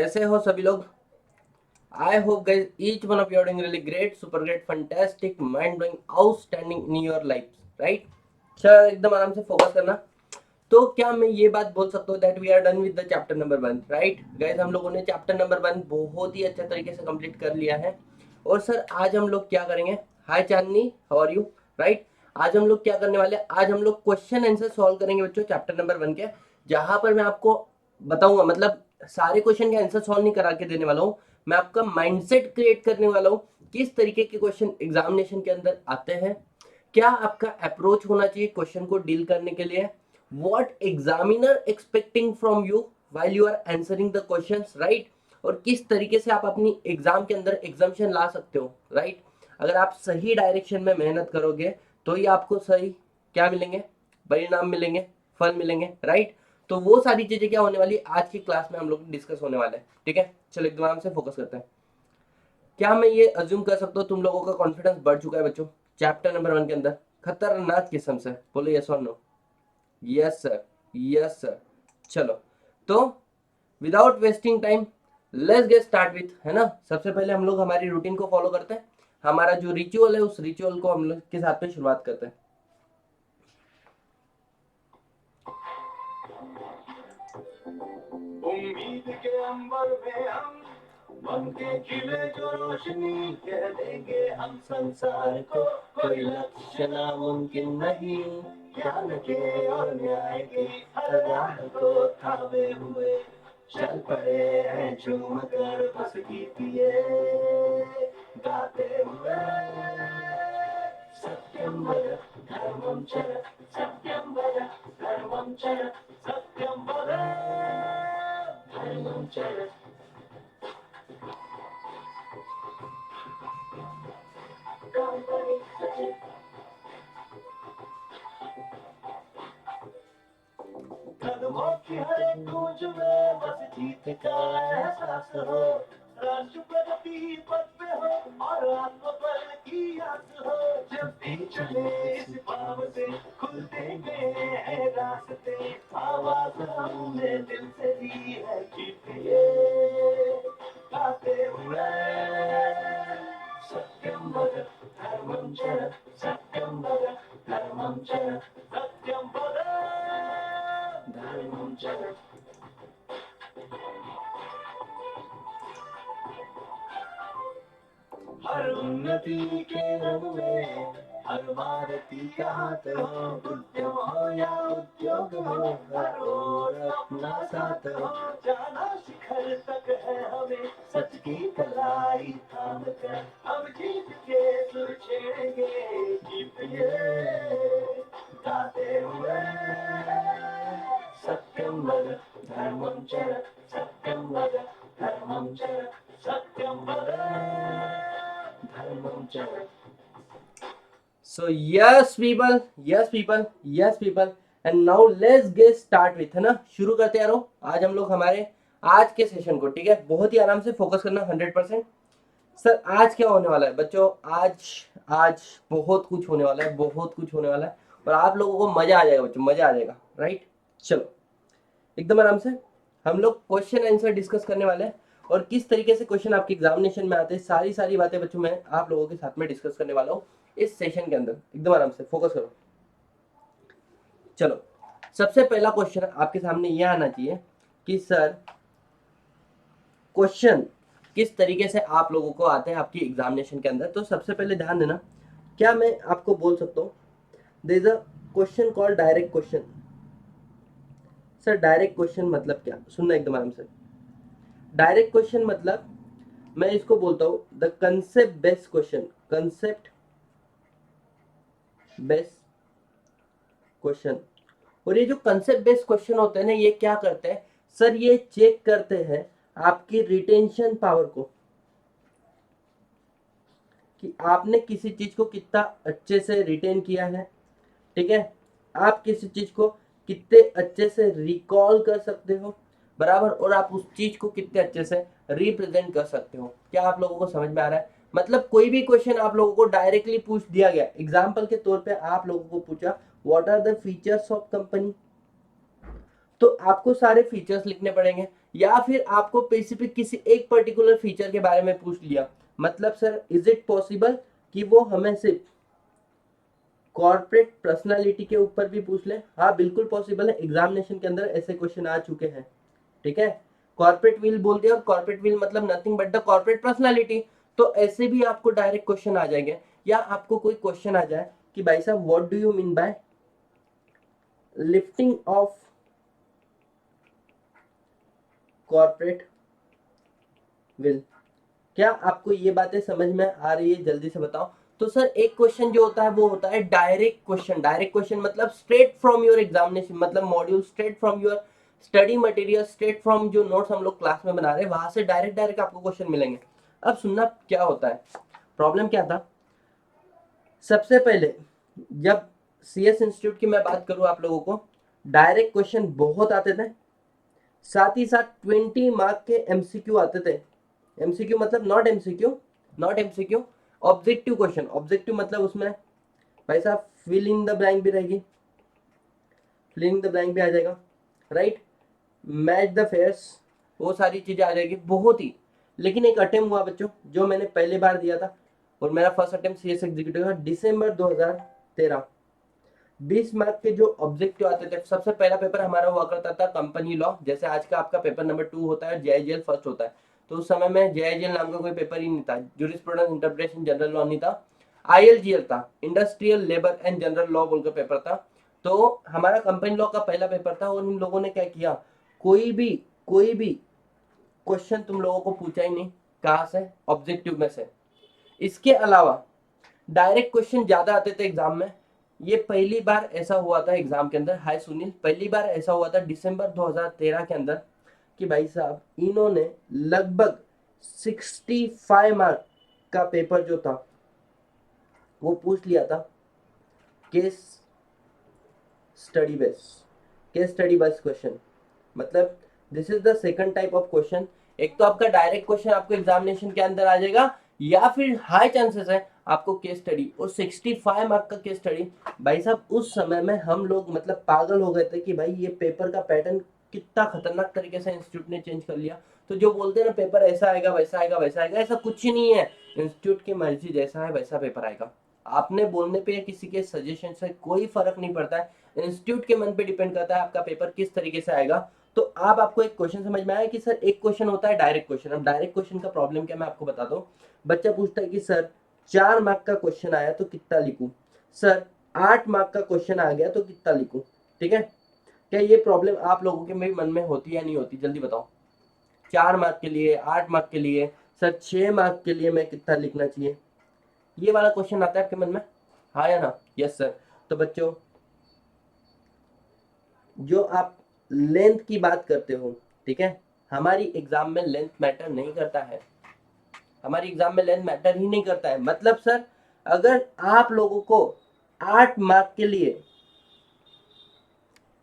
कैसे हो सभी लोग? I hope guys each one of you are doing really great, super great, fantastic, mind blowing, outstanding in your life, right? चलो एकदम आराम से फोकस करना। तो क्या मैं ये बात बोल सकता हूँ that we are done with the chapter number 1, right? Guys हम लोगों ने चैप्टर नंबर 1 बहुत ही अच्छे तरीके से कंप्लीट कर लिया है। और सर आज हम लोग क्या करेंगे? हाय चांदनी, हाउ आर यू? राइट, आज हम लोग क्या करने वाले हैं? आज हम लोग क्वेश्चन आंसर सॉल्व करेंगे बच्चों, चैप्टर नंबर 1 के। जहां पर मैं आपको बताऊंगा, मतलब सारे क्वेश्चन के आंसर सॉल्व नहीं करा के देने वाला हूँ, मैं आपका माइंडसेट क्रिएट करने वाला हूँ। किस तरीके के क्वेश्चन एग्जामिनेशन के अंदर आते हैं, क्या आपका अप्रोच होना चाहिए क्वेश्चन को डील करने के लिए, what examiner expecting from you while you are answering the questions, right? और किस तरीके से आप अपनी एग्जाम के अंदर एग्जाम्शन ला सकते हो, राइट? अगर आप सही डायरेक्शन में मेहनत करोगे तो ही आपको सही क्या मिलेंगे? परिणाम मिलेंगे, फल मिलेंगे, राइट? तो वो सारी चीजें क्या होने वाली आज की क्लास में हम लोग डिस्कस होने वाले हैं, ठीक है? चलो एकदम आराम से फोकस करते हैं। क्या मैं ये अज्यूम कर सकता हूँ तुम लोगों का कॉन्फिडेंस बढ़ चुका है बच्चों चैप्टर नंबर 1 के अंदर? खतरनाक किस्म से बोलो यस और no. Yes sir, yes sir. चलो तो without wasting time let's get start with, है ना? सबसे पहले हम लोग हमारी रूटीन को फॉलो करते हैं। हमारा जो रिचुअल है उस रिचुअल को हम लोग के साथ में शुरुआत करते हैं। उम्मीद के अंबर में हम मन के खिले जो रोशनी, कह देंगे हम संसार को कोई लक्ष्य नामुमकिन नहीं। ज्ञान के और न्याय की हर राह को थामे हुए चल पड़े हैं झूम कर बस गीतिए गाते हुए। सत्यम वद धर्मम चर, सत्यम वद धर्मम चर, सत्यम वद धर्मम चर। कदमों की हर एक गूंज में बस जीत का एहसास हो। राष्ट्र प्रगति पथ पे हो और आत्मबल की आस हो। जब भी चले इस भाव से खुलते हैं रास्ते। आवाज हमने दिल से दी है जीतिए गाते हुए। सत्यम वद धर्मम चर, सत्यम वद धर्मम चर, सत्यम वद धर्मम चर। हर उन्नति के रंग में हर भारती का हाथ हो। उद्यम हो या उद्योग हो, हर ओर अपना साथ हो। जाना शिखर तक है हमें सच की कलाई थाम कर। हम जीत के सुर छेड़ेंगे जीतिए गाते हुए। सत्यम वद धर्मम चर, सत्यम वद धर्मम चर, सत्यम वद धर्मम चर। So yes people, yes people, yes people, and now let's get start with, है ना? शुरू करते हैं यारो आज हम लोग हमारे आज के सेशन को, ठीक है? बहुत ही आराम से फोकस करना 100%। सर आज क्या होने वाला है बच्चों? आज आज बहुत कुछ होने वाला है, बहुत कुछ होने वाला है और आप लोगों को मजा आ जाएगा बच्चों, मजा आ जाएगा, राइट? चलो एकदम आराम से हम लोग क्वेश्चन आंसर डिस्कस करने वाले हैं और किस तरीके से क्वेश्चन आपके एग्जामिनेशन में आते हैं, सारी सारी बातें बच्चों मैं आप लोगों के साथ में डिस्कस करने वाला हूँ इस सेशन के अंदर। एकदम आराम से फोकस करो। चलो सबसे पहला क्वेश्चन आपके सामने यह आना चाहिए कि सर क्वेश्चन किस तरीके से आप लोगों को आते हैं आपकी एग्जामिनेशन के अंदर। तो सबसे पहले ध्यान देना, क्या मैं आपको बोल सकता हूँ there is a question called direct question. Sir direct question मतलब क्या? सुनना एकदम आराम से। डायरेक्ट क्वेश्चन मतलब मैं इसको बोलता हूँ the concept based question, concept based question. और ये जो कंसेप्ट बेस्ड क्वेश्चन होते हैं ना, ये क्या करते हैं सर? ये चेक करते हैं आपकी रिटेंशन पावर को, कि आपने किसी चीज को कितना अच्छे से रिटेन किया है, ठीक है? आप किसी चीज को कितने अच्छे से रिकॉल कर सकते हो, बराबर? और आप उस चीज को कितने अच्छे से रिप्रेजेंट कर सकते हो। क्या आप लोगों को समझ में आ रहा है? मतलब कोई भी क्वेश्चन आप लोगों को डायरेक्टली पूछ दिया गया, एग्जाम्पल के तौर पे आप लोगों को पूछा what are the features of company, तो आपको सारे फीचर्स लिखने पड़ेंगे। या फिर आपको स्पेसिफिक किसी एक पर्टिकुलर फीचर के बारे में पूछ लिया, मतलब सर इज इट पॉसिबल कि वो हमें सिर्फ कॉर्पोरेट पर्सनालिटी के ऊपर भी पूछ ले? हाँ बिल्कुल पॉसिबल है, एग्जामिनेशन के अंदर ऐसे क्वेश्चन आ चुके हैं, ठीक है। कॉर्पोरेट विल बोल दिया, और कॉर्पोरेट विल मतलब nothing but the corporate personality, तो ऐसे भी आपको डायरेक्ट क्वेश्चन आ जाएंगे। या आपको कोई क्वेश्चन आ जाए कि भाई साहब what do you mean by lifting of corporate will, क्या आपको ये बातें समझ में आ रही है, जल्दी से बताओ। तो सर एक क्वेश्चन जो होता है वो होता है डायरेक्ट क्वेश्चन। डायरेक्ट क्वेश्चन मतलब स्ट्रेट फ्रॉम योर एग्जामिनेशन, मतलब module, straight from your study material, straight from जो नोट्स हम लोग क्लास में बना रहे हैं वहां से डायरेक्ट डायरेक्ट आपको क्वेश्चन मिलेंगे। अब सुनना क्या होता है, प्रॉब्लम क्या था। सबसे पहले जब CS इंस्टीट्यूट की मैं बात करूं आप लोगों को, डायरेक्ट क्वेश्चन बहुत आते थे, साथ ही साथ 20 मार्क के MCQ आते थे। MCQ मतलब not MCQ, not MCQ, objective question. Objective मतलब उसमें भाई साहब फिल इन द ब्लैंक भी रहेगी, फिल इन द ब्लैंक भी आ जाएगा, राइट, मैच द फेयर्स, वो सारी चीजें आ जाएगी बहुत ही। लेकिन एक अटेम्प्ट हुआ बच्चों, जो मैंने पहले बार दिया था, और मेरा फर्स्ट अटेम्प्ट CS एग्जीक्यूटिव था दिसंबर 2013। 20 मार्क के जो ऑब्जेक्टिव आते थे, सबसे पहला पेपर हमारा हुआ करता था कंपनी लॉ, जैसे आज का आपका पेपर नंबर 2 होता है, JIGL फर्स्ट होता है, तो उस समय में JIGL नाम का कोई पेपर ही नहीं था, जूरिस्प्रूडेंस इंटरप्रिटेशन जनरल लॉ नहीं था, ILGL था, industrial labour and general law बोलकर पेपर था। तो हमारा कंपनी लॉ का पहला पेपर था, और इन लोगों ने क्या किया, कोई भी क्वेश्चन तुम लोगों को पूछा ही नहीं, कहाँ से, ऑब्जेक्टिव में से। इसके अलावा डायरेक्ट क्वेश्चन ज्यादा आते थे एग्जाम में। ये पहली बार ऐसा हुआ था एग्जाम के अंदर, हाय सुनील, पहली बार ऐसा हुआ था दिसंबर 2013 के अंदर कि भाई साहब इन्होंने लगभग 65 मार्क का पेपर जो था वो पूछ लिया था case study base, case study base question. मतलब this is the second type of question. एक तो आपका डायरेक्ट क्वेश्चन आपको एग्जामिनेशन के अंदर आ जाएगा, या फिर हाई चांसेस है आपको केस स्टडी, और 65 मार्क का केस स्टडी। भाई साहब उस समय में हम लोग मतलब पागल हो गए थे कि भाई ये पेपर का पैटर्न कितना खतरनाक तरीके से इंस्टीट्यूट ने चेंज कर लिया। तो जो बोलते हैं ना पेपर ऐसा आएगा वैसा आएगा वैसा आएगा, ऐसा कुछ ही नहीं है। इंस्टीट्यूट की मर्जी जैसा है वैसा पेपर आएगा, आपने बोलने पे या किसी के सजेशन से कोई फर्क नहीं पड़ता है। इंस्टीट्यूट के मन पे डिपेंड करता है आपका पेपर किस तरीके से आएगा। तो अब आपको एक क्वेश्चन समझ में आया कि सर एक क्वेश्चन होता है डायरेक्ट क्वेश्चन। अब डायरेक्ट क्वेश्चन का प्रॉब्लम क्या मैं आपको बताता हूँ। बच्चा पूछता है कि सर 4 मार्क का क्वेश्चन आया तो कितना लिखूं, सर 8 मार्क का क्वेश्चन आ गया तो कितना लिखूं, ठीक है। क्या ये प्रॉब्लम आप लोगों के मेरे मन में होती या नहीं होती, जल्दी बताओ। 4 मार्क के लिए, 8 मार्क के लिए, सर 6 मार्क के लिए मैं कितना लिखना चाहिए, ये वाला क्वेश्चन आता है आपके मन में, हाँ या ना? Yes sir. तो बच्चों जो आप लेंथ की बात करते हो, ठीक है, हमारी एग्जाम में लेंथ मैटर नहीं करता है, हमारी एग्जाम में लेंथ मैटर ही नहीं करता है। मतलब सर अगर आप लोगों को 8 मार्क के लिए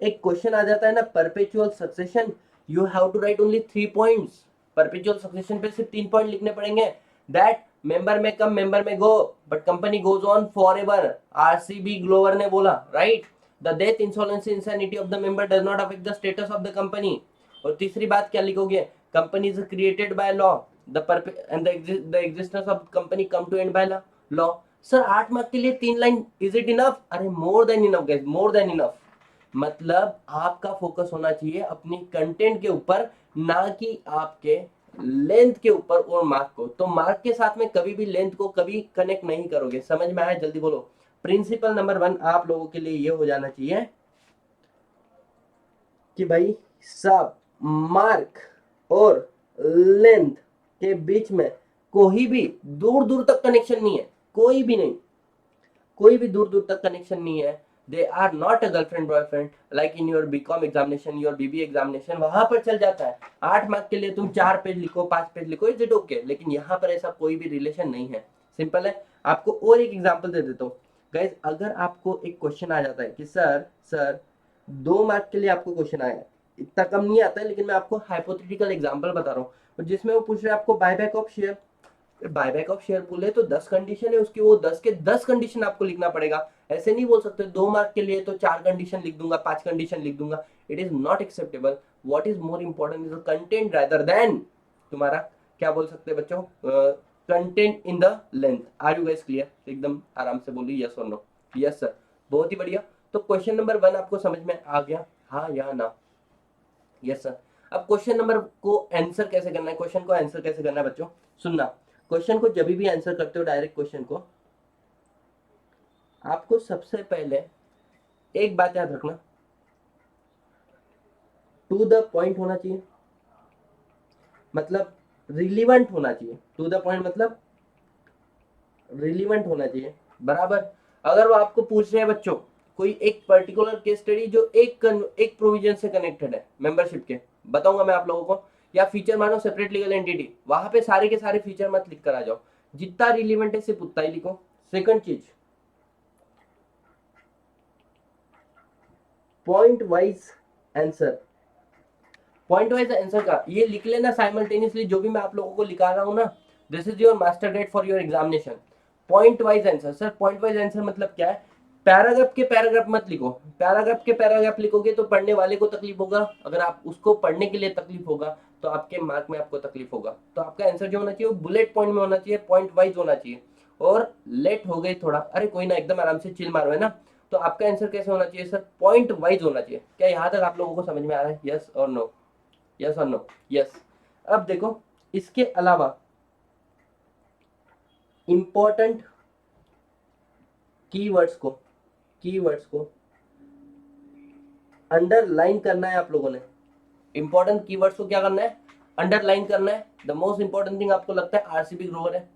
एक क्वेश्चन आ जाता है ना, perpetual succession, you have to write only 3 points. Perpetual succession पे सिर्फ 3 पॉइंट लिखने पड़ेंगे, दैट मेंबर में कम मेंबर में go but company goes on for ever, RCB Glover ने बोला, right. The death, insolvency, insanity of the member does not affect the status of the company. और तीसरी बात क्या लिखोगे, company is created by law, the existence of company come to end by law. Sir 8 mark के लिए 3 line, is it enough? अरे more than enough guys, more than enough. मतलब आपका फोकस होना चाहिए अपनी कंटेंट के ऊपर, ना कि आपके लेंथ के ऊपर और मार्क को। तो मार्क के साथ में कभी भी लेंथ को कभी कनेक्ट नहीं करोगे, समझ में आया? जल्दी बोलो। प्रिंसिपल नंबर 1 आप लोगों के लिए ये हो जाना चाहिए कि भाई सब मार्क और लेंथ के बीच में कोई भी दूर दूर तक कनेक्शन नहीं है, कोई भी नहीं, कोई भी दूर दूर तक कनेक्शन नहीं है। They are not a girlfriend boyfriend like in your BCom examination, your BBA examination, वहां पर चल जाता है। 8 मार्क के लिए तुम 4 पेज लिखो, 5 पेज लिखो, इज इट ओके, लेकिन यहाँ पर ऐसा कोई भी रिलेशन नहीं है, सिंपल है। आपको और एक एग्जाम्पल दे देता हूँ गाइज। अगर आपको एक क्वेश्चन आ जाता है कि सर 2 मार्क के लिए आपको क्वेश्चन आया है, इतना कम नहीं आता है, लेकिन मैं आपको हाइपोथेटिकल एग्जाम्पल बता रहा हूँ, जिसमें वो पूछ रहे हैं आपको buyback of share. Buyback of share बोले तो 10 कंडीशन है उसकी, वो 10 के 10 कंडीशन आपको लिखना पड़ेगा। ऐसे नहीं बोल सकते 2 मार्क के लिए तो 4 कंडीशन लिख दूंगा, 5 कंडीशन लिख दूंगा, it is not acceptable. What is more important is the content rather than तुम्हारा क्या बोल सकते हैं बच्चों, content in the length. Are you guys clear? एकदम आराम से बोलिए यस और नो। यस सर, बहुत ही बढ़िया। तो क्वेश्चन नंबर 1 आपको समझ में आ गया, हाँ या ना? Yes sir. अब क्वेश्चन नंबर को आंसर कैसे करना है, क्वेश्चन को आंसर कैसे करना है बच्चों, सुनना। क्वेश्चन को जब भी आंसर करते हो डायरेक्ट क्वेश्चन को, आपको सबसे पहले एक बात याद रखना, टू द पॉइंट होना चाहिए, मतलब रिलीवेंट होना चाहिए। टू द पॉइंट मतलब रिलीवेंट होना चाहिए, बराबर। अगर वो आपको पूछ रहे हैं बच्चों कोई एक पर्टिकुलर केस स्टडी जो एक प्रोविजन से कनेक्टेड है मेंबरशिप के, बताऊंगा मैं आप लोगों को, या फीचर मानो सेपरेट लीगल एंटिटी, वहां पे सारे के सारे फीचर मत लिख कर आ जाओ, जितना रिलीवेंट है सिर्फ उतना ही लिखो। सेकंड चीज, point wise answer. Point wise answer का ये लिख लेना साइमल्टेनियसली, जो भी मैं आप लोगों को लिखा रहा हूँ ना, this is your master guide for your examination. Point wise answer, sir point wise answer मतलब क्या है? पैराग्राफ के पैराग्राफ मत लिखो, पैराग्राफ के पैराग्राफ लिखोगे तो पढ़ने वाले को तकलीफ होगा, अगर आप उसको पढ़ने के लिए तकलीफ होगा तो आपके मार्क में आपको तकलीफ होगा। तो आपका आंसर जो होना चाहिए वो बुलेट पॉइंट में होना चाहिए, पॉइंट वाइज होना चाहिए। और लेट हो गई थोड़ा, अरे कोई ना, एकदम आराम से चिल मारो, है ना। तो आपका आंसर कैसे होना चाहिए सर? पॉइंट वाइज होना चाहिए। क्या यहाँ तक आप लोगों को समझ में आ रहा है? यस और नो? यस और नो? यस। अब देखो, इसके अलावा इंपॉर्टेंट कीवर्ड्स को अंडरलाइन करना है आप लोगों ने। इंपॉर्टेंट कीवर्ड्स को क्या करना है? अंडरलाइन करना है। द मोस्ट इंपॉर्टेंट थिंग आपको लगता है आरसीबी ग्रोवर है,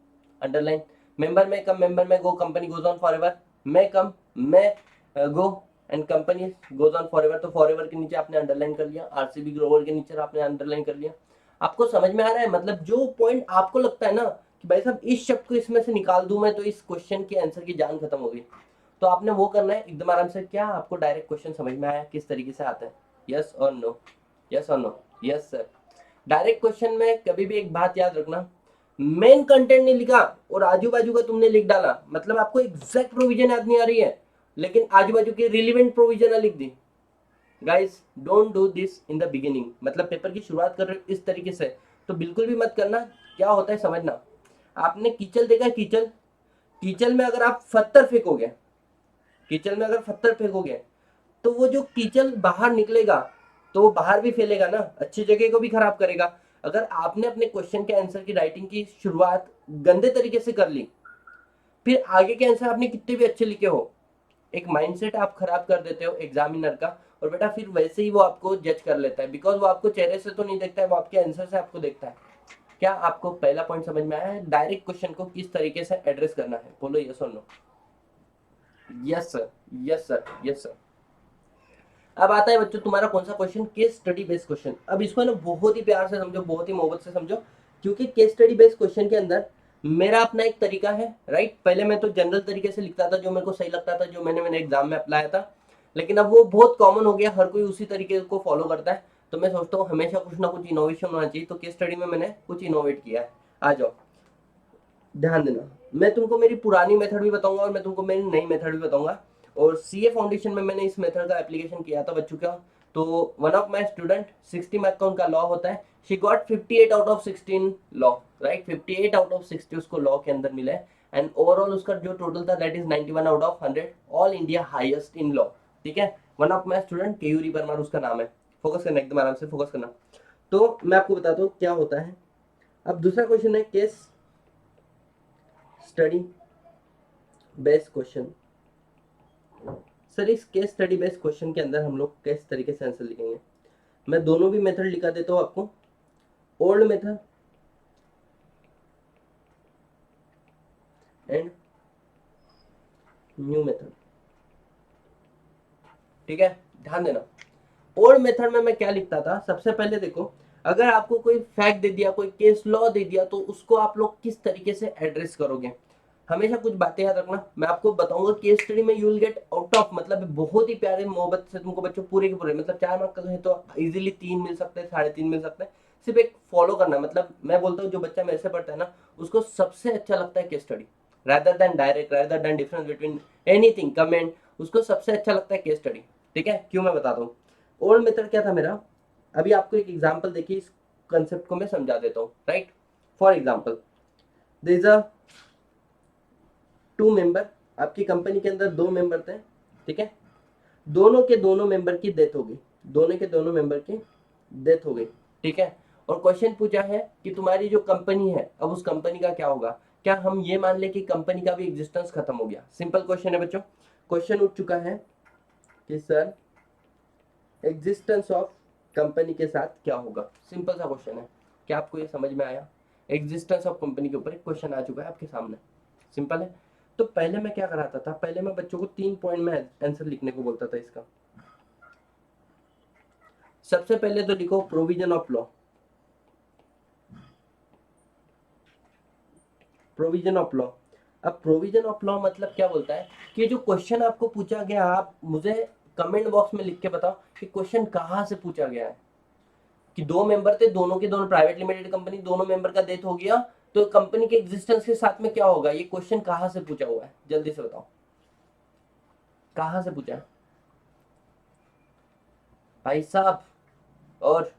अंडरलाइन। मेंबर में कम, मेंबर में go, company goes on forever. मैं कम, मैं go and company goes on forever. तो फॉरएवर के नीचे आपने अंडरलाइन कर लिया, आरसीबी ग्रोवर के नीचे आपने अंडरलाइन कर लिया। आपको समझ में आ रहा है? मतलब जो पॉइंट आपको लगता है ना कि भाई साहब इस शब्द को इसमें से निकाल दूं मैं तो इस क्वेश्चन के आंसर की जान खत्म हो गई, तो आपने वो करना है एकदम आराम से। क्या आपको डायरेक्ट क्वेश्चन समझ में आया किस तरीके से आता है? यस और नो? यस और no? Yes sir. Direct question में कभी भी एक बात याद रखना, मेन कंटेंट नहीं लिखा और आजू बाजू का तुमने लिख डाला, मतलब आपको एग्जैक्ट प्रोविजन याद नहीं आ रही है लेकिन आजू बाजू की रिलीवेंट प्रोविजन लिख दी। Guys don't do this in the beginning, मतलब पेपर की शुरुआत कर रहे हो इस तरीके से तो बिल्कुल भी मत करना। क्या होता है समझना, आपने कीचल देखा है? कीचल, कीचल में अगर आप पत्थर फेंकोगे, कीचल में अगर पत्थर फेंकोगे तो वो जो कीचल बाहर निकलेगा तो वो बाहर भी फैलेगा ना, अच्छी जगह को भी खराब करेगा। अगर आपने अपने क्वेश्चन के आंसर की राइटिंग की शुरुआत गंदे तरीके से कर ली, फिर आगे के आंसर आपने कितने भी अच्छे लिखे हो, एक माइंडसेट आप खराब कर देते हो एग्जामिनर का, और बेटा फिर वैसे ही वो आपको जज कर लेता है, बिकॉज वो आपको चेहरे से तो नहीं देखता है, वो आपके आंसर से आपको देखता है। क्या आपको पहला पॉइंट समझ में आया है? डायरेक्ट क्वेश्चन को किस तरीके से एड्रेस करना है, बोलो यस और no? Yes sir, yes sir, yes sir. अब आता है बच्चों तुम्हारा कौन सा question? Case study based question. अब इसको ना बहुत ही प्यार से समझो, बहुत ही मोहब्बत से समझो, क्योंकि केस स्टडी बेस्ड क्वेश्चन के अंदर मेरा अपना एक तरीका है, राइट। पहले मैं तो जनरल तरीके से लिखता था, जो मेरे को सही लगता था, जो मैंने एग्जाम में अप्लाई था, लेकिन अब वो बहुत कॉमन हो गया, हर कोई उसी तरीके को फॉलो करता है। तो मैं सोचता हूँ हमेशा कुछ ना कुछ इनोवेशन होना चाहिए, तो केस स्टडी में मैंने कुछ इनोवेट किया है। आ जाओ, ध्यान देना, मैं तुमको मेरी पुरानी मेथड भी बताऊंगा और मैं तुमको मेरी नई मेथड भी बताऊंगा। और सीए फाउंडेशन में मैंने इस मेथड का एप्लीकेशन किया था बच्चों का। तो one of my student 60 mark का उनका लॉ होता है, she got 58 out of 16 law, right. 58 out of 60 उसको लॉ के अंदर मिला है, एंड ओवरऑल उसका जो टोटल था that is 91 out of 100, all India highest in law. ठीक है, one of my student Keyuri Parmar उसका नाम है। फोकस करना, एकदम आराम से फोकस करना। तो मैं आपको बताता हूँ क्या होता है। अब दूसरा क्वेश्चन है case study based question. Sir इस केस स्टडी बेस्ड क्वेश्चन के अंदर हम लोग किस तरीके से आंसर लिखेंगे? मैं दोनों भी मेथड लिखा देता हूँ आपको, old method and new method. ठीक है, ध्यान देना। ओल्ड मेथड में मैं क्या लिखता था, सबसे पहले देखो, अगर आपको कोई फैक्ट दे दिया, कोई केस लॉ दे दिया, तो उसको आप लोग किस तरीके से एड्रेस करोगे? हमेशा कुछ बातें याद रखना, मैं आपको बताऊंगा केस स्टडी में you will get out of, मतलब बहुत ही प्यारे मोहब्बत से तुमको बच्चों पूरे के पूरे, मतलब 4 मार्क का है तो इजीली 3 मिल सकते हैं, 3.5 मिल सकते हैं। सिर्फ एक फॉलो करना, मतलब मैं बोलता हूँ जो बच्चा मेरे से पढ़ता है ना उसको सबसे अच्छा लगता है case study, rather than direct, rather than difference between anything comment, उसको सबसे अच्छा लगता है केस स्टडी। ठीक है, क्यों मैं बताता हूँ। ओल्ड मेथड क्या था मेरा, अभी आपको एक एग्जांपल देखिए, इस कंसेप्ट को मैं समझा देता हूँ, right. For example, there is a 2 member, आपकी कंपनी के अंदर 2 मेंबर थे, ठीक है। दोनों के दोनों मेंबर की डेथ हो गई, दोनों के दोनों मेंबर की डेथ हो गई, ठीक है। और क्वेश्चन पूछा है कि तुम्हारी जो कंपनी है, अब उस कंपनी का क्या होगा। क्या हम ये मान ले कि कंपनी का भी एग्जिस्टेंस खत्म हो गया। सिंपल क्वेश्चन है बच्चों। क्वेश्चन उठ चुका है कि सर एग्जिस्टेंस ऑफ कंपनी के साथ क्या होगा। सिंपल सा क्वेश्चन है। क्या आपको ये समझ में आया। एग्जिस्टेंस ऑफ कंपनी के ऊपर एक क्वेश्चन आ चुका है आपके सामने। सिंपल है। तो पहले मैं क्या कराता था, पहले मैं बच्चों को 3 पॉइंट में आंसर लिखने को बोलता था इसका। सबसे पहले तो लिखो provision of law, provision of law. अब प्रोविजन ऑफ लॉ मतलब क्या बोलता है कि जो क्वेश्चन आपको पूछा गया, आप मुझे कमेंट बॉक्स में लिख के बताओ कि क्वेश्चन कहाँ से पूछा गया है। कि 2 मेंबर थे, दोनों के दोनों प्राइवेट लिमिटेड कंपनी, दोनों मेंबर का डेथ हो गया, तो कंपनी के एग्जिस्टेंस के साथ में क्या होगा। ये क्वेश्चन कहाँ से पूछा हुआ है, जल्दी से बताओ कहाँ से पूछा है भाई साहब। और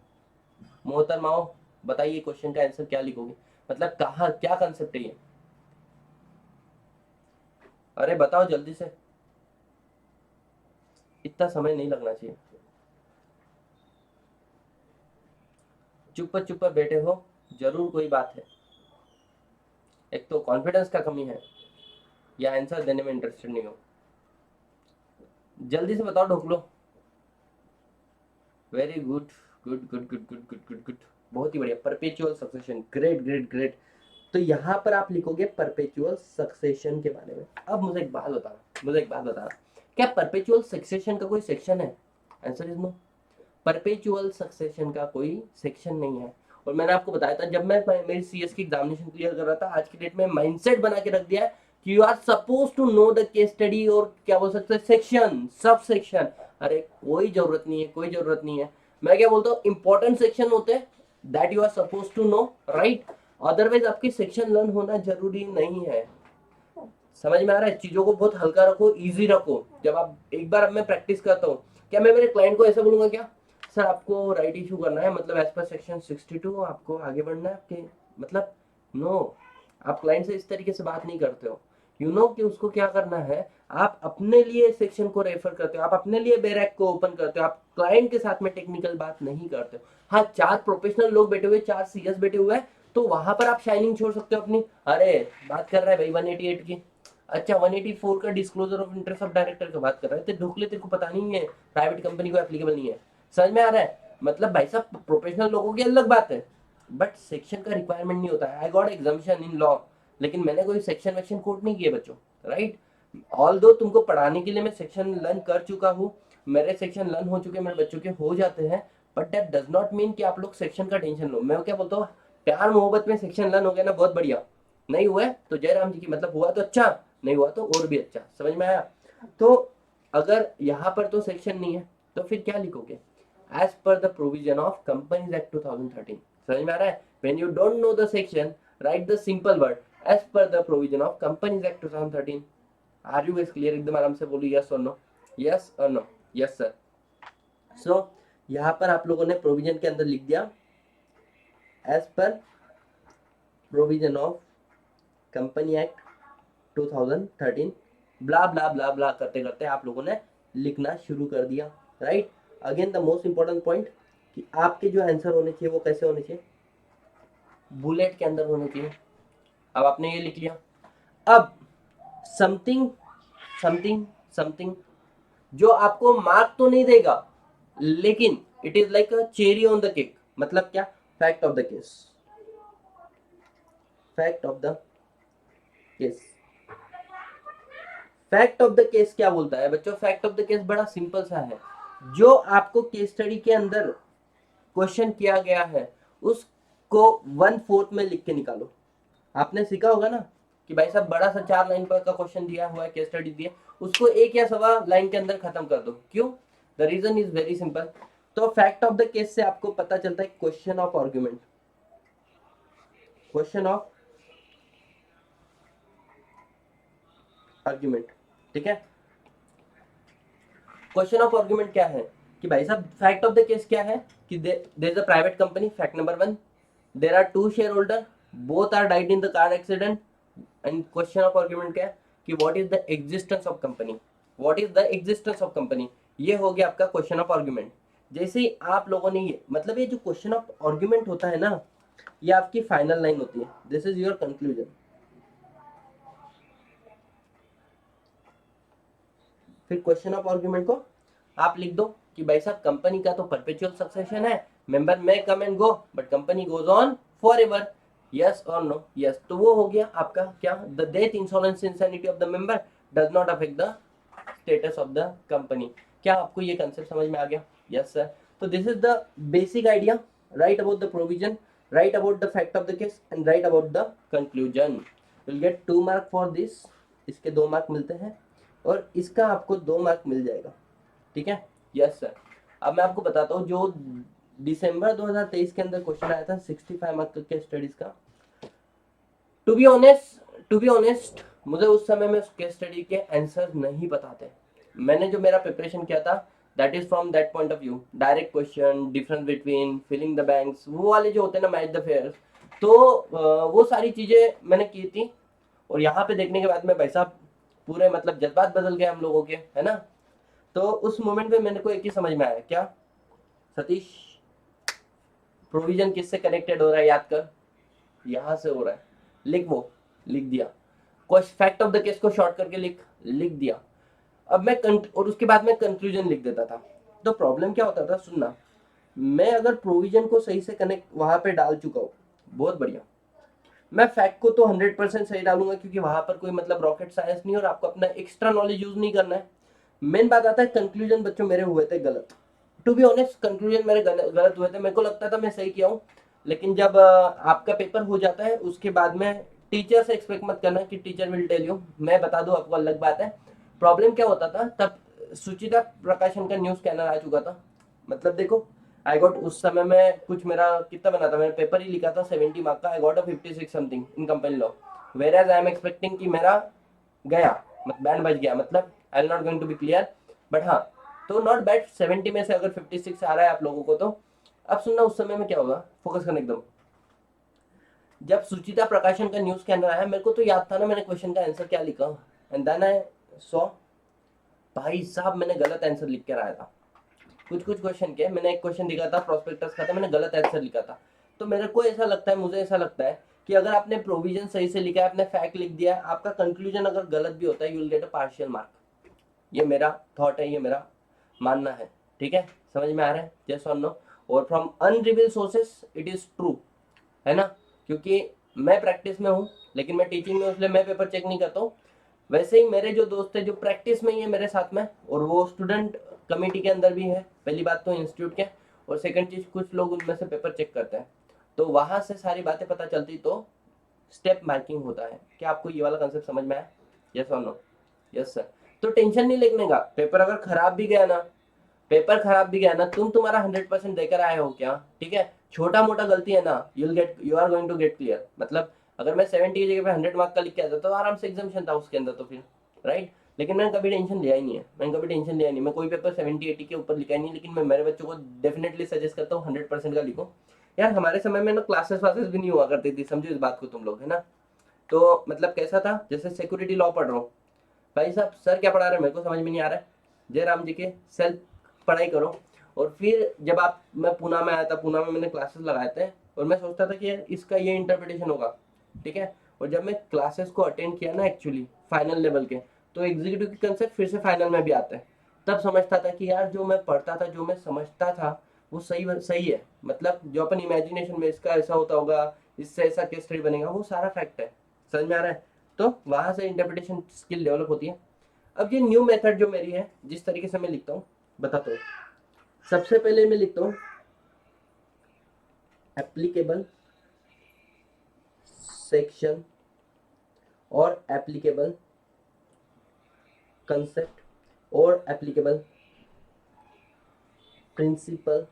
मोहतरमाओ, बताइए क्वेश्चन का आंसर क्या लिखोगे, मतलब कहाँ, क्या कंसेप्ट है ये। अरे बताओ जल्दी से, इतना समय नहीं लगना चाहिए। चुप चुप बैठे हो, जरूर कोई बात है। एक तो कॉन्फिडेंस का कमी है या आंसर देने में इंटरेस्टेड नहीं हो। जल्दी से बताओ ढोकलो। Very good, good good good good good good good, बहुत ही बढ़िया। Perpetual succession, great great great. तो यहाँ पर आप लिखोगे परपेचुअल सक्सेशन के बारे में। अब मुझे एक बात बताना, मुझे एक बात बताना, क्या परपेचुअल सक्सेशन का कोई सेक्शन है। Answer is no. Perpetual succession का कोई सेक्शन नहीं है। और मैंने आपको बताया था जब मैं मेरी सीएस की एग्जामिनेशन क्लियर कर रहा था, आज की डेट में माइंडसेट बना के रख दिया है कि you are suppose to know the case study, और क्या बोल सकते हैं सेक्शन, सब सेक्शन। अरे कोई जरूरत नहीं है, कोई जरूरत नहीं है। मैं क्या बोलता हूँ, इंपॉर्टेंट सेक्शन होते हैं that you are suppose to know, right. Otherwise आपकी सेक्शन लर्न होना जरूरी नहीं है। समझ में आ रहा है। चीजों को बहुत हल्का रखो, इजी रखो। जब आप एक बार, अब मैं प्रैक्टिस करता हूँ, क्या मैं मेरे क्लाइंट को ऐसा बोलूंगा क्या, सर आपको राइट इशू करना है, मतलब एज पर सेक्शन 62 आपको आगे बढ़ना है आपके, मतलब नो। आप क्लाइंट से इस तरीके से बात नहीं करते हो। यू नो कि उसको क्या करना है। आप अपने लिए सेक्शन को रेफर करते हो, आप अपने लिए बैरक को ओपन करते हो, आप क्लाइंट के साथ में टेक्निकल बात नहीं करते हो। हाँ, 4 प्रोफेशनल लोग बैठे हुए, 4 सीएस बैठे हुए हैं, तो वहां पर आप शाइनिंग छोड़ सकते हो अपनी। अरे बात कर रहा है भाई 188 की, अच्छा 184 का disclosure of interest of director की बात कर रहा है, तो ढोकले तेरे को पता नहीं है, प्राइवेट कंपनी को एप्लीकेबल नहीं है। समझ में आ रहा है। मतलब भाई साहब प्रोफेशनल लोगों की अलग बात है, बट सेक्शन का रिक्वायरमेंट नहीं होता है। आई गॉट एग्जामिशन इन लॉ, लेकिन मैंने कोई सेक्शन वेक्शन कोट नहीं किए बच्चों, राइट। ऑल दो तुमको पढ़ाने के लिए मैं सेक्शन लर्न कर चुका हूँ, मेरे सेक्शन लर्न हो चुके, मेरे बच्चों के हो जाते हैं, but that does not mean कि आप लोग सेक्शन का टेंशन लो। मैं क्या बोलता हूँ, प्यार मोहब्बत में सेक्शन लर्न हो गया ना, बहुत बढ़िया। नहीं हुआ है तो जय राम जी की, मतलब हुआ तो अच्छा, नहीं हुआ तो और भी अच्छा। समझ में आया। तो अगर यहाँ पर तो सेक्शन नहीं है, तो फिर क्या लिखोगे, as per the provision of companies act 2013। समझ में आ रहा है। When you don't know the section, write the simple word as per the provision of companies act 2013। Are you guys clear. एकदम आराम से बोलो यस और नो, यस और नो, यस सर। सो यहाँ पर आप लोगों ने प्रोविजन के अंदर लिख दिया as per provision of company act 2013, blah blah blah blah करते करते आप लोगों ने लिखना शुरू कर दिया, right. Again the most important point कि आपके जो आंसर होने चाहिए वो कैसे होने चाहिए, बुलेट के अंदर होने चाहिए। अब आपने ये लिख लिया। अब समथिंग समथिंग समथिंग जो आपको मार्क तो नहीं देगा, लेकिन it is like a cherry on the cake. मतलब क्या, fact of the case, fact of the case. Fact of the case क्या बोलता है बच्चों, फैक्ट ऑफ द केस बड़ा सिंपल सा है। जो आपको केस स्टडी के अंदर क्वेश्चन किया गया है, उसको 1/4 में लिख के निकालो। आपने सीखा होगा ना कि भाई साहब बड़ा सा 4 लाइन पर का क्वेश्चन दिया हुआ है, केस स्टडी दिया, उसको 1 या सवा लाइन के अंदर खत्म कर दो। क्यों, the reason is very simple. तो फैक्ट ऑफ द केस से आपको पता चलता है question of argument, question of argument, ठीक है। क्वेश्चन ऑफ आर्ग्यूमेंट क्या है कि भाई साहब फैक्ट ऑफ द केस क्या है कि there is a private company, fact number 1, there are 2 share holder, both are died in the car accident, and question of argument क्या है कि what is the existence of company, what is the existence of company, ये हो गया आपका question of argument. जैसे ही आप लोगों ने ये मतलब ये जो क्वेश्चन ऑफ आर्गुमेंट होता है ना, ये आपकी फाइनल लाइन होती है, दिस इज योर कंक्लूजन। फिर क्वेश्चन ऑफ आर्गुमेंट को आप लिख दो कि भाई साहब कंपनी का तो परपेचुअल सक्सेशन है, member may come and go but company goes on for ever, yes और नो, यस। तो वो हो गया आपका क्या, the death insurance insanity of the member does not affect the status of the company. क्या आपको ये कंसेप्ट समझ में आ गया? Yes sir. तो this is the basic idea, right about the provision, right about the fact of the case and right about the conclusion. Will get 2 mark for this, इसके 2 mark मिलते हैं और इसका आपको 2 मार्क मिल जाएगा, ठीक है? Yes sir. अब मैं आपको बताता हूँ जो दिसंबर 2023 के अंदर क्वेश्चन आया था 65 मार्क के स्टडीज का। टू बी ऑनेस्ट मुझे उस समय में उस केस स्टडी के आंसर नहीं पता थे। मैंने जो मेरा प्रिपरेशन किया था that is from that point of view, direct question, difference between, filling the banks, वो वाले जो होते हैं ना, मैच द फेयर्स, तो वो सारी चीजें मैंने की थी। और यहाँ पे देखने के बाद में भाई साहब पूरे मतलब जज्बात बदल गए हम लोगों के, है ना? तो उस मोमेंट में मेरे को एक ही समझ में आया, क्या सतीश, प्रोविजन किससे कनेक्टेड हो रहा है, याद कर, यहां से हो रहा है, लिख, वो लिख दिया। फैक्ट ऑफ द केस को शॉर्ट करके लिख दिया। अब मैं और उसके बाद में कंक्लूजन लिख देता था। तो प्रॉब्लम क्या होता था, सुनना, मैं अगर प्रोविजन को सही से कनेक्ट वहां पे डाल चुका हूँ, बहुत बढ़िया, मैं फैक्ट को तो 100% सही डालूंगा क्योंकि वहां पर कोई मतलब रॉकेट साइंस नहीं और आपको अपना एक्स्ट्रा नॉलेज यूज नहीं करना है। मेन बात आता है कंक्लूजन बच्चों मेरे हुए थे गलत। टू बी ऑनेस्ट कंक्लूजन मेरे गलत हुए थे, मेरे को लगता था मैं सही किया हूँ। लेकिन जब आपका पेपर हो जाता है उसके बाद में टीचर से एक्सपेक्ट मत करना कि टीचर विल टेल यू, मैं बता दूं आपको, अलग बात है। प्रॉब्लम क्या होता था तब, सुचिता प्रकाशन का न्यूज स्कैनर आ चुका था। मतलब देखो, आई गॉट उस समय में कुछ मेरा कितना बना था, मैंने पेपर ही लिखा था 70 मार्क का, I got a 56 something in company law, where as I am expecting कि मेरा गया, मतलब बैंड बज गया, मतलब I am not going to be clear, but हाँ, तो नॉट बैड। 70 में से अगर 56 आ रहा है आप लोगों को तो अब सुनना उस समय में क्या होगा, फोकस करना एकदम। जब सुचिता प्रकाशन का न्यूज स्कैनर आया, मेरे को तो याद था ना मैंने क्वेश्चन का आंसर क्या लिखा, एंड देन आई सॉ, भाई साहब मैंने गलत आंसर लिख कर आया था। कुछ क्वेश्चन के मैंने एक क्वेश्चन लिखा था प्रोस्पेक्टस का था, मैंने गलत आंसर लिखा था। तो मेरे को ऐसा लगता है, मुझे ऐसा लगता है कि अगर आपने प्रोविजन सही से लिखा है, आपने फैक्ट लिख दिया है, आपका कंक्लूजन अगर गलत भी होता है, you will get a partial mark. ये मेरा थॉट है, ये मेरा मानना है, ठीक है? समझ में आ रहा है? यस और नो? और from अनरिवील sources it is true, है ना? क्योंकि मैं प्रैक्टिस में हूँ लेकिन मैं टीचिंग में हूँ, इसलिए मैं पेपर चेक नहीं करता हूँ। वैसे ही मेरे जो दोस्त है जो प्रैक्टिस में ही है मेरे साथ में, और वो स्टूडेंट कमेटी के अंदर भी है, पहली बात तो इंस्टीट्यूट के, और सेकंड चीज कुछ लोग उनमें से पेपर चेक करते हैं, तो वहां से सारी बातें पता चलती, तो स्टेप मार्किंग होता है। क्या आपको ये वाला कंसेप्ट समझ में आया? यस और नो? Yes sir. तो टेंशन नहीं लेने का, पेपर अगर खराब भी गया ना, पेपर खराब भी गया ना, तुम तुम्हारा 100% देकर आए हो क्या, ठीक है? छोटा मोटा गलती है ना, you are going to get clear. मतलब अगर मैं 70 की जगह पे 100 मार्क का लिख के आता तो आराम से एग्जामिशन था उसके अंदर, तो फिर राइट। लेकिन मैंने कभी टेंशन लिया ही नहीं है, मैंने कभी टेंशन लिया नहीं, मैं कोई पेपर 70-80 के ऊपर लिखा ही नहीं। लेकिन मैं मेरे बच्चों को डेफिनेटली सजेस्ट करता हूँ 100% का लिखो। यार हमारे समय में ना क्लासेस वासेस भी नहीं हुआ करती थी, समझो इस बात को तुम लोग, है ना? तो मतलब कैसा था, जैसे सिक्योरिटी लॉ पढ़ रहा हूँ, भाई साहब सर क्या पढ़ा रहे हैं मेरे को समझ में नहीं आ रहा है, जयराम जी के सेल्फ पढ़ाई करो। और फिर जब आप, मैं पूना में आया था, पूना में मैंने क्लासेस लगाए थे और मैं सोचता था कि यार इसका ये इंटरप्रिटेशन होगा, ठीक है? और जब मैं क्लासेस को अटेंड किया ना एक्चुअली फाइनल लेवल के, तो एग्जीक्यूटिव के कंसेप्ट फिर से फाइनल में भी आते हैं। तब समझता था कि यार जो मैं पढ़ता था, जो मैं समझता था, वो सही सही है। मतलब जो अपन इमेजिनेशन में इसका ऐसा होता होगा, इससे ऐसा केस स्टडी बनेगा, वो सारा फैक्ट है। समझ में आ रहा है? तो वहां से इंटरप्रिटेशन स्किल डेवलप होती है। अब ये न्यू मेथड जो मेरी है, जिस तरीके से मैं लिखता हूँ बताता हूँ। सबसे पहले मैं लिखता हूँ एप्लीकेबल सेक्शन और एप्लीकेबल कंसेप्ट और एप्लीकेबल प्रिंसिपल,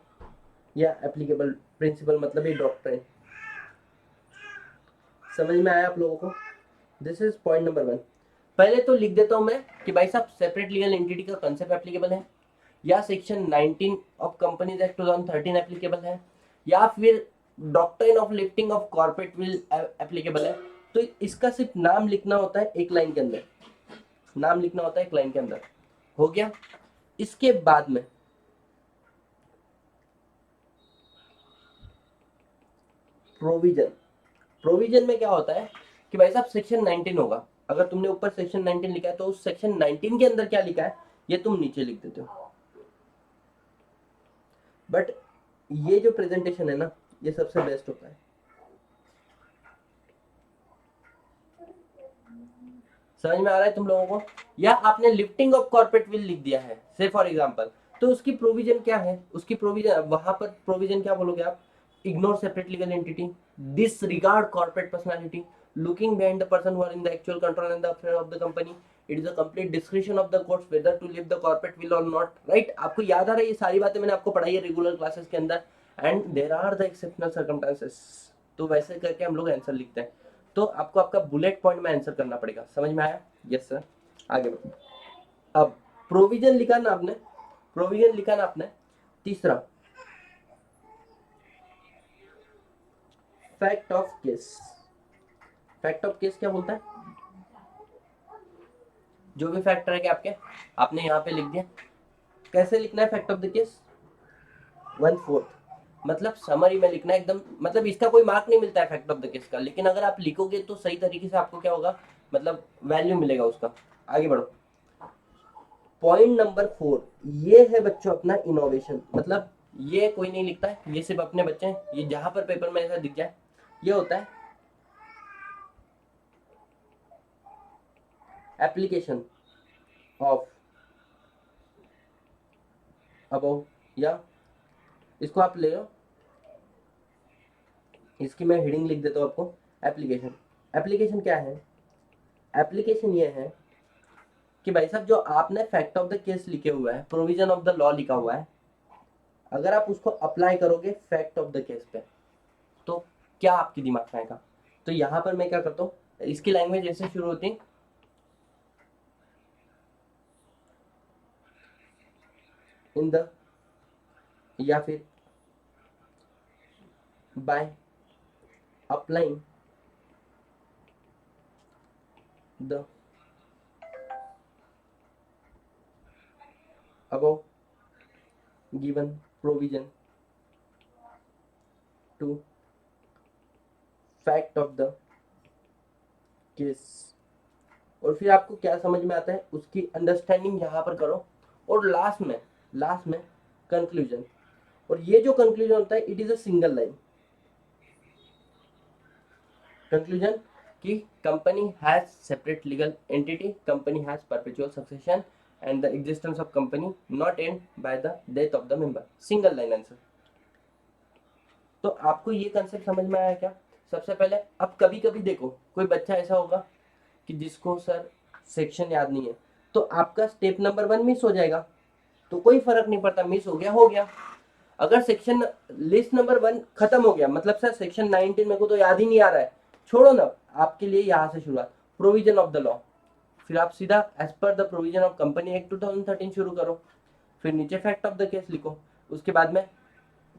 या एप्लीकेबल प्रिंसिपल मतलब ये डॉक्ट्रिन। समझ में आया आप लोगों को? This is point number 1। पहले तो लिख देता हूं मैं कि भाई साहब सेपरेट लीगल एंटिटी का कंसेप्ट एप्लीकेबल है, या section 19 of companies act 2013 applicable है, या फिर doctrine of lifting of corporate will applicable है। तो इसका सिर्फ नाम लिखना होता है एक लाइन के अंदर, नाम लिखना होता है एक लाइन के अंदर, हो गया। इसके बाद में प्रोविजन, प्रोविजन में क्या होता है कि भाई साहब सेक्शन 19 होगा, अगर तुमने ऊपर सेक्शन 19 लिखा है तो उस सेक्शन 19 के अंदर क्या लिखा है ये तुम नीचे लिख देते हो। बट ये जो प्रेजेंटेशन है ना ये सबसे बेस्ट होता है। समझ में आ रहा है तुम लोगों को? या आपने लिफ्टिंग ऑफ कॉर्पोरेट विल लिख दिया है से फॉर एग्जांपल, तो उसकी प्रोविजन क्या है, उसकी प्रोविजन वहां पर प्रोविजन क्या बोलोगे आप? Ignore separate legal entity, disregard corporate personality, looking behind the person who are in the actual control and the affair of the company, it is a complete discretion of the courts whether to leave the corporate will or not, right? आपको याद आ रहा है ये सारी बातें मैंने आपको पढ़ाई है रेगुलर क्लासेस के अंदर। And there are the exceptional circumstances, तो वैसे करके हम लोग आंसर लिखते हैं। तो आपको आपका बुलेट पॉइंट में आंसर करना पड़ेगा, समझ में आया? यस सर, आगे बढ़ो। अब प्रोविजन लिखा ना आपने, प्रोविजन लिखा ना आपने, तीसरा fact of case. Fact of case क्या बोलता है? जो भी फैक्ट रहेंगे आपके आपने यहाँ पे लिख दिया। कैसे लिखना है फैक्ट ऑफ द केस? 1/4, मतलब समरी में लिखना है एकदम, मतलब इसका कोई मार्क नहीं मिलता है फैक्ट ऑफ द केस का, लेकिन अगर आप लिखोगे तो सही तरीके से आपको क्या होगा, मतलब वैल्यू मिलेगा उसका। आगे बढ़ो। पॉइंट नंबर 4, ये है बच्चों अपना इनोवेशन, मतलब ये कोई नहीं लिखता है, ये सिर्फ अपने बच्चे हैं, ये जहां पर पेपर में ऐसा दिख जाए ये होता है एप्लीकेशन ऑफ अबव, या इसको आप ले लो, इसकी मैं हेडिंग लिख देता हूँ आपको, एप्लीकेशन। एप्लीकेशन क्या है? एप्लीकेशन ये है कि भाई साहब जो आपने फैक्ट ऑफ द केस लिखे हुआ है, प्रोविजन ऑफ द लॉ लिखा हुआ है, अगर आप उसको अप्लाई करोगे फैक्ट ऑफ द केस पे तो क्या आपके दिमाग में आएगा? तो यहाँ पर मैं क्या करता हूँ, इसकी लैंग्वेज ऐसे शुरू होती, इन द, या फिर by applying the above given provision to fact of the case। और फिर आपको क्या समझ में आता है उसकी अंडरस्टैंडिंग यहाँ पर करो, और लास्ट में कंक्लूजन। और ये जो कंक्लूजन होता है it is a single line conclusion कि company has separate legal entity, company has perpetual succession and the existence of company not end by the death of the member, single line answer. तो आपको ये concept समझ में आया क्या? सबसे पहले अब कभी कभी देखो कोई बच्चा ऐसा होगा कि जिसको सर सेक्शन याद नहीं है, तो आपका स्टेप नंबर 1 मिस हो जाएगा, तो कोई फर्क नहीं पड़ता, मिस हो गया हो गया। अगर सेक्शन लिस्ट नंबर 1 खत्म हो गया, मतलब सर सेक्शन 19 मेरे को तो याद ही नहीं आ रहा है, छोड़ो ना, आपके लिए यहाँ से शुरुआत, प्रोविजन ऑफ द लॉ, फिर आप सीधा as per the provision of company act 2013 शुरू करो, फिर नीचे फैक्ट ऑफ द केस लिखो, उसके बाद में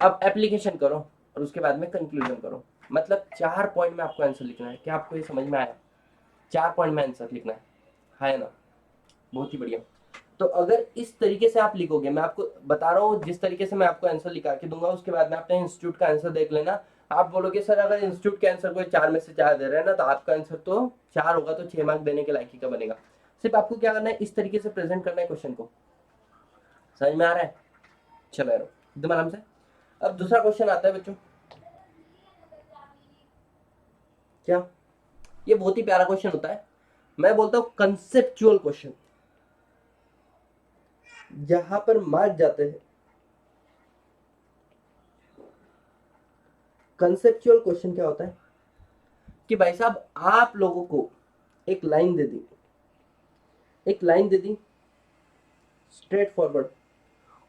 अब एप्लीकेशन करो, और उसके बाद में कंक्लूजन करो। मतलब 4 पॉइंट में आपको आंसर लिखना है। क्या आपको ये समझ में आया? 4 पॉइंट में आंसर लिखना है ना? बहुत ही बढ़िया। तो अगर इस तरीके से आप लिखोगे, मैं आपको बता रहा हूँ जिस तरीके से मैं आपको आंसर लिखा के दूंगा, उसके बाद में अपने इंस्टीट्यूट का आंसर देख लेना। आप बोलोगे सर अगर इंस्टीट्यूट के आंसर को 4 में से 4 दे रहे हैं ना, तो आपका आंसर तो 4 होगा, तो 6 मार्क देने के लायक का बनेगा। सिर्फ आपको क्या करना है, इस तरीके से प्रेजेंट करना है क्वेश्चन को। समझ में आ रहा है? चलो यार एकदम आराम से। अब दूसरा क्वेश्चन आता है बच्चों, क्या ये बहुत ही प्यारा क्वेश्चन होता है, मैं बोलता हूँ कंसेप्चुअल क्वेश्चन, जहां पर मार्क जाते हैं। कंसेप्चुअल क्वेश्चन क्या होता है कि भाई साहब आप लोगों को एक लाइन दे दी, एक लाइन दे दी स्ट्रेट फॉरवर्ड,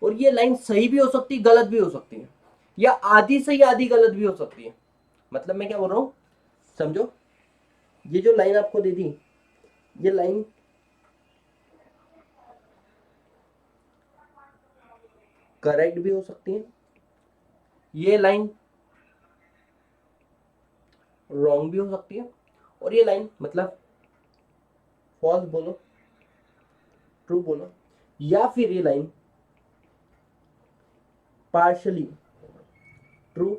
और ये लाइन सही भी हो सकती है गलत भी हो सकती है, या आधी सही आधी गलत भी हो सकती है। मतलब मैं क्या बोल रहा हूं, समझो, ये जो लाइन आपको दे दी, ये लाइन करेक्ट भी हो सकती है, ये लाइन रॉन्ग भी हो सकती है, और ये लाइन मतलब फॉल्स बोलो, ट्रू बोलो, या फिर ये लाइन पार्शली ट्रू,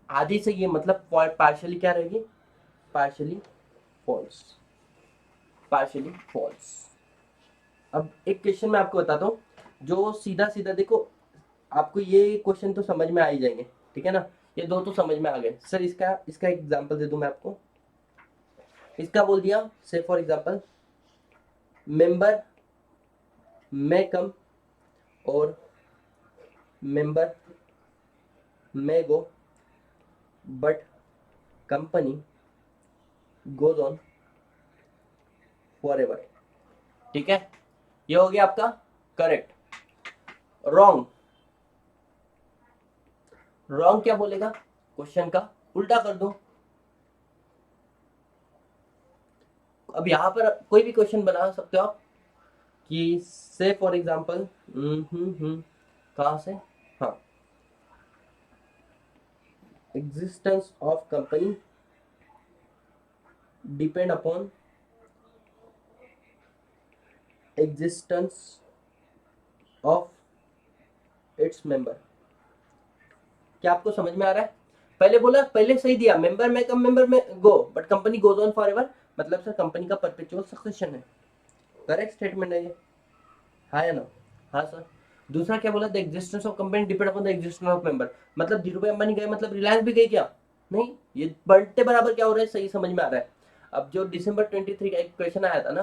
आधी से ये मतलब पार्शली क्या रहेगी, पार्शली फॉल्स, पार्शली फॉल्स। अब एक क्वेश्चन मैं आपको बताता हूँ जो सीधा सीधा, देखो आपको ये क्वेश्चन तो समझ में आ ही जाएंगे, ठीक है ना, ये दो तो समझ में आ गए सर। इसका इसका एग्जांपल दे दूं मैं आपको, इसका बोल दिया से फॉर एग्जांपल मेंबर मे कम और member may go but company goes on for ever, ठीक है, ये हो गया आपका करेक्ट। रॉन्ग, रॉन्ग क्या बोलेगा, क्वेश्चन का उल्टा कर दो। अब यहाँ पर कोई भी क्वेश्चन बना सकते हो आप कि से फॉर एग्जाम्पल कहाँ से, हाँ, existence of company depend upon existence of its member. क्या आपको समझ में आ रहा है, पहले बोला, पहले सही दिया, मेंबर में कम मेंबर में go but company goes on for ever, मतलब सर कंपनी का परपेचुअल सक्सेशन है, करेक्ट स्टेटमेंट है ये, हाँ या ना, हाँ सर। दूसरा क्या बोला, the existence of company depend upon the existence of member, मतलब धीरू भाई अंबानी गए मतलब रिलायंस भी गई क्या, नहीं, ये बढ़ते बराबर क्या हो रहा है, सही समझ में आ रहा है। अब जो दिसंबर 23 का एक क्वेश्चन आया था ना,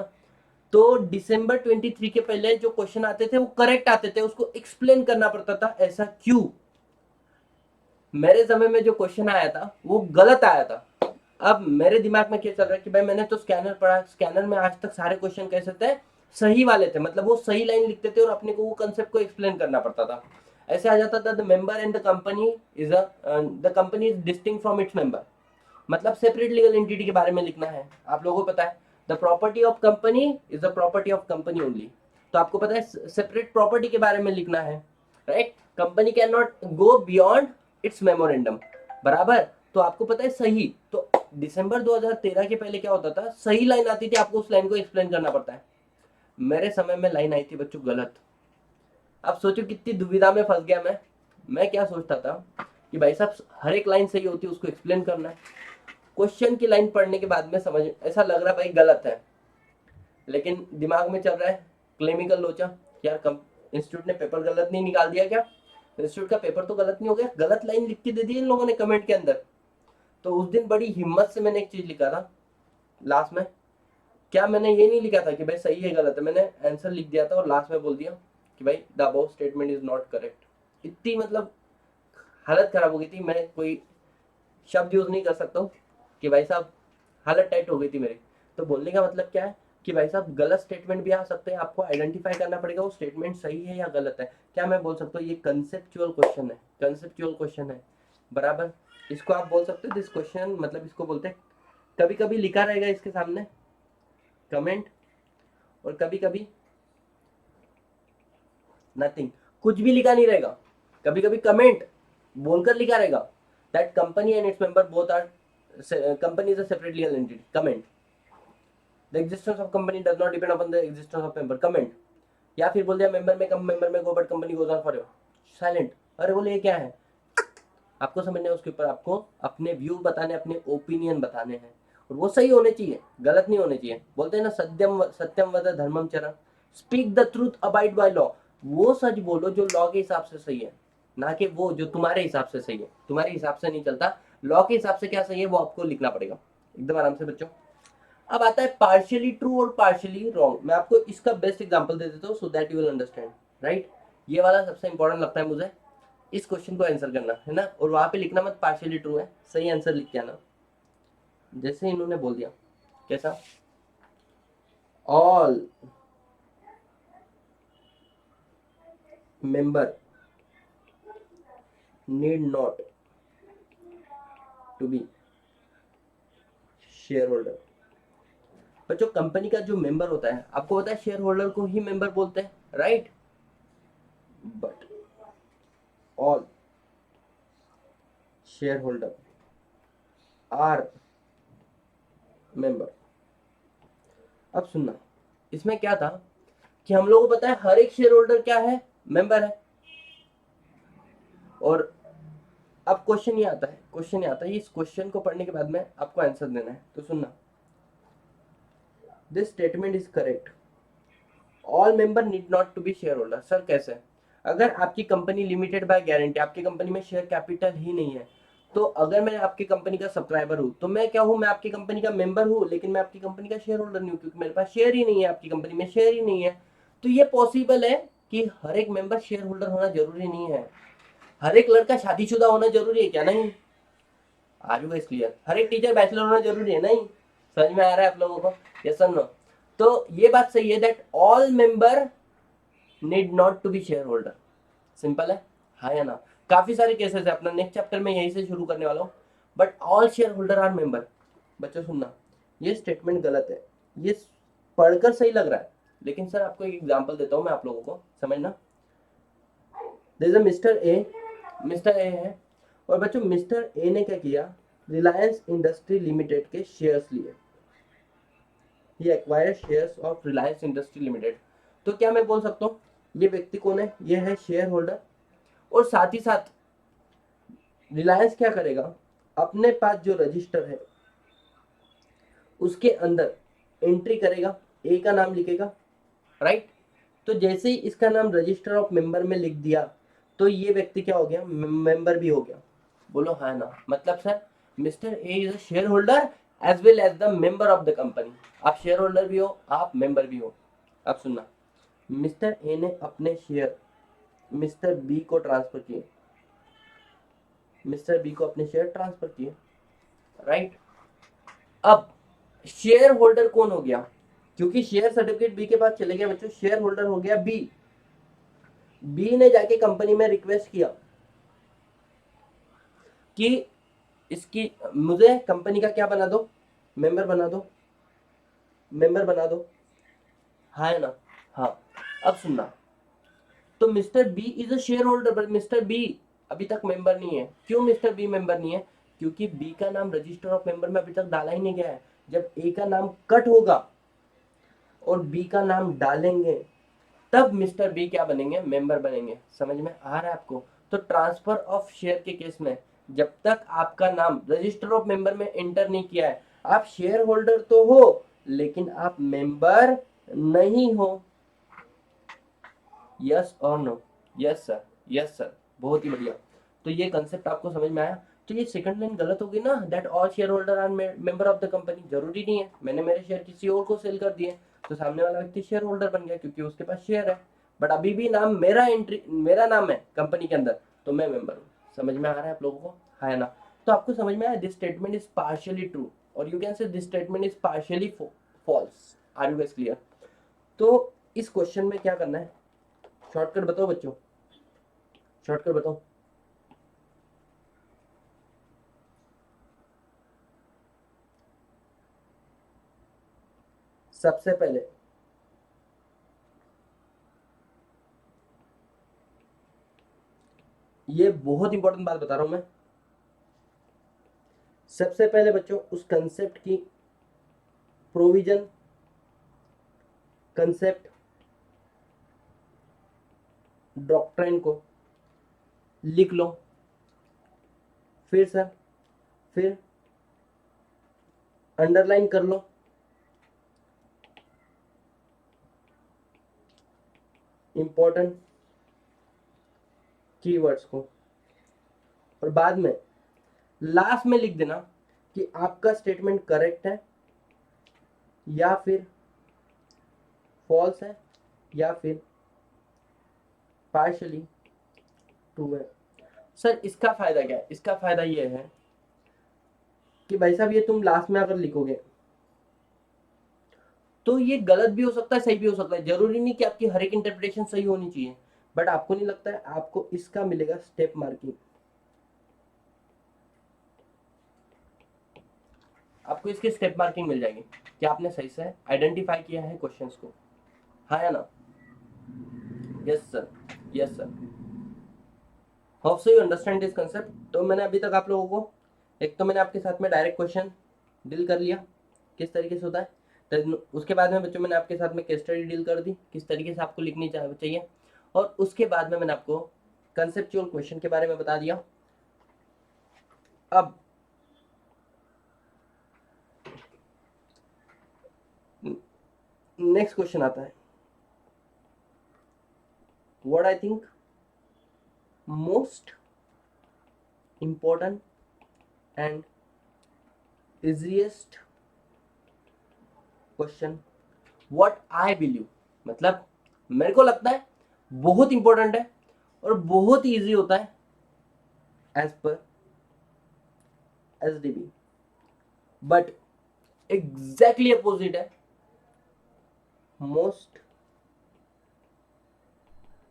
तो दिसंबर 23 के पहले जो क्वेश्चन आते थे वो करेक्ट आते थे, उसको एक्सप्लेन करना पड़ता था, ऐसा क्यों। मेरे समय में जो क्वेश्चन आया था वो गलत आया था। अब मेरे दिमाग में क्या चल रहा है कि भाई मैंने तो स्कैनर पढ़ा, स्कैनर में आज तक सारे क्वेश्चन कैसे थे, सही वाले थे, मतलब वो सही लाइन लिखते थे और अपने को वो कंसेप्ट को एक्सप्लेन करना पड़ता था। ऐसे आ जाता था the member and the company is the company is distinct from its member, मतलब सेपरेट लीगल एंटिटी के बारे में लिखना है, आप लोगों को पता है the property of company is the property of company only, तो आपको पता है सेपरेट प्रॉपर्टी के बारे में लिखना है, right, company can not go beyond it's memorandum, बराबर, तो आपको पता है सही, तो दिसंबर 2013 के पहले क्या होता था, सही लाइन आती थी, आपको उस लाइन को एक्सप्लेन करना पड़ता है। मेरे समय में लाइन आई थी बच्चों गलत। अब सोचो कितनी दुविधा में फंस गया मैं क्या सोचता था कि भाई साहब हर एक लाइन सही होती है, उसको एक्सप्लेन करना है, क्वेश्चन की लाइन पढ़ने के बाद में समझ ऐसा लग रहा भाई गलत है, लेकिन दिमाग में चल रहा है क्लेमिकल लोचा, यार कम इंस्टीट्यूट ने पेपर गलत नहीं निकाल दिया क्या, इंस्टीट्यूट का पेपर तो गलत नहीं हो गया, गलत लाइन लिख के दे दी इन लोगों ने कमेंट के अंदर। तो उस दिन बड़ी हिम्मत से मैंने एक चीज लिखा था लास्ट में, क्या मैंने ये नहीं लिखा था कि भाई सही है गलत है, मैंने आंसर लिख दिया था और लास्ट में बोल दिया कि भाई the above statement is not correct. इतनी मतलब हालत खराब हो गई थी, मैं कोई शब्द यूज नहीं कर सकता हूँ कि भाई साहब हालत टाइट हो गई थी मेरी। तो बोलने का मतलब क्या है कि भाई साहब गलत स्टेटमेंट भी आ सकते हैं, आपको आइडेंटिफाई करना पड़ेगा वो स्टेटमेंट सही है या गलत है। क्या मैं बोल सकता हूँ ये कंसेप्चुअल क्वेश्चन है, कंसेप्चुअल क्वेश्चन है, बराबर, इसको आप बोल सकते हो दिस क्वेश्चन, मतलब इसको बोलते हैं, कभी कभी लिखा रहेगा इसके सामने कमेंट और कभी कभी नथिंग, कुछ भी लिखा नहीं रहेगा, कभी कभी कमेंट बोलकर लिखा रहेगा that company and its member both are company is a separate legal entity, comment the existence of company does not depend upon the existence of member, comment, या फिर बोल दिया मेंबर में कम मेंबर में go but company goes on for ever, silent. अरे बोले ये क्या है, आपको समझना है उसके ऊपर, आपको अपने व्यू बताने, अपने ओपिनियन बताने हैं, और वो सही होने चाहिए, गलत नहीं होने चाहिए। बोलते हैं ना सत्यम सत्यम वद धर्मम चरण, speak the truth abide by law, वो सच बोलो जो लॉ के हिसाब से सही है, ना कि वो जो तुम्हारे हिसाब से सही है, तुम्हारे हिसाब से नहीं चलता, लॉ के हिसाब से क्या सही है वो आपको लिखना पड़ेगा, एकदम आराम से बच्चों। अब आता है पार्शियली ट्रू और पार्शियली रॉन्ग, मैं आपको इसका बेस्ट एग्जांपल दे देता हूँ so that you will understand, right, ये वाला सबसे इंपॉर्टेंट लगता है मुझे, इस क्वेश्चन को आंसर करना है ना, और वहां पे लिखना मत पार्शियली ट्रू है, सही आंसर लिख के आना, जैसे इन्होंने बोल दिया कैसा, all member need not to be share holder, पर जो कंपनी का जो मेंबर होता है, आपको पता है शेयर होल्डर को ही मेंबर बोलते हैं, right, but all share holder are member. अब सुनना, इसमें क्या था कि हम लोगों को पता है हर एक शेयर होल्डर क्या है, मेंबर है। और अब क्वेश्चन ये आता है, इस क्वेश्चन को पढ़ने के बाद में आपको आंसर देना है। तो सुनना, this statement is correct, all member need not to be share holder. Sir कैसे? अगर आपकी कंपनी लिमिटेड बाय गारंटी, आपकी कंपनी में शेयर कैपिटल ही नहीं है, तो अगर मैं आपकी कंपनी का सब्सक्राइबर हूं तो मैं क्या हूं, मैं आपकी कंपनी का मेंबर हूं, लेकिन मैं आपकी कंपनी का शेयर होल्डर नहीं हूं, क्योंकि मेरे पास शेयर ही नहीं है, आपकी कंपनी में शेयर ही नहीं है। तो ये पॉसिबल है कि हर एक मेंबर शेयर होल्डर होना जरूरी नहीं है। हर एक लड़का शादीशुदा होना जरूरी है क्या? नहीं। Are you guys clear? हर एक टीचर बैचलर होना जरूरी है? नहीं। समझ में आ रहा है आप लोगों को? यस और नो? तो ये बात सही है that all member need not to be share holder. Simple है, हाँ या ना? काफी सारे केसेस है, अपना नेक्स्ट चैप्टर में यहीं से शुरू करने वाला हूँ। But all share holder are member. बच्चों सुनना, ये स्टेटमेंट गलत है। ये पढ़कर सही लग रहा है, लेकिन सर आपको एक एग्जांपल देता हूँ मैं आप लोगों को, समझना। There is a mister A है, और बच्चों मिस्टर ए ने क्या किया, रिलायंस इंडस्ट्री लिमिटेड के शेयर्स लिए। He acquired shares of Reliance Industry Limited. तो क्या मैं बोल सकता हूँ ये व्यक्ति कौन है? ये है शेयर होल्डर। और साथ ही साथ रिलायंस क्या करेगा, अपने पास जो रजिस्टर है उसके अंदर एंट्री करेगा, ए का नाम लिखेगा, राइट। तो जैसे ही इसका नाम रजिस्टर ऑफ मेंबर में लिख दिया, तो ये व्यक्ति क्या हो गया, मेंबर भी हो गया। बोलो हाँ ना? मतलब sir mister A is a share holder as well as the member of the company. आप शेयर होल्डर भी हो, आप मेंबर भी हो। अब सुनना, मिस्टर ए ने अपने शेयर मिस्टर बी को ट्रांसफर किए, राइट। अब शेयर होल्डर कौन हो गया? क्योंकि शेयर सर्टिफिकेट बी के पास चले गया बच्चों, शेयर होल्डर हो गया बी। बी ने जाके कंपनी में रिक्वेस्ट किया कि इसकी मुझे कंपनी का क्या बना दो, मेंबर बना दो, हाँ है ना? हाँ। अब सुनना, तो mister B is a share holder, but mister B अभी तक मेंबर नहीं है। क्यों मिस्टर बी मेंबर नहीं है? क्योंकि बी का नाम रजिस्टर ऑफ मेंबर में अभी तक डाला ही नहीं गया है। जब ए का नाम कट होगा और बी का नाम डालेंगे, तब मिस्टर बी क्या बनेंगे, मेंबर बनेंगे। समझ में आ रहा है आपको? तो ट्रांसफर ऑफ शेयर के केस में जब तक आपका नाम रजिस्टर ऑफ मेंबर में एंटर नहीं किया है, आप शेयर होल्डर तो हो लेकिन आप मेंबर नहीं हो। यस और no? Yes sir, yes sir, बहुत ही बढ़िया। तो ये कंसेप्ट आपको समझ में आया? तो ये सेकंड लाइन गलत होगी ना, that all share holder are member of the company. जरूरी नहीं है, मैंने मेरे शेयर किसी और को सेल कर दिए तो सामने वाला व्यक्ति शेयर होल्डर बन गया क्योंकि उसके पास शेयर है। बट अभी भी नाम मेरा नाम है कंपनी के अंदर, तो मैं मेंबर हूँ। समझ में आ रहा है आप लोगों को, है ना? तो आपको समझ में आया, this statement is partially true और you can say this statement is partially false. Are you guys clear? तो इस क्वेश्चन में क्या करना है, शॉर्टकट बताओ बच्चों, शॉर्टकट बताओ। सबसे पहले ये बहुत इंपॉर्टेंट बात बता रहा हूं मैं। सबसे पहले बच्चों उस कंसेप्ट की प्रोविजन, कंसेप्ट, डॉक्ट्रिन को लिख लो। फिर सर, फिर अंडरलाइन कर लो इंपॉर्टेंट कीवर्ड्स को, और बाद में लास्ट में लिख देना कि आपका स्टेटमेंट करेक्ट है या फिर फॉल्स है या फिर पार्शियली ट्रू है। सर इसका फायदा क्या है? इसका फायदा ये है कि भाई साहब ये तुम लास्ट में अगर लिखोगे तो ये गलत भी हो सकता है, सही भी हो सकता है। जरूरी नहीं कि आपकी हर एक इंटरप्रिटेशन सही होनी चाहिए। बट आपको नहीं लगता है आपको इसका मिलेगा स्टेप मार्किंग? आपको इसकी स्टेप मार्किंग मिल जाएगी कि आपने सही से आइडेंटिफाई किया है क्वेश्चंस को, हाँ या ना? Yes sir, yes sir. Hope so you understand this concept. तो मैंने अभी तक आप लोगों को, एक तो मैंने आपके साथ में डायरेक्ट क्वेश्चन डील कर लिया किस तरीके से होता है, तो उसके बाद में बच्चों मैंने आपके साथ में केस स्टडी डील कर दी किस तरीके से आपको लिखनी चाहिए, और उसके बाद में मैंने आपको कंसेप्चुअल क्वेश्चन के बारे में बता दिया। अब नेक्स्ट क्वेश्चन आता है, what I think most important and easiest question what I believe, मतलब मेरे को लगता है बहुत इंपॉर्टेंट है और बहुत इजी होता है एज पर SDB, बट एग्जैक्टली अपोजिट है most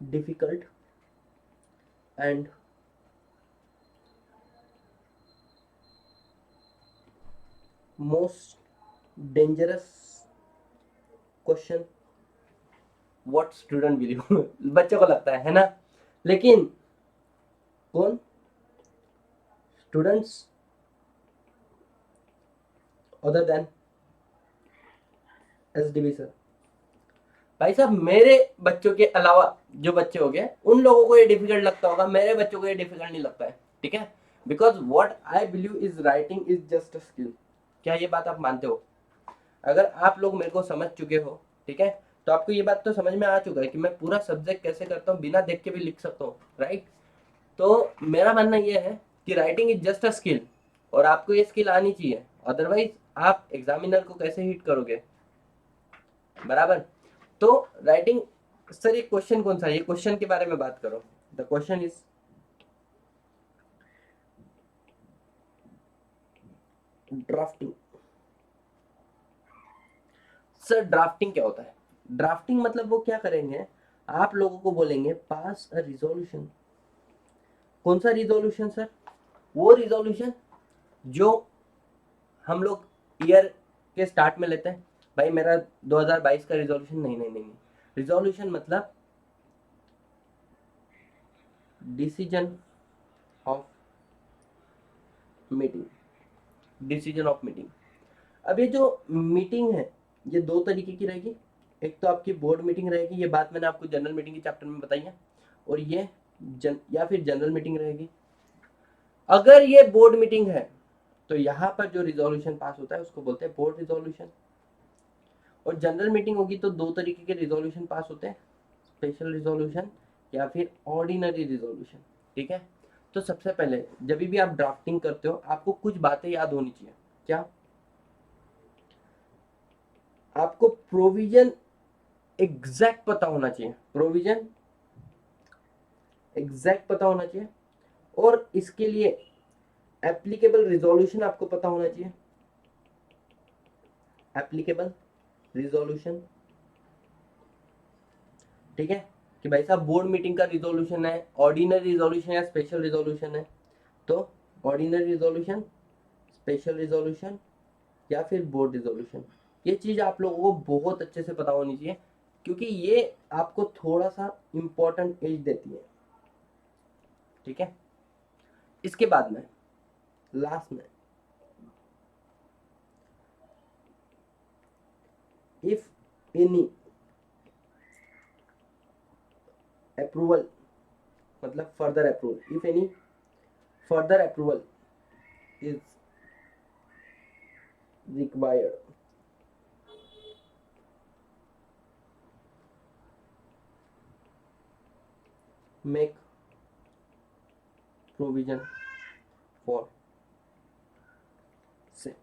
difficult and most dangerous question what student believe बच्चों को लगता है ना, लेकिन कौन, students other than SDB sir. भाई साहब मेरे बच्चों के अलावा जो बच्चे हो गए उन लोगों को ये डिफिकल्ट लगता होगा, मेरे बच्चों को ये डिफिकल्ट नहीं लगता है, ठीक है, because what I believe is writing is just a skill. क्या ये बात आप मानते हो? अगर आप लोग मेरे को समझ चुके हो, ठीक है, तो आपको ये बात तो समझ में आ चुका है कि मैं पूरा सब्जेक्ट कैसे करता हूँ, बिना देख के भी लिख सकता हूँ, राइट। तो मेरा मानना ये है कि writing is just a skill और आपको ये स्किल आनी चाहिए, अदरवाइज आप एग्जामिनर को कैसे हिट करोगे, बराबर। तो राइटिंग, सर ये क्वेश्चन कौन सा है, ये क्वेश्चन के बारे में बात करो। The question is drafting. Sir drafting क्या होता है? ड्राफ्टिंग मतलब वो क्या करेंगे, आप लोगों को बोलेंगे पास अ रिजोल्यूशन। कौन सा रिजोल्यूशन सर? वो रिजोल्यूशन जो हम लोग ईयर के स्टार्ट में लेते हैं। भाई मेरा 2022 का रिजोल्यूशन, नहीं नहीं नहीं, रिजोल्यूशन मतलब decision of meeting, decision of meeting. अब ये जो मीटिंग है ये दो तरीके की रहेगी, एक तो आपकी बोर्ड मीटिंग रहेगी, ये बात मैंने आपको जनरल मीटिंग के चैप्टर में बताई है, और ये या फिर जनरल मीटिंग रहेगी। अगर ये बोर्ड मीटिंग है तो यहाँ पर जो रिजोल्यूशन पास होता है उसको बोलते हैं बोर्ड रिजोल्यूशन, और जनरल मीटिंग होगी तो दो तरीके के रिजोल्यूशन पास होते हैं, स्पेशल रिजोल्यूशन या फिर ऑर्डिनरी रिजोल्यूशन, ठीक है। तो सबसे पहले जब भी आप ड्राफ्टिंग करते हो आपको कुछ बातें याद होनी चाहिए। क्या? आपको प्रोविजन एग्जैक्ट पता होना चाहिए, प्रोविजन एग्जैक्ट पता होना चाहिए, और इसके लिए एप्लीकेबल रिजोल्यूशन आपको पता होना चाहिए, एप्लीकेबल रिजोल्यूशन, ठीक है, कि भाई साहब बोर्ड मीटिंग का रिजोल्यूशन है, ऑर्डिनरी रिजोल्यूशन या स्पेशल रिजोल्यूशन है, तो ऑर्डिनरी रिजोल्यूशन, स्पेशल रिजोल्यूशन या फिर बोर्ड रिजोल्यूशन, ये चीज आप लोगों को बहुत अच्छे से पता होनी चाहिए, क्योंकि ये आपको थोड़ा सा इंपॉर्टेंट एज देती है, ठीक है। इसके बाद में लास्ट में, इफ एनी अप्रूवल, मतलब further approval, if any further approval is required, make provision for से।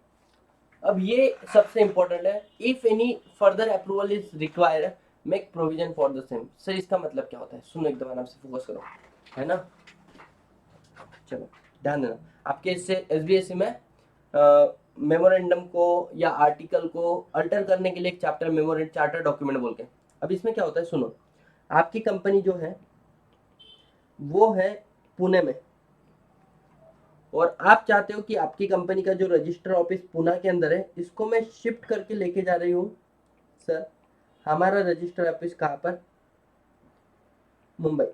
अब ये सबसे इंपॉर्टेंट है, if any further approval is required make provision for the same. Sir इसका मतलब क्या होता है? सुनो एकदम आराम से फोकस करो, है ना, चलो ध्यान देना। आपके इससे SBSC में मेमोरेंडम को या आर्टिकल को अल्टर करने के लिए एक चैप्टर मेमोरेंड चार्टर डॉक्यूमेंट बोल के। अब इसमें क्या होता है सुनो, आपकी कंपनी जो है वो है पुणे में, और आप चाहते हो कि आपकी कंपनी का जो रजिस्टर ऑफिस पुणे के अंदर है इसको मैं शिफ्ट करके लेके जा रही हूँ। सर हमारा रजिस्टर ऑफिस कहाँ पर? मुंबई।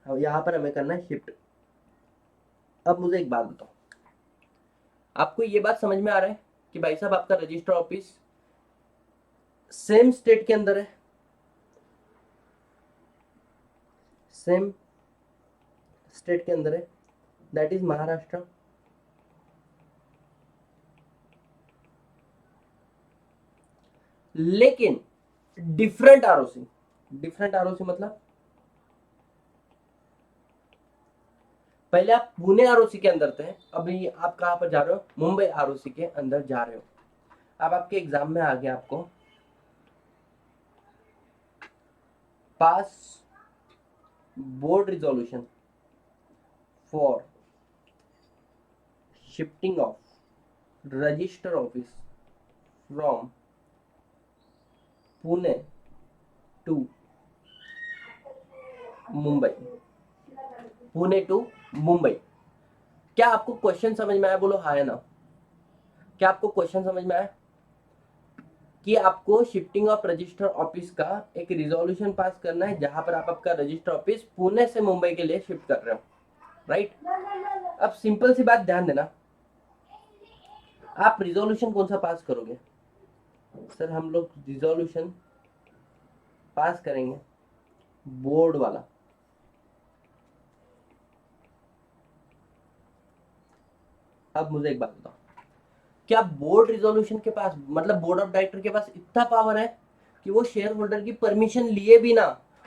अब यहाँ पर हमें करना है शिफ्ट। अब मुझे एक बात बताओ, आपको ये बात समझ में आ रहा है कि भाई साहब आपका रजिस्टर ऑफिस सेम स्टेट के अंदर है, सेम स्टेट के अंदर है, दैट इज महाराष्ट्र, लेकिन डिफरेंट आरओसी। डिफरेंट आरओसी मतलब पहले आप पुणे आरओसी के अंदर थे, अभी आप कहां पर जा रहे हो, मुंबई आरओसी के अंदर जा रहे हो। अब आपके एग्जाम में आ गया आपको pass board resolution for shifting of register office from Pune to Mumbai, Pune to Mumbai. क्या आपको क्वेश्चन समझ में आया? बोलो हाँ या ना। क्या आपको क्वेश्चन समझ में आया कि आपको शिफ्टिंग ऑफ रजिस्टर ऑफिस का एक रिजोल्यूशन पास करना है जहां पर आप आपका रजिस्टर ऑफिस पुणे से मुंबई के लिए शिफ्ट कर रहे हो, राइट? अब सिंपल सी बात ध्यान देना, आप रिजोल्यूशन कौन सा पास करोगे? सर हम लोग रिजोल्यूशन पास करेंगे बोर्ड वाला। अब मुझे एक बात बताओ, क्या बोर्ड रिजोल्यूशन के पास मतलब बोर्ड ऑफ डायरेक्टर के पास इतना पावर है कि वो शेयर होल्डर की परमिशन लिए बिना,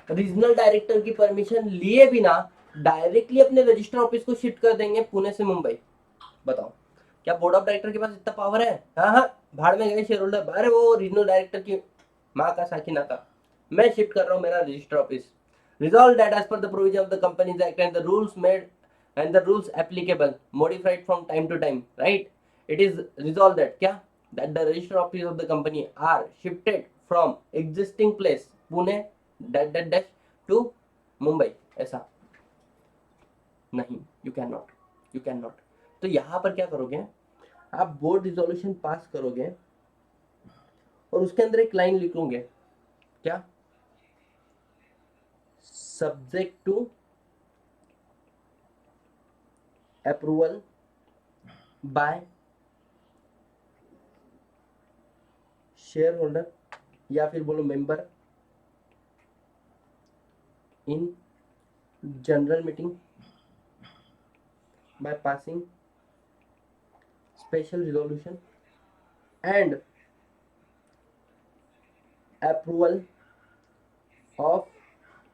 रीजनल डायरेक्टर की परमिशन लिए बिना डायरेक्टली अपने रजिस्टर ऑफिस को शिफ्ट कर देंगे पुणे से मुंबई? बताओ, क्या बोर्ड ऑफ डायरेक्टर के पास इतना पावर है? हाँ हाँ, भाड़ में गए शेयर होल्डर, अरे वो रीजनल डायरेक्टर की माँ का साकी ना का, मैं शिफ्ट कर रहा हूँ मेरा register office. Resolve that as per the provision of the companies act and the rules made and the rules applicable modified from time to time, right? It is resolved that क्या, that the register office of the company are shifted from existing place Pune dash to Mumbai। ऐसा नहीं, you cannot। तो यहाँ पर क्या करोगे, आप board resolution पास करोगे और उसके अंदर एक लाइन लिखोगे, क्या, subject to approval by share holder या फिर बोलो member in general meeting by passing special resolution and approval of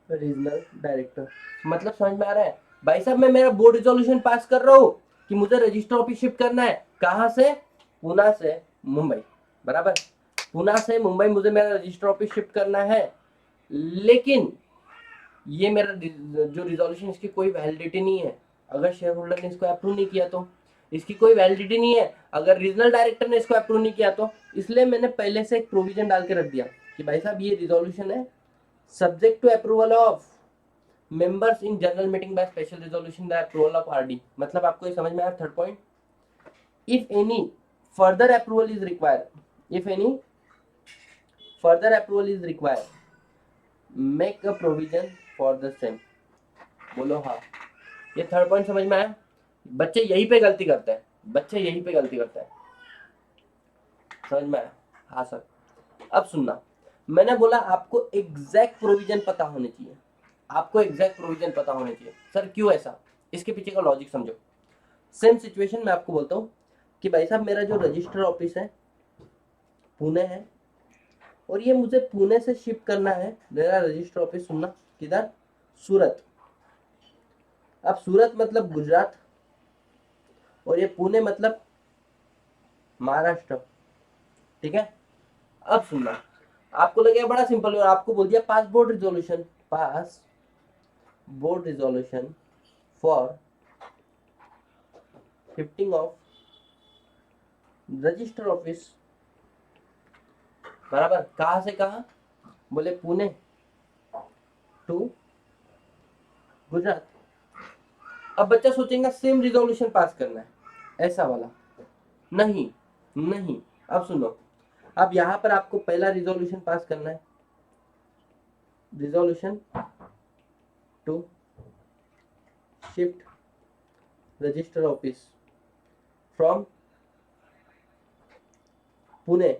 regional director. मतलब समझ में आ रहा है भाई साहब? मैं मेरा बोर्ड रिजोल्यूशन पास कर रहा हूं कि मुझे रजिस्टर ऑफिस शिफ्ट करना है, कहां से? पुणे से मुंबई, बराबर? पुणे से मुंबई मुझे मेरा रजिस्टर ऑफिस शिफ्ट करना है, लेकिन ये मेरा जो रिजोल्यूशन इसकी कोई वैलिडिटी नहीं है अगर शेयर होल्डर ने इसको अप्रूव नहीं किया तो, इसकी कोई वैलिडिटी नहीं है अगर रीजनल डायरेक्टर ने इसको अप्रूव नहीं किया तो। इसलिए मैंने पहले से एक प्रोविजन डाल के रख दिया कि भाई साहब ये रिजोल्यूशन है subject to approval of members in general meeting by special resolution by approval of RD. मतलब आपको ये समझ में आया? Third point, if any further approval is required, if any further approval is required make a provision for the same. बोलो हाँ। ये third point समझ में आया? बच्चे यहीं पे गलती करते हैं, बच्चे यहीं पे गलती करते हैं। समझ में आया? हाँ सर। अब सुनना, मैंने बोला आपको एग्जैक्ट प्रोविजन पता होने चाहिए, आपको एग्जैक्ट प्रोविजन पता होने चाहिए। सर क्यों ऐसा? इसके पीछे का लॉजिक समझो। सेम सिचुएशन में आपको बोलता हूँ कि भाई साहब मेरा जो रजिस्टर ऑफिस है पुणे है और ये मुझे पुणे से शिफ्ट करना है, मेरा रजिस्टर ऑफिस सुनना किधर, सूरत। अब सूरत मतलब गुजरात और ये पुणे मतलब महाराष्ट्र, ठीक है? अब सुनना, आपको लगेगा बड़ा सिंपल और आपको बोल दिया pass board resolution, pass board resolution for shifting of register office, बराबर? कहां से कहां? बोले पुणे टू गुजरात। अब बच्चा सोचेगा सेम रिजोल्यूशन पास करना है, ऐसा वाला नहीं, नहीं। अब सुनो, अब यहां पर आपको पहला रिजोल्यूशन पास करना है, resolution to shift register office from Pune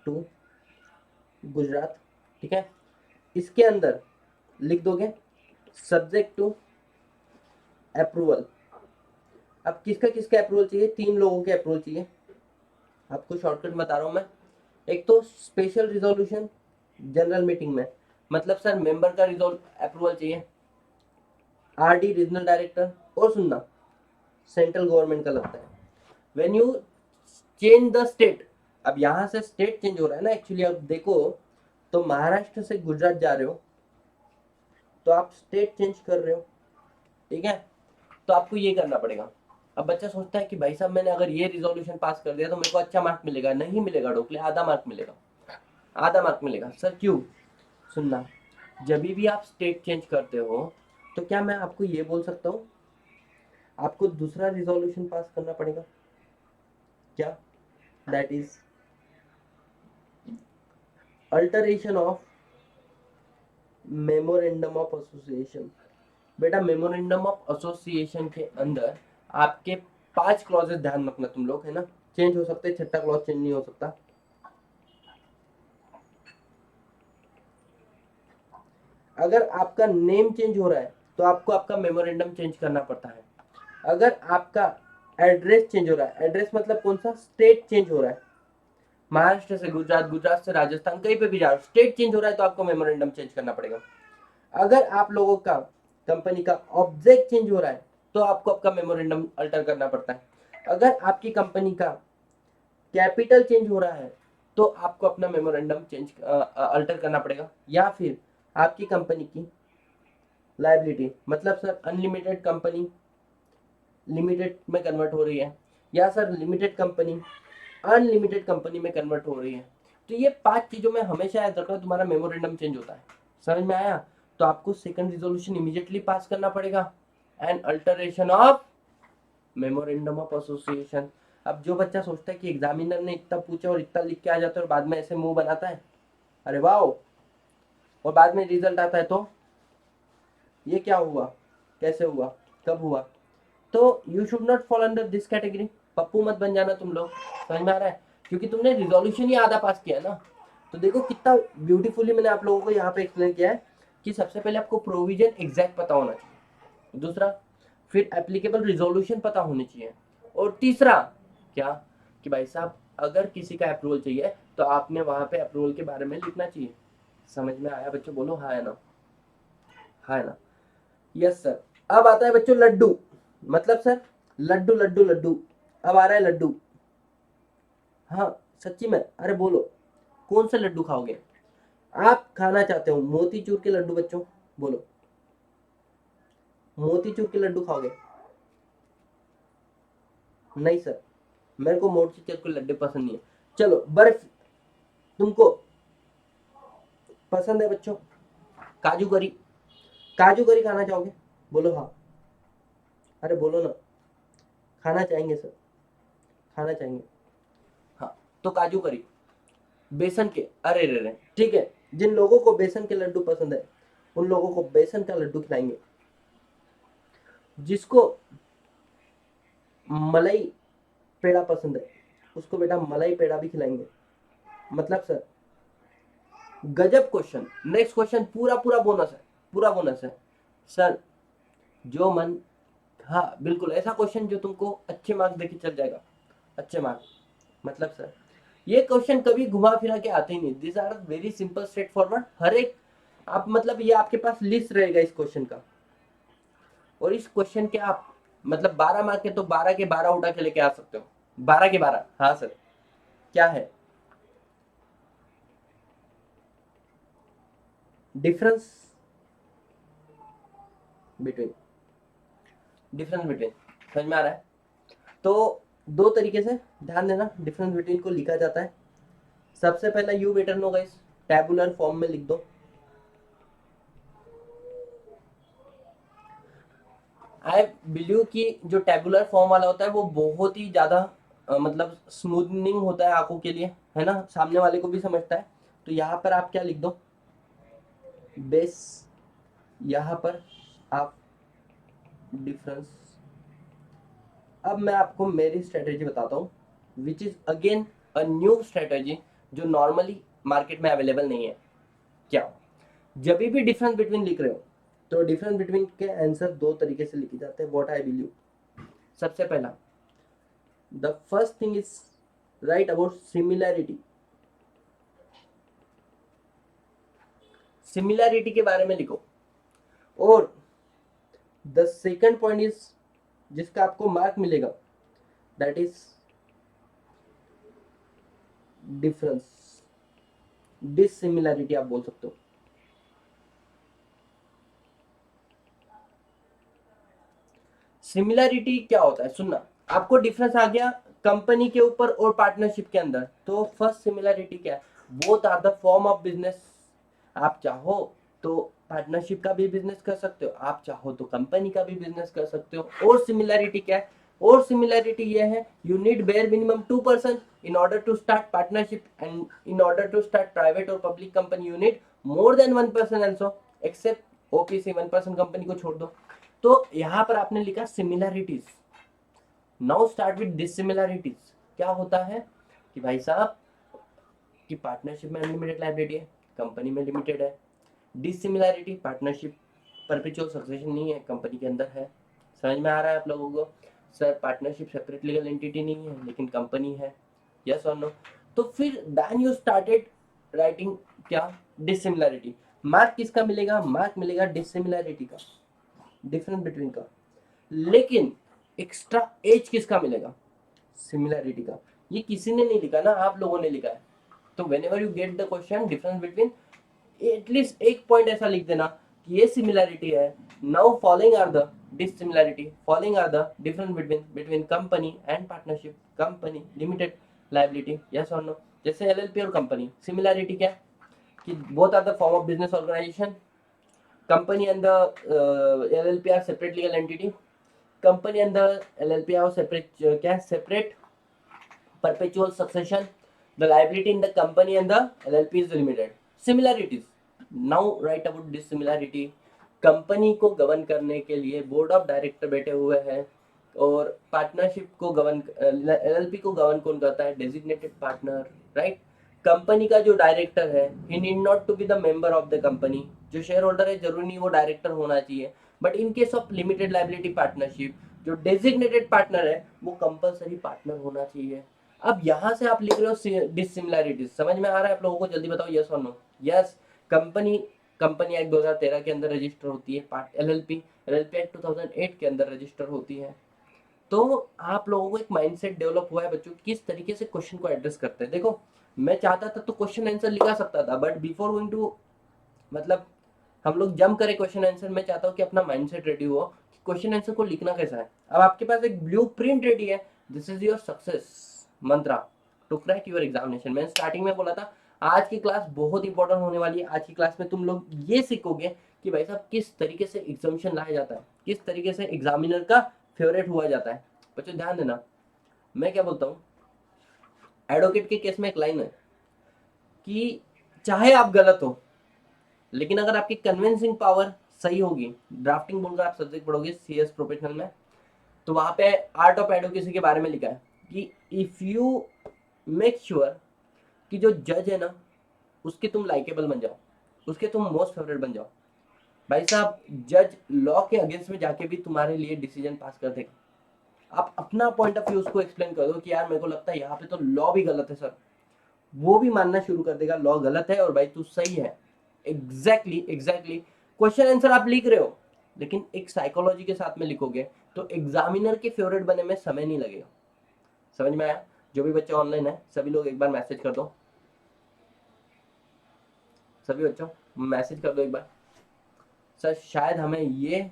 to Gujarat, ठीक है। इसके अंदर लिख दोगे सब्जेक्ट टू अप्रूवल। अब किसका किसका अप्रूवल चाहिए? 3 लोगों के अप्रूवल चाहिए। आपको शॉर्टकट बता रहा हूं मैं। एक तो स्पेशल रिजोल्यूशन जनरल मीटिंग में, मतलब सर मेंबर का अप्रूवल चाहिए, आरडी रीजनल डायरेक्टर, और सुनना सेंट्रल गवर्नमेंट का लगता है। When you change the state, अब यहां से स्टेट चेंज हो रहा है ना एक्चुअली। अब देखो तो महाराष्ट्र से गुजरात जा रहे हो तो आप स्टेट चेंज कर रहे हो, ठीक है। तो आपको ये करना पड़ेगा। अब बच्चा सोचता है कि भाई साहब मैंने अगर ये रिजोल्यूशन पास कर दिया तो मेरे को अच्छा मार्क मिलेगा। नहीं मिलेगा ढोकले, आधा मार्क मिलेगा, आधा मार्क मिलेगा। सर क्यों? सुनना, जब भी आप स्टेट चेंज करते हो तो क्या मैं आपको ये बोल सकता हूँ आपको दूसरा रिजोल्यूशन पास करना पड़ेगा क्या? That is alteration of memorandum of association. बेटा मेमोरेंडम ऑफ एसोसिएशन के अंदर आपके 5 क्लॉजेस ध्यान रखना तुम लोग, है ना। चेंज हो सकते हैं, 6ठा क्लॉज चेंज नहीं हो सकता। अगर आपका नेम चेंज हो रहा है तो आपको आपका मेमोरेंडम चेंज करना पड़ता है। अगर आपका एड्रेस चेंज हो रहा है, एड्रेस मतलब कौन सा? स्टेट चेंज हो रहा है, महाराष्ट्र से गुजरात, गुजरात से राजस्थान, कहीं पे भी जाओ, स्टेट चेंज हो रहा है तो आपको मेमोरेंडम चेंज करना पड़ेगा। अगर आप लोगों का कंपनी का ऑब्जेक्ट चेंज हो रहा है तो आपको आपका मेमोरेंडम अल्टर करना पड़ता है। अगर आपकी कंपनी का कैपिटल चेंज हो रहा है तो आपको अपना मेमोरेंडम चेंज अल्टर करना पड़ेगा। या फिर आपकी कंपनी की लायबिलिटी, मतलब सर अनलिमिटेड कंपनी लिमिटेड में कन्वर्ट हो रही है, या sir limited company unlimited company में कन्वर्ट हो रही है, तो ये 5 चीजों में हमेशा याद रखना तुम्हारा मेमोरेंडम चेंज होता है। समझ में आया? तो आपको सेकंड रिजोल्यूशन इमीडिएटली पास करना पड़ेगा, and alteration of memorandum of association. अब जो बच्चा सोचता है कि एग्जामिनर ने इतना पूछा और इतना लिख के आ जाता है और बाद में ऐसे मुंह बनाता है, अरे वाह, और बाद में रिजल्ट आता है तो ये क्या हुआ, कैसे हुआ, कब हुआ? तो you should not fall under this category. Pappu मत बन जाना तुम लोग। समझ में आ रहा है? क्योंकि तुमने रिजोल्यूशन ही आधा पास किया ना। तो देखो कितना ब्यूटीफुली मैंने आप लोगों को यहाँ पे एक्सप्लेन किया है कि सबसे पहले आपको प्रोविजन एग्जैक्ट पता होना चाहिए, दूसरा फिर एप्लीकेबल रिजोल्यूशन पता होनी चाहिए, और तीसरा क्या कि भाई साहब अगर किसी का अप्रूवल चाहिए तो आपने वहां पे अप्रूवल के बारे में लिखना चाहिए। समझ में आया बच्चों? बोलो हाँ है ना, हाँ है ना। Yes sir. अब आता है बच्चों लड्डू, मतलब सर लड्डू लड्डू लड्डू। अब आ रहा है लड्डू। हाँ सच्ची में, अरे बोलो कौन सा लड्डू खाओगे? आप खाना चाहते हो मोतीचूर के लड्डू बच्चों? बोलो मोतीचूर के लड्डू खाओगे? नहीं सर, मेरे को मोतीचूर के लड्डू पसंद नहीं है। चलो बर्फ तुमको पसंद है बच्चों? काजू करी, काजू करी खाना चाहोगे? बोलो हाँ, अरे बोलो ना, खाना चाहेंगे सर, खाना चाहेंगे। हाँ तो काजू करी बेसन के, अरे रे रे, ठीक है। जिन लोगों को बेसन के लड्डू पसंद है उन लोगों को बेसन का लड्डू खिलाएंगे। जिसको मलाई पेड़ा पसंद है उसको बेटा मलाई पेड़ा भी खिलाएंगे। मतलब सर गजब क्वेश्चन। नेक्स्ट क्वेश्चन पूरा पूरा बोनस है, पूरा बोनस है सर। जो मन, हाँ बिल्कुल ऐसा क्वेश्चन जो तुमको अच्छे मार्क्स देके चल जाएगा, अच्छे मार्क्स। मतलब सर ये क्वेश्चन कभी घुमा फिरा के आते ही नहीं। This are very simple straightforward. हर एक आप मतलब ये आपके पास लिस्ट रहेगा इस क्वेश्चन का, और इस क्वेश्चन के आप मतलब 12 मार्क के तो 12 के 12 उठा के लेके आ सकते हो। 12 के 12। हाँ सर क्या है डिफरेंस बिटवीन, डिफरेंस बिटवीन, समझ में आ रहा है? तो दो तरीके से ध्यान देना डिफरेंस बिटवीन को लिखा जाता है। सबसे पहला you better know guys, tabular form में लिख दो। आई बिलीव कि जो टेबुलर फॉर्म वाला होता है वो बहुत ही ज्यादा मतलब स्मूथनिंग होता है आंखों के लिए, है ना, सामने वाले को भी समझता है। तो यहाँ पर आप क्या लिख दो, बेस, यहाँ पर आप डिफरेंस। अब मैं आपको मेरी स्ट्रेटेजी बताता हूँ, which is again a new strategy जो नॉर्मली मार्केट में अवेलेबल नहीं है। क्या, जब भी डिफरेंस बिटवीन लिख रहे हो तो डिफरेंस बिटवीन के आंसर दो तरीके से लिखे जाते हैं, व्हाट आई बिलीव। सबसे पहला, the first thing is right about similarity. Similarity के बारे में लिखो। और द सेकंड पॉइंट इज, जिसका आपको मार्क मिलेगा, दैट इज डिफरेंस, डिसिमिलैरिटी आप बोल सकते हो। सिमिलैरिटी क्या होता है, सुनना। आपको डिफरेंस आ गया कंपनी के ऊपर और पार्टनरशिप के अंदर, तो फर्स्ट सिमिलैरिटी क्या है, both are the form of business. आप चाहो तो पार्टनरशिप का भी बिजनेस कर सकते हो, आप चाहो तो कंपनी का भी बिजनेस कर सकते हो। और सिमिलैरिटी क्या है, और सिमिलैरिटी ये है, you need bare minimum 2% in order to start partnership, and in order to start private और public company you need more than 1% also, except OPC 1% company को छोड़ दो। तो यहां पर आपने लिखा similarities. Now start with dissimilarities. क्या होता है कि भाई साहब कि पार्टनरशिप में अनलिमिटेड लायबिलिटी है, कंपनी में लिमिटेड है। डिसिमिलैरिटी, पार्टनरशिप परपेचुअल सक्सेशन नहीं है, कंपनी के अंदर है। समझ में आ रहा है आप लोगों को? Sir partnership separate legal entity नहीं है लेकिन कंपनी है, यस और नो? तो फिर देन यू स्टार्टेड राइटिंग क्या, डिसिमिलैरिटी। मार्क किसका मिलेगा, मार्क मिलेगा डिसिमिलैरिटी का, डिफरेंस बिटवीन का। लेकिन एक्स्ट्रा एज किसका मिलेगा, सिमिलैरिटी का। ये किसी ने नहीं लिखा ना, आप लोगों ने लिखा है। तो whenever you get the question difference between, at least एक पॉइंट ऐसा लिख देना कि ये सिमिलैरिटी है। Now following are the dissimilarity, following are the difference between company and partnership, company limited liability, yes और नो? जैसे एलएलपी और कंपनी, सिमिलैरिटी क्या है कि both are the form of business organisation, company and the LLP are separate legal entity, company and the LLP are separate क्या, separate perpetual succession, the liability in the company and the LLP is limited. Similarities, now write about dissimilarity। Company को govern करने के लिए board of director बैठे हुए हैं, और partnership को गवर्न, एलएलपी को गवर्न कौन करता है, डेजिग्नेटेड पार्टनर, राइट? कंपनी का जो डायरेक्टर है, he need not to be the member of the company. जो शेयर होल्डर है जरूरी नहीं वो डायरेक्टर होना चाहिए, but in case of limited liability partnership जो डेजिग्नेटेड पार्टनर है वो कंपलसरी पार्टनर होना चाहिए। अब यहां से आप लिख रहे हो डिसिमिलैरिटीज, समझ में आ रहा है आप लोगों को? जल्दी बताओ यस और no. Yes, company, company act 2013 के अंदर रजिस्टर होती है, पार्ट एलएलपी, एलएलपी एक्ट 2008 के अंदर रजिस्टर होती है। तो आप लोगों को एक माइंडसेट डेवलप हुआ है बच्चों, किस तरीके से क्वेश्चन को एड्रेस करते हैं। देखो मैं चाहता था तो क्वेश्चन आंसर लिखा सकता था, बट बिफोर गोइंग टू, मतलब हम लोग जंप करें क्वेश्चन आंसर, मैं चाहता हूँ कि अपना माइंडसेट रेडी हो कि क्वेश्चन आंसर को लिखना कैसा है। अब आपके पास एक ब्लूप्रिंट रेडी है, this is your success mantra to crack your examination. मैंने स्टार्टिंग में बोला था आज की क्लास बहुत इंपॉर्टेंट होने वाली है। आज की क्लास में तुम लोग ये सीखोगे कि भाई साहब किस तरीके से एग्जामिनेशन लाया जाता है, किस तरीके से एग्जामिनर का फेवरेट हुआ जाता है। बच्चों ध्यान देना, मैं क्या बोलता हूँ, एडवोकेट के केस में एक लाइन है कि चाहे आप गलत हो लेकिन अगर आपकी कन्विंसिंग पावर सही होगी, ड्राफ्टिंग बोल कर आप सब्जेक्ट पढ़ोगे सीएस प्रोफेशनल में, तो वहां पे आर्ट ऑफ एडवोकेसी के बारे में लिखा है कि इफ यू मेक श्योर कि जो जज है ना उसके तुम लाइकेबल बन जाओ, उसके तुम मोस्ट फेवरेट बन जाओ, भाई साहब जज लॉ के अगेंस्ट में जाके भी तुम्हारे लिए डिसीजन पास कर देगा। आप अपना पॉइंट ऑफ व्यू उसको एक्सप्लेन कर दो कि यार मेरे को लगता है यहाँ पे तो लॉ भी गलत है सर, वो भी मानना शुरू कर देगा लॉ गलत है और भाई तू सही है। एग्जैक्टली एग्जैक्टली, क्वेश्चन आंसर आप लिख रहे हो लेकिन एक साइकोलॉजी के साथ में लिखोगे तो एग्जामिनर के फेवरेट बनने में समय नहीं लगेगा। समझ में आया? जो भी बच्चे ऑनलाइन है सभी लोग एक बार मैसेज कर दो, सभी बच्चों मैसेज कर दो एक बार, सर शायद हमें ये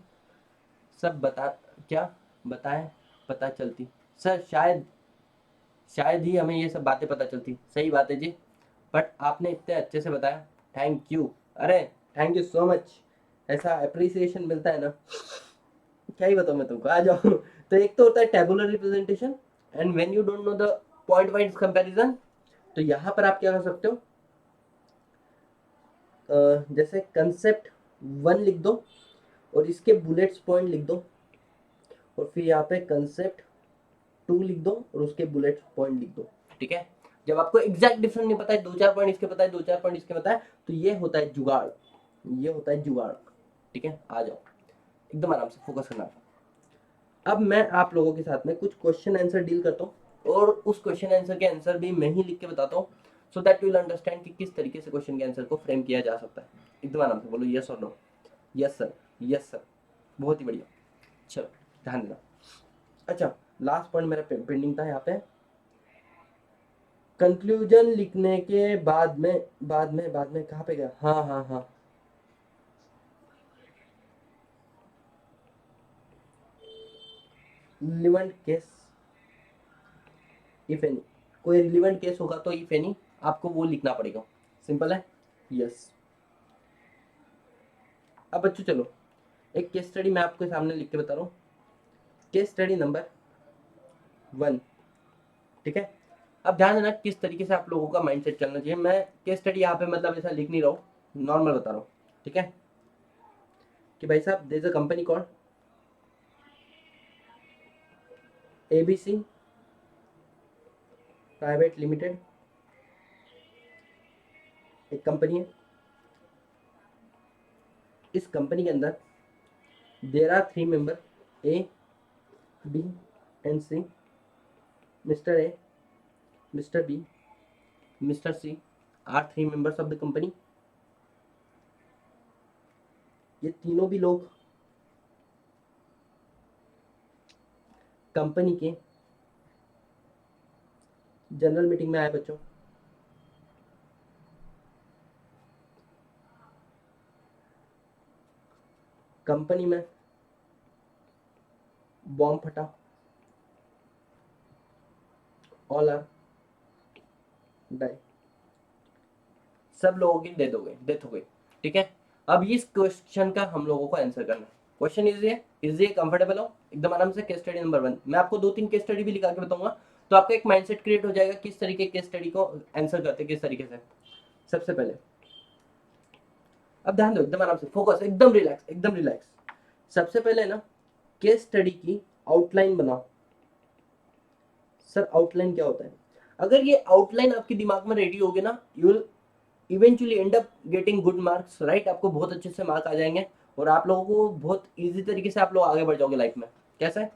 सब बता, क्या बताएं, पता चलती, सर शायद, शायद ही हमें ये सब बातें पता चलती। सही बात है जी, बट आपने इतने अच्छे से बताया, थैंक यू। अरे थैंक यू सो मच, ऐसा अप्रिसिएशन मिलता है ना, क्या ही बताऊँ मैं तुमको, आ जाओ। तो एक तो होता है tabular representation, and when you don't know the point wise comparison, तो यहाँ पर आप क्या कर सकते हो, जैसे कंसेप्ट 1 लिख दो और इसके बुलेट्स पॉइंट लिख दो, और फिर यहाँ पे कंसेप्ट 2 लिख दो और उसके बुलेट पॉइंट लिख दो। ठीक है, जब आपको एग्जैक्ट डिफरेंस नहीं पता है, 2-4 पॉइंट इसके पता है, 2-4 पॉइंट इसके पता है, तो ये होता है जुगाड़, ये होता है जुगाड़। ठीक है, आ जाओ एकदम आराम से फोकस करना। अब मैं आप लोगों के साथ में कुछ क्वेश्चन आंसर डील करता हूँ, और उस क्वेश्चन आंसर के आंसर भी मैं ही लिख के बताता हूँ, so that you will understand कि किस तरीके से क्वेश्चन के आंसर को फ्रेम किया जा सकता है। एकदम आराम से बोलो यस और no, yes sir, yes sir, बहुत ही बढ़िया। चलो ध्यान देना। अच्छा, लास्ट पॉइंट मेरा पेंडिंग था यहाँ पे, कंक्लूजन लिखने के बाद में कहाँ पे गया, हाँ हाँ हाँ, रिलेवेंट केस इफ एनी, कोई रिलेवेंट केस होगा तो इफ एनी आपको वो लिखना पड़ेगा, सिंपल है। यस, अब बच्चों चलो एक केस स्टडी मैं आपके सामने लिख के बता रहा हूँ, केस स्टडी नंबर 1। ठीक है, अब ध्यान देना किस तरीके से आप लोगों का माइंडसेट चलना चाहिए। मैं केस स्टडी यहाँ पे मतलब ऐसा लिख नहीं रहा हूँ, नॉर्मल बता रहा हूँ। ठीक है, कि भाई साहब there is a company called ABC private limited, एक कंपनी है, इस कंपनी के अंदर there are 3 member A B and C, mister A, mister B, mister C are 3 members of the company. ये तीनों भी लोग कंपनी के जनरल मीटिंग में आए बच्चों। कंपनी में बॉम्ब फटा, ऑल आर डाई, सब लोगों की डेथ हो गई। ठीक है, अब इस क्वेश्चन का हम लोगों को आंसर करना है। क्वेश्चन इजी है, कंफर्टेबल हो एकदम आराम से। केस स्टडी नंबर 1 मैं आपको 2-3 केस स्टडी भी लिखा के बताऊंगा, तो आपका एक माइंडसेट क्रिएट हो जाएगा किस तरीके केस स्टडी को आंसर करते हैं, किस तरीके से। सबसे पहले अब ध्यान दो, एकदम आराम से फोकस, एकदम रिलैक्स, एकदम रिलैक्स। सबसे पहले ना केस स्टडी की आउटलाइन बनाओ। सर आउटलाइन क्या होता है? अगर ये आउटलाइन आपके दिमाग में रेडी होगी ना, you will eventually and up getting good marks, right? आपको बहुत अच्छे से मार्क आ जाएंगे, और आप लोगों को बहुत इजी तरीके से आप लोग आगे बढ़ जाओगे लाइफ में। कैसा है?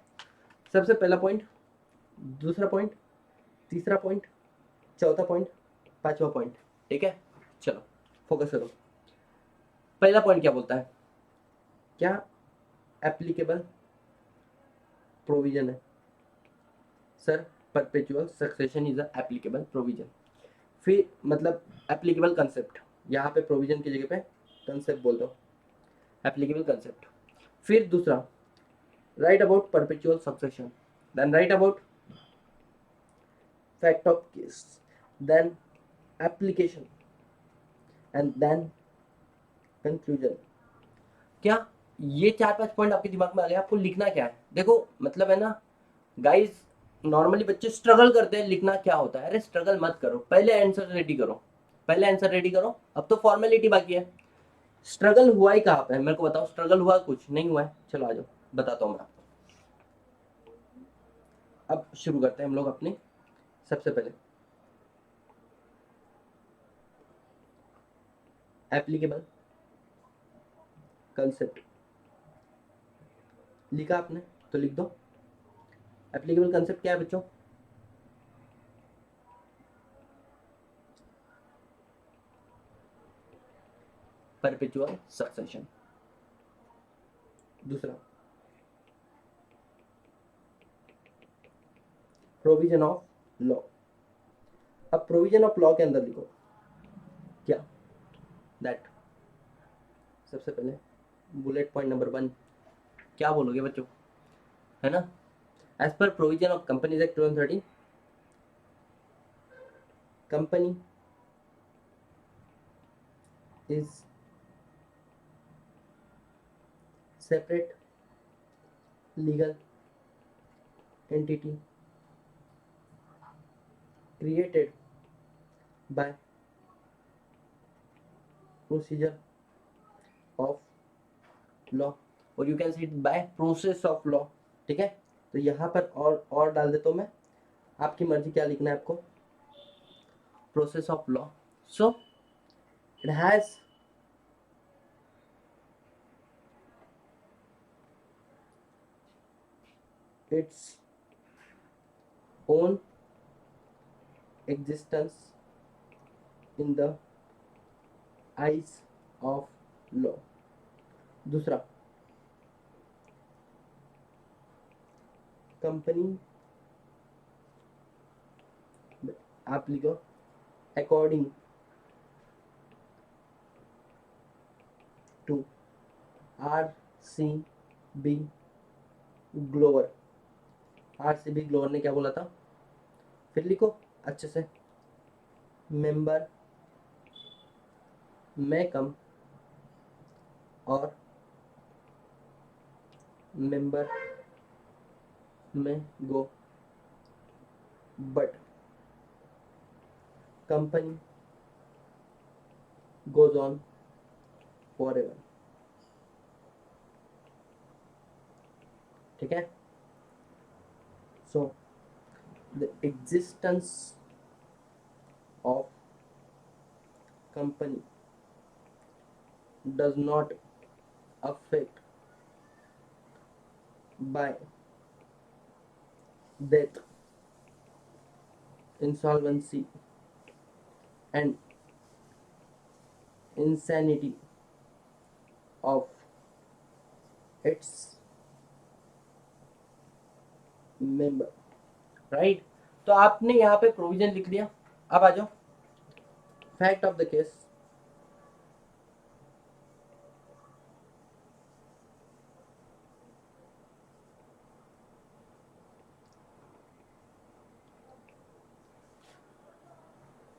सबसे पहला पॉइंट, दूसरा पॉइंट, तीसरा पॉइंट, चौथा पॉइंट, पांचवा पॉइंट। ठीक है, चलो फोकस करो। पहला पॉइंट क्या बोलता है? क्या एप्लीकेबल प्रोविजन है? Sir perpetual succession is a applicable provision. फिर मतलब एप्लीकेबल कंसेप्ट, यहाँ पे प्रोविजन की जगह पे कंसेप्ट बोल दो, एप्लीकेबल कंसेप्ट। फिर दूसरा, write about perpetual succession, then write about fact of case, then application, and then conclusion. क्या ये 4-5 पॉइंट आपके दिमाग में आ गया? आपको लिखना क्या है? देखो मतलब है ना गाइस, नॉर्मली बच्चे स्ट्रगल करते हैं लिखना क्या होता है। अरे स्ट्रगल मत करो, पहले आंसर रेडी करो, पहले आंसर रेडी करो, अब तो फॉर्मेलिटी बाकी है। स्ट्रगल हुआ ही कहाँ पे है? मेरे को बताओ, स्ट्रगल हुआ? कुछ नहीं हुआ है। चलो आ जाओ बताता हूँ मैं आपको। अब शुरू करते हैं हम लोग अपनी। सबसे पहले एप्लीकेबल कंसेप्ट लिखा आपने तो लिख दो। एप्लीकेबल कंसेप्ट क्या है बच्चों? Perpetual succession. दूसरा, प्रोविजन ऑफ लॉ। अब प्रोविजन ऑफ लॉ के अंदर लिखो क्या, दैट। सबसे पहले बुलेट पॉइंट नंबर 1 क्या बोलोगे बच्चों? है ना, as per provision of companies act 2013, company is separate legal entity created by procedure of law और you can see it by process of law. ठीक है, तो यहाँ पर और डाल देता हूँ मैं, आपकी मर्जी क्या लिखना है आपको, process of law. So it has its own existence in the eyes of law। दूसरा, कंपनी, आप लिखो according to RCB Glover. RCB Glover ने क्या बोला था, फिर लिखो अच्छे से, मेंबर में कम और मेंबर में go, but company goes on forever। ठीक है, so the existence of company does not affect by death, insolvency and insanity of its member। Right, तो आपने यहाँ पे प्रोविजन लिख दिया। अब आ जाओ fact of the case.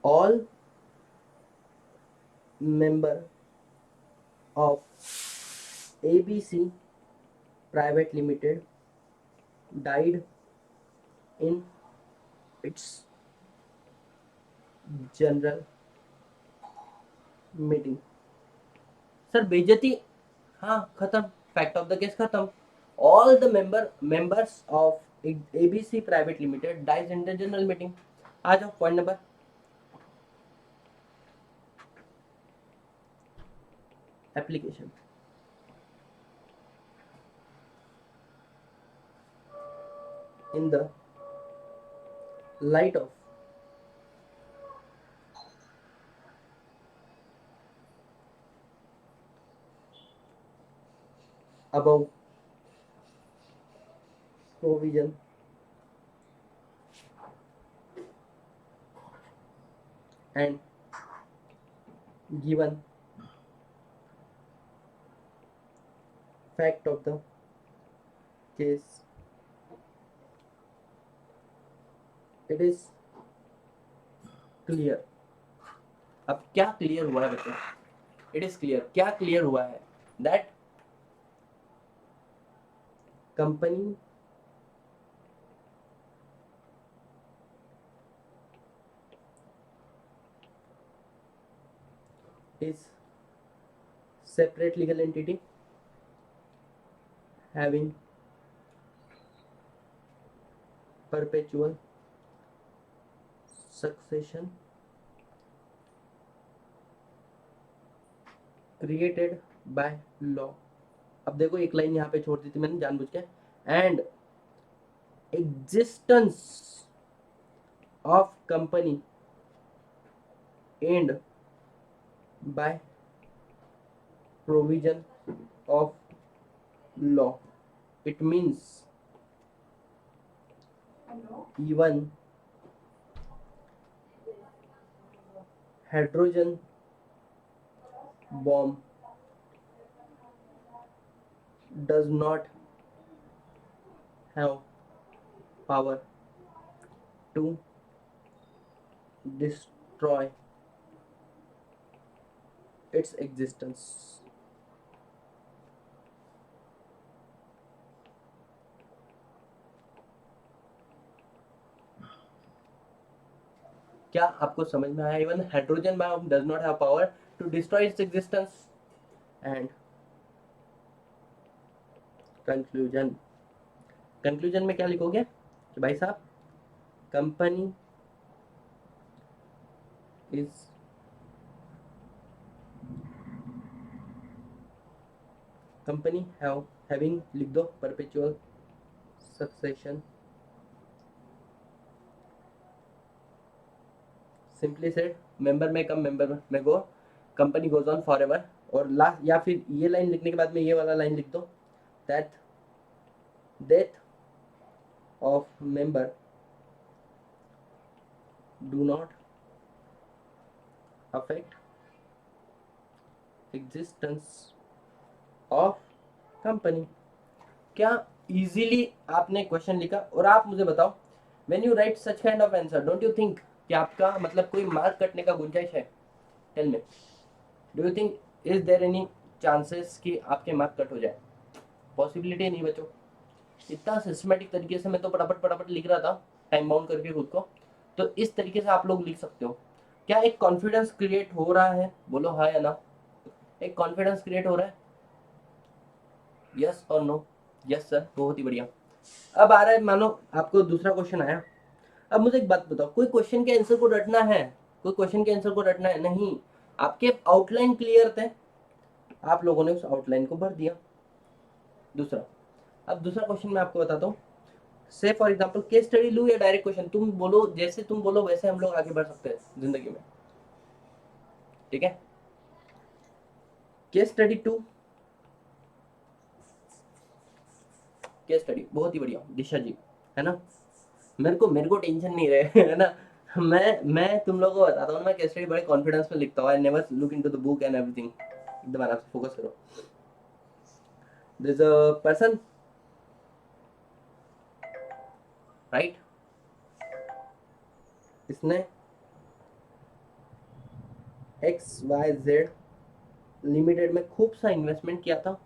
All member of ABC Private Limited died in its general meeting। Sir बेइज्जती, हाँ खत्म, फैक्ट ऑफ द केस खत्म। All the members of ABC private limited dies in the general meeting. आ जाओ point number, application. In the light of above provision and given fact of the case, it is clear। अब क्या clear हुआ है बच्चों, it is clear, क्या clear हुआ है, that company is separate legal entity having perpetual succession created by law। अब देखो एक लाइन यहाँ पे छोड़ दी थी मैंने जानबूझ के, and existence of company and by provision of law। It means even hydrogen bomb does not have power to destroy its existence। क्या आपको समझ में आया? Even hydrogen bomb does not have power to destroy its existence and conclusion. Conclusion में क्या लिखोगे कि भाई साहब कंपनी इज कंपनी हैविंग लिख दो perpetual succession, simply said member में कम मेंबर में go, company goes on for ever. और लास्ट या फिर ये लाइन लिखने के बाद में ये वाला लाइन लिख दो, that death of member do not affect existence of company. क्या इजीली आपने क्वेश्चन लिखा। और आप मुझे बताओ, when you write such kind of answer don't you think कि आपका मतलब कोई मार्क कटने का गुंजाइश है? Tell me, do you think is there any chances कि आपके मार्क कट हो जाए? पॉसिबिलिटी नहीं बच्चों। इतना सिस्टमेटिक तरीके से मैं तो फटाफट फटाफट लिख रहा था टाइम बाउंड करके खुद को। तो इस तरीके से आप लोग लिख सकते हो। क्या एक कॉन्फिडेंस क्रिएट हो रहा है? बोलो हाँ या ना। एक कॉन्फिडेंस क्रिएट हो रहा है? यस और नो? यस सर, बहुत ही बढ़िया। अब आ रहा है, मानो आपको दूसरा क्वेश्चन आया। अब मुझे एक बात बताओ, कोई क्वेश्चन के आंसर को रटना है? कोई क्वेश्चन के आंसर को रटना है? नहीं। आपके आउटलाइन क्लियर थे, आप लोगों ने उस आउटलाइन को भर दिया। दूसरा, अब दूसरा क्वेश्चन मैं आपको बताता हूँ। से फॉर एग्जांपल केस स्टडी लूं या डायरेक्ट क्वेश्चन? तुम बोलो, जैसे तुम बोलो वैसे हम लोग आगे बढ़ सकते हैं जिंदगी में, ठीक है? केस स्टडी 2, केस स्टडी बहुत ही बढ़िया दिशा जी, है ना? मेरे को टेंशन नहीं रहे है ना। मैं तुम लोगों को बताता हूँ, मैं केस स्टडी बड़े कॉन्फिडेंस में लिखता हूँ। I never look into the book and everything. एकदम आराम से फोकस करो। There is a person, right? इसने XYZ लिमिटेड में खूब सा इन्वेस्टमेंट किया था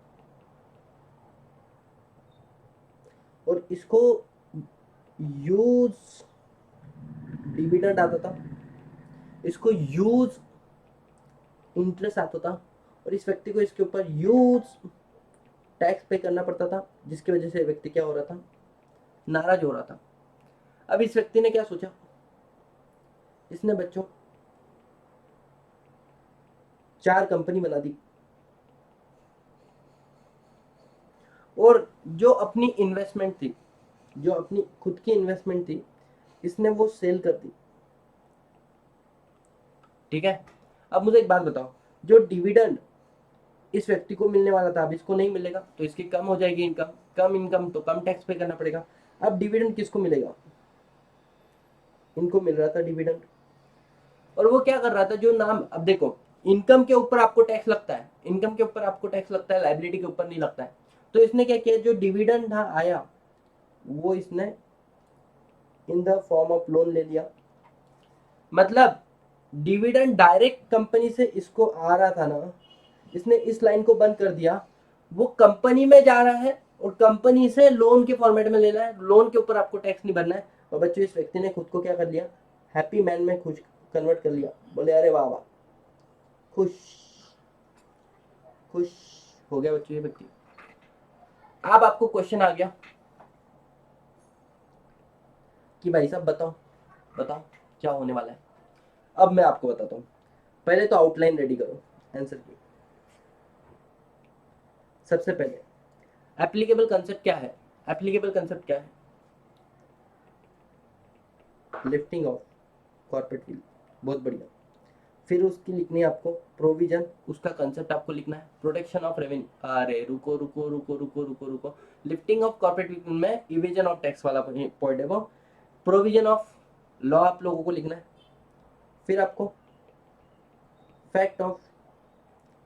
और इसको यूज डिविडेंड आता था, इसको यूज इंटरेस्ट आता था, और इस व्यक्ति को इसके ऊपर यूज टैक्स पे करना पड़ता था, जिसकी वजह से व्यक्ति क्या हो रहा था? नाराज हो रहा था। अब इस व्यक्ति ने क्या सोचा? इसने बच्चों 4 कंपनी बना दी और जो अपनी इन्वेस्टमेंट थी, जो अपनी खुद की इन्वेस्टमेंट थी, इसने वो सेल कर दी, ठीक है? अब मुझे एक बात बताओ, जो डिविडेंड इस व्यक्ति को मिलने वाला था अब इसको नहीं मिलेगा, तो इसकी कम हो जाएगी इनकम। कम इनकम तो कम टैक्स पे करना पड़ेगा। अब डिविडेंड किसको मिलेगा? इनको मिल रहा था डिविडेंड। और वो क्या कर रहा था, जो नाम, अब देखो इनकम के ऊपर आपको टैक्स लगता है, इनकम के ऊपर आपको टैक्स लगता है, लायबिलिटी के ऊपर नहीं लगता है। तो इसने क्या किया, जो डिविडेंड था आया वो इसने in the form of loan ले लिया। मतलब डिविडेंड डायरेक्ट कंपनी से इसको आ रहा था ना, इसने इस लाइन को बंद कर दिया, वो कंपनी में जा रहा है और कंपनी से लोन के फॉर्मेट में लेना है, लोन के ऊपर आपको टैक्स नहीं भरना है। और बच्चों इस व्यक्ति ने खुद को क्या कर लिया? हैप्पी मैन में खुश कन्वर्ट कर लिया। बोले अरे वाह वाह, खुश खुश हो गया बच्चों ये व्यक्ति। अब आपको क्वेश्चन आ गया कि भाई साहब बताओ बताओ क्या होने वाला है। अब मैं आपको बताता हूँ, पहले तो आउटलाइन रेडी करो आंसर की। सबसे पहले एप्लीकेबल कंसेप्ट क्या है? एप्लीकेबल कंसेप्ट क्या है? लिफ्टिंग ऑफ कॉर्पोरेट वील, बहुत बढ़िया। फिर उसकी लिखनी है आपको प्रोविजन, उसका कंसेप्ट आपको लिखना है। प्रोटेक्शन ऑफ रेवेन्यू, अरे रुको रुको रुको रुको रुको रुको, लिफ्टिंग ऑफ कॉर्पोरेट वील में इवेजन ऑफ टैक्स वाला पॉइंट है वो। प्रोविजन ऑफ लॉ आप लोगों को लिखना है। फिर आपको फैक्ट ऑफ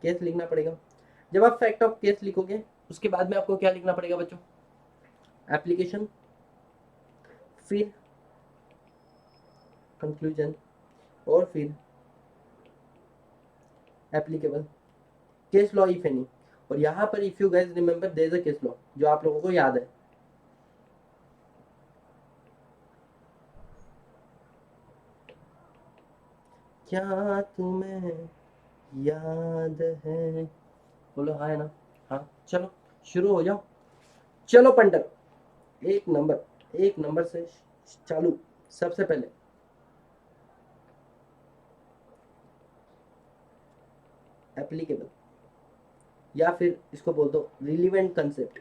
केस लिखना पड़ेगा। जब आप फैक्ट ऑफ केस लिखोगे उसके बाद में आपको क्या लिखना पड़ेगा बच्चों? एप्लीकेशन, फिर कंक्लूजन, और फिर applicable case law if any. और यहाँ पर if you guys remember there is a case law जो आप लोगों को याद है। क्या तुम्हें याद है? बोलो हाँ है ना? हाँ, चलो शुरू हो जाओ। चलो पंटर, एक नंबर से चालू। सबसे पहले एप्लीकेबल, या फिर इसको बोल दो रिलीवेंट कंसेप्ट।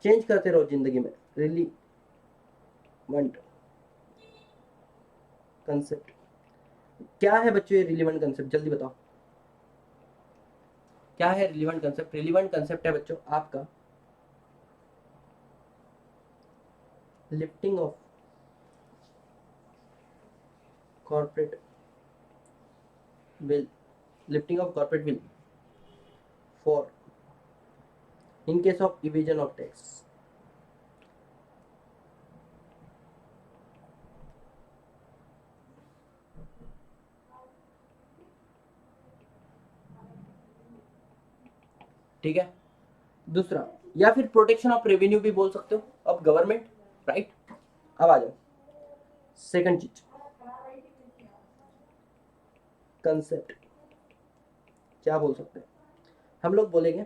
चेंज करते रहो जिंदगी में। रिलीवेंट कंसेप्ट क्या है बच्चों? ये रिलीवेंट कंसेप्ट जल्दी बताओ, क्या है रिलीवेंट कंसेप्ट? रिलीवेंट कंसेप्ट है बच्चों आपका lifting of corporate will, lifting of corporate will for in case of evasion of tax. ठीक है। दूसरा, या फिर प्रोटेक्शन ऑफ रेवेन्यू भी बोल सकते हो ऑफ गवर्नमेंट, राइट। अब आ जाओ सेकंड चीज, कंसेप्ट क्या बोल सकते हैं? हम लोग बोलेंगे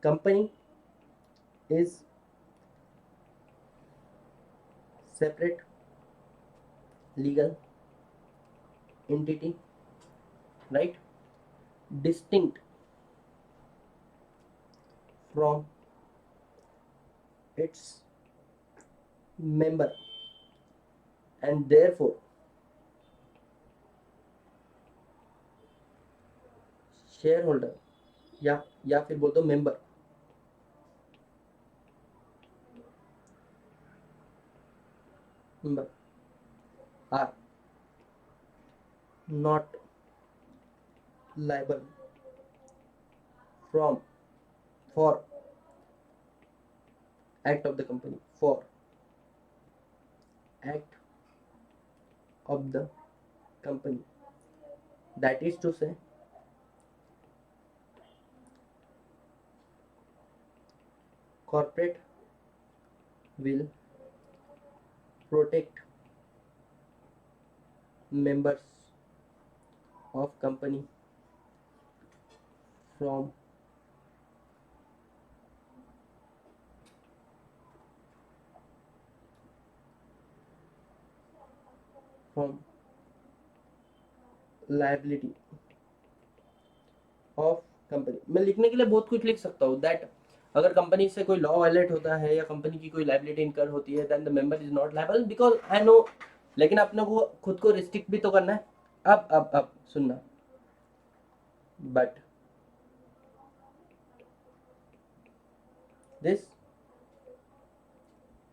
company is separate legal entity, right, distinct from its member and therefore shareholder, या फिर बोल दो member member are not liable from for act of the company, for act of the company, that is to say corporate will protect members of company from liability of company. मैं लिखने के लिए बहुत कुछ लिख सकता हूँ, दैट अगर कंपनी से कोई लॉ वायलेट होता है या कंपनी की कोई लाइबिलिटी इनकर होती है, then the member is not liable because I know. लेकिन अपने को खुद को रिस्ट्रिक्ट भी तो करना है। अब सुनना, बट दिस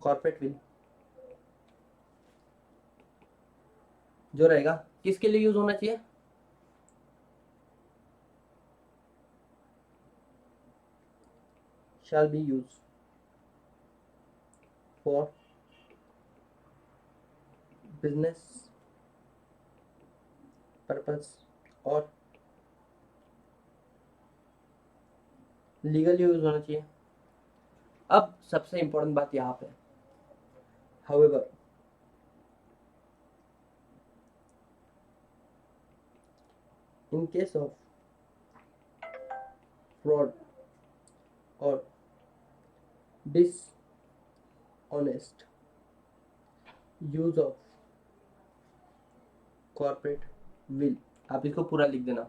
कॉर्पोरेट विल जो रहेगा किसके लिए यूज होना चाहिए? shall be used for business purpose और लीगल यूज होना चाहिए। अब सबसे इंपॉर्टेंट बात यहाँ पे, however in case of fraud or dishonest use of corporate will, आप इसको पूरा लिख देना,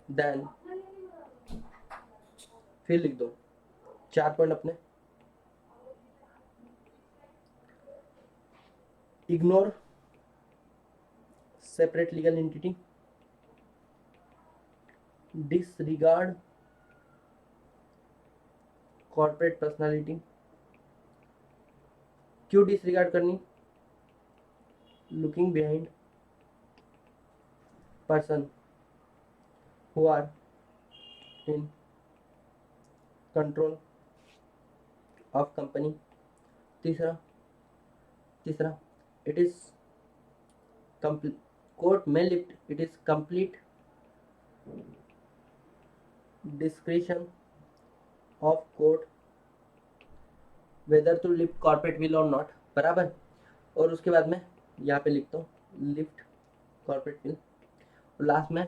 देन फिर लिख दो 4 पॉइंट अपने। Ignore separate legal entity, disregard corporate personality. क्यों डिसरिगार्ड करनी? Looking behind person who are in control of company। तीसरा it is complete, court may lift, it is complete discretion of court whether to lift corporate will or not, बराबर। और उसके बाद में यहाँ पे लिखता हूँ लिफ्ट कॉर्पोरेट विल, लास्ट में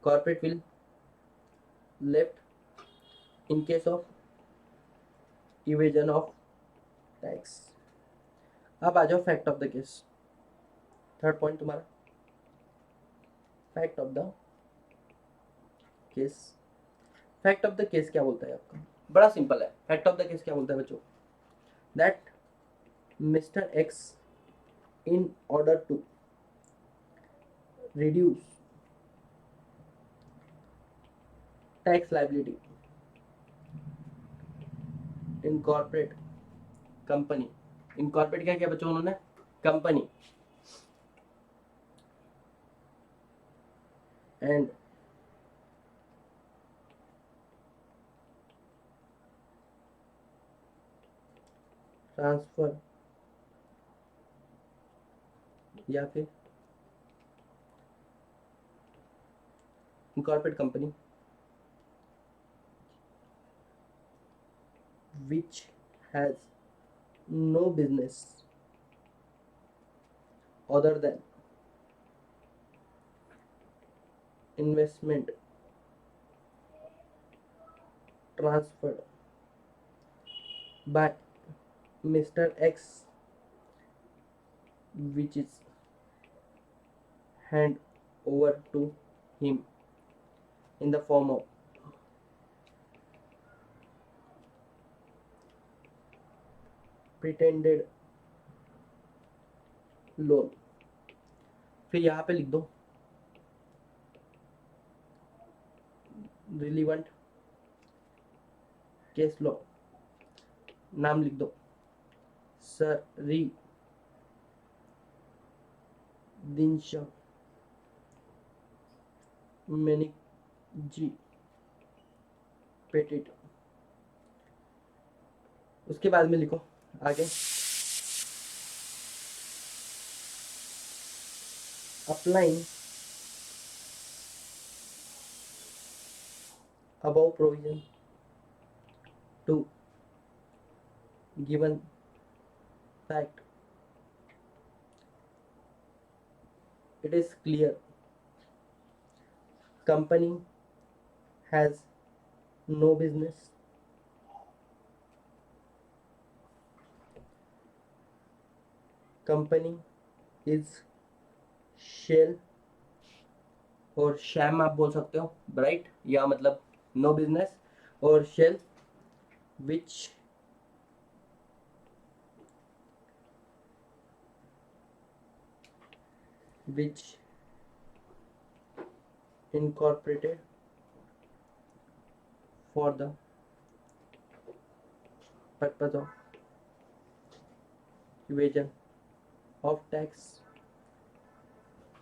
corporate veil left in case of evasion of tax. अब आ जाओ fact of the case. Third point तुम्हारा fact of the case. Fact of the case क्या बोलता है आपका? बड़ा सिंपल है। फैक्ट ऑफ द केस क्या बोलता है बच्चों? That mister x in order to reduce tax liability in corporate company। Incorporate क्या किया बच्चों उन्होंने? कंपनी। एंड ट्रांसफर या फिर incorporate company which has no business other than investment transferred by Mr. X, which is hand over to him in the form of pretended loan. फिर यहाँ पे लिख दो रिलीवेंट केस लॉ। नाम लिख दो सर री दिनशा मैनिक जी पेटिट। उसके बाद में लिखो आगे applying above provision to given fact, it is clear company has no business company is shell और शैम आप बोल सकते हो राइट, या मतलब नो बिजनेस और shell which incorporated for the purpose of evasion of tax,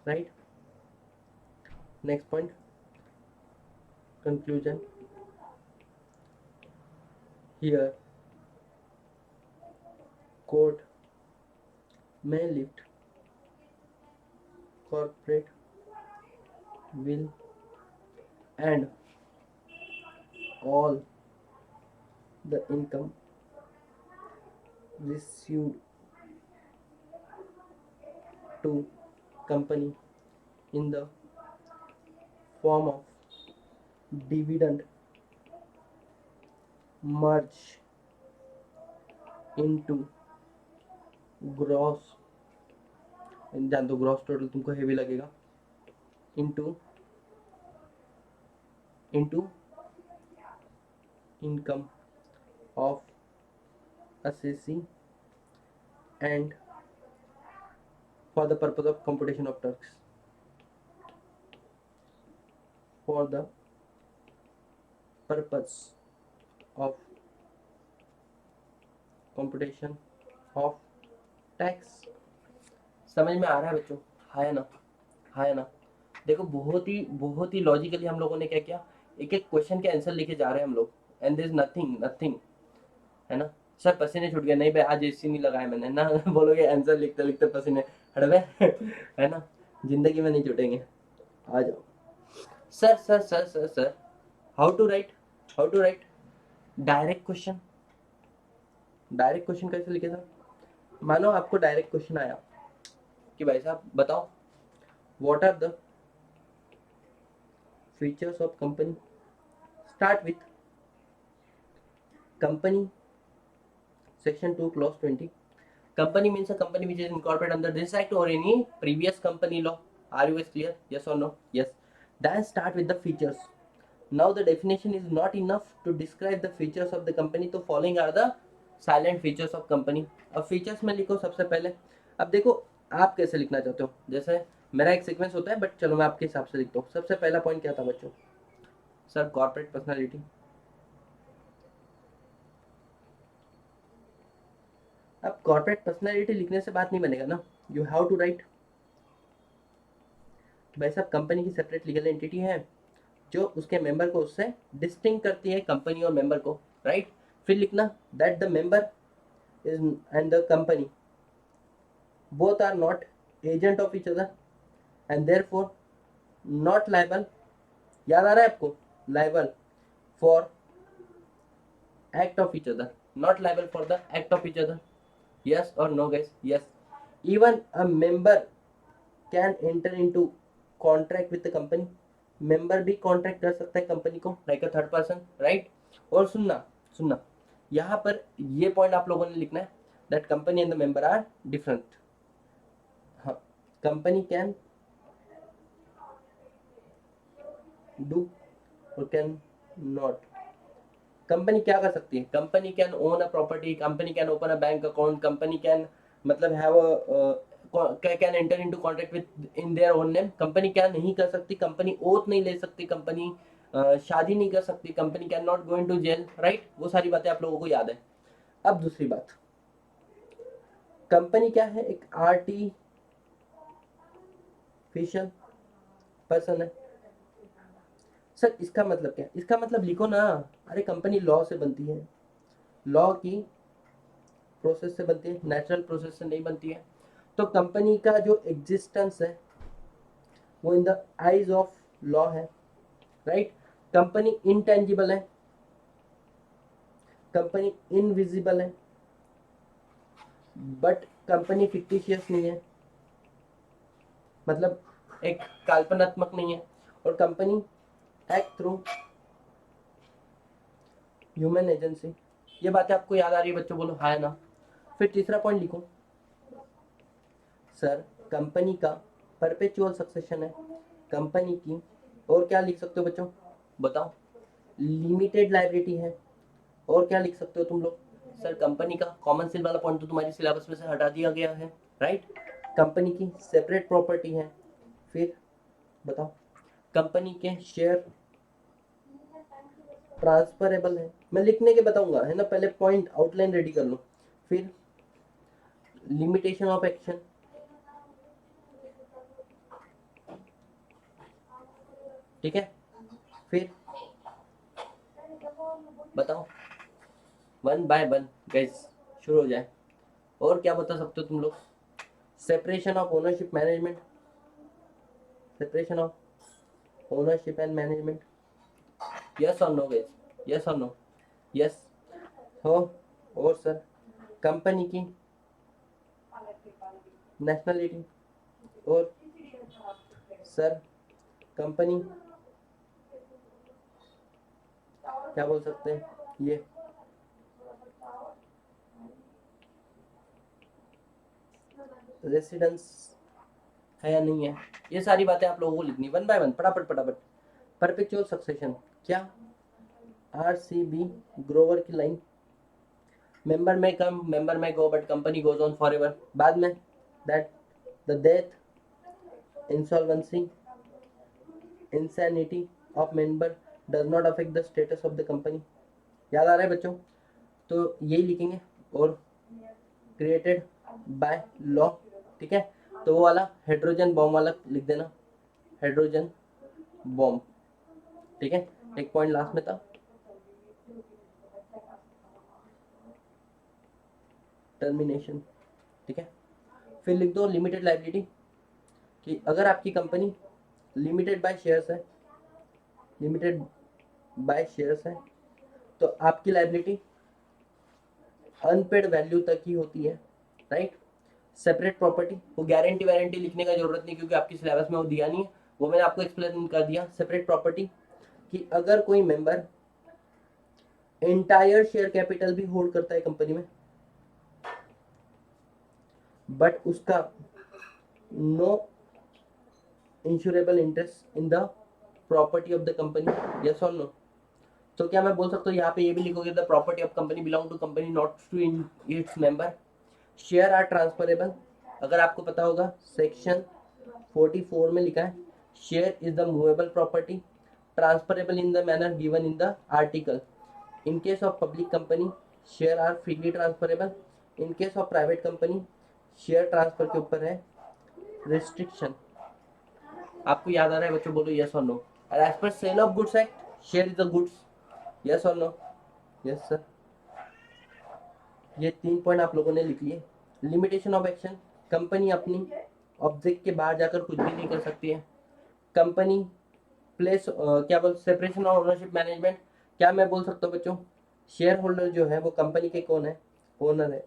right? Next point, conclusion. Here court may lift corporate will and all the income received to company in the form of dividend merge into gross, जान दो gross total तुमको heavy लगेगा, into income of assessing and for the purpose of computation of tax, for the purpose of computation of tax। समझ में आ रहा है बच्चों? है ना? है ना? देखो बहुत ही लॉजिकली हम लोगों ने क्या किया, एक एक क्वेश्चन के आंसर लिखे जा रहे हैं हम लोग, एंड देयर इज नथिंग, है ना? सर पसीने छूट गए, नहीं भाई आज एसी नहीं लगाया मैंने ना बोलोगे आंसर लिखते लिखते पसीने हड़वे है ना? जिंदगी में नहीं छूटेंगे। आ जाओ sir sir sir sir sir how to write direct question. Direct question कैसे लिखे सर? मानो आपको डायरेक्ट क्वेश्चन आया कि भाई साहब बताओ what are the features of company? Start with company, section 2 clause 20. Company means a company which is incorporated under this act or any previous company law. Are you guys clear? Yes or no? Yes. Then start with the features. Now the definition is not enough to describe the features of the company. तो following are the silent features of company. अब features में लिखो सबसे पहले. अब देखो आप कैसे लिखना चाहते हो, जैसे मेरा एक सीक्वेंस होता है, बट चलो मैं आपके हिसाब से लिखता हूँ. सबसे पहला पॉइंट क्या था बच्चों? Sir corporate personality. अब कॉर्पोरेट पर्सनालिटी लिखने से बात नहीं बनेगा ना, यू हैव टू राइट भाई साहब कंपनी की सेपरेट लीगल एंटिटी है जो उसके मेंबर को उससे डिस्टिंग करती है, कंपनी और मेंबर को, राइट. फिर लिखना that the member is and the company both are not agent of each other and therefore not liable. याद आ रहा है आपको? Liable for act of each other, not liable for the act of each other. Yes or no guys? Yes. Even a member can enter into contract with the company. Member भी contract कर सकता है company को, like a third person, right? और सुनना सुनना, यहाँ पर ये पॉइंट आप लोगों ने लिखना है that company and the member are different. हाँ, company can do or can not. Company क्या कर सकती है? Company can own a property, company can open a bank account, company can मतलब have can enter into contract with in their own name. Company क्या नहीं कर सकती? Company oath नहीं ले सकती, कंपनी शादी नहीं कर सकती, company can not go into jail, right. वो सारी बातें आप लोगों को याद है. अब दूसरी बात, कंपनी क्या है? एक आर्टिफिशियल पर्सन है. सर इसका मतलब क्या? इसका मतलब लिखो ना. अरे कंपनी लॉ से बनती है, लॉ की प्रोसेस से बनती है, नेचुरल प्रोसेस से नहीं बनती है. तो कंपनी का जो एग्जिस्टेंस है वो in the eyes of law है, राइट. कंपनी इनटेंजिबल है, कंपनी इनविजिबल है, बट कंपनी फिक्टिशियस नहीं है, मतलब एक काल्पनात्मक नहीं है. और company act through human agency. ये बातें आपको याद आ रही है बच्चों? बोलो हाँ ना. फिर तीसरा पॉइंट लिखो. सर कंपनी का परपेचुअल सक्सेशन है, कंपनी की और क्या लिख सकते हो बच्चों? बताओ. लिमिटेड लायबिलिटी है. और क्या लिख सकते हो तुम लोग? सर कंपनी का कॉमन सेल वाला पॉइंट तो तुम्हारी सिलेबस में से हटा दिया गया है, राइट. कंपनी की सेपरेट प्रॉपर्टी है. फिर बताओ कंपनी के शेयर ट्रांसफरेबल है. मैं लिखने के बताऊंगा है ना, पहले पॉइंट आउटलाइन रेडी कर लो. फिर लिमिटेशन ऑफ एक्शन, ठीक है. फिर बताओ वन बाय वन गाइस शुरू हो जाए. और क्या बता सकते हो तुम लोग? Separation of ownership management, separation of ownership and management. Yes और नो गाइस? यस और नो? यस हो. और सर कंपनी की नेशनलिटी. और सर कंपनी क्या बोल सकते हैं, ये रेसिडेंस है या नहीं है. ये सारी बातें आप लोगों को लिखनी वन बाय वन, फटाफट फटाफट. परपेचुअल सक्सेशन क्या? आरसीबी ग्रोवर की लाइन, मेंबर में कम मेंबर में go but company goes on for ever. बाद में that the death, insolvency, insanity of member does not affect the status of the company. याद आ रहा है बच्चों? तो यही लिखेंगे. और क्रिएटेड बाय लॉ, ठीक है. तो वो वाला हाइड्रोजन बॉम्ब वाला लिख देना, हाइड्रोजन बॉम्ब, ठीक है. एक पॉइंट लास्ट में था, टर्मिनेशन, ठीक है. फिर लिख दो लिमिटेड लायबिलिटी, कि अगर आपकी कंपनी लिमिटेड बाय शेयर्स है, लिमिटेड बाय शेयर्स है, तो आपकी लायबिलिटी अनपेड वैल्यू तक ही होती है, राइट. सेपरेट प्रॉपर्टी, वो गारंटी वारंटी लिखने का जरूरत नहीं क्योंकि आपकी सिलेबस में वो दिया नहीं है, वो मैंने आपको एक्सप्लेन कर दिया। सेपरेट प्रॉपर्टी कि अगर कोई मेंबर एंटायर शेयर कैपिटल भी होल्ड करता है कंपनी में, बट उसका no insurable interest in the property of the company, yes और नो। तो क्या मैं बोल सकता हूँ यहाँ पे ये भी लिखोगे, the property of company belong to company not to in its member, share are transferable. अगर आपको पता होगा सेक्शन 44 में लिखा है share is the movable property transferable in the manner given in the article. In case of public company share are freely transferable, in case of private company share transfer के ऊपर है रिस्ट्रिक्शन। आपको याद आ रहा है बच्चों, बोलो यस और no. As per sale of goods act share is the goods, yes और नो, यस सर। ये 3 पॉइंट आप लोगों ने लिख लिए। लिमिटेशन ऑफ एक्शन, कंपनी अपनी ऑब्जेक्ट के बाहर जाकर कुछ भी नहीं कर सकती है। कंपनी प्लेस क्या बोल, सेपरेशन ऑफ ओनरशिप मैनेजमेंट, क्या मैं बोल सकता हूँ बच्चों, शेयर होल्डर जो है वो कंपनी के कौन है, ओनर है,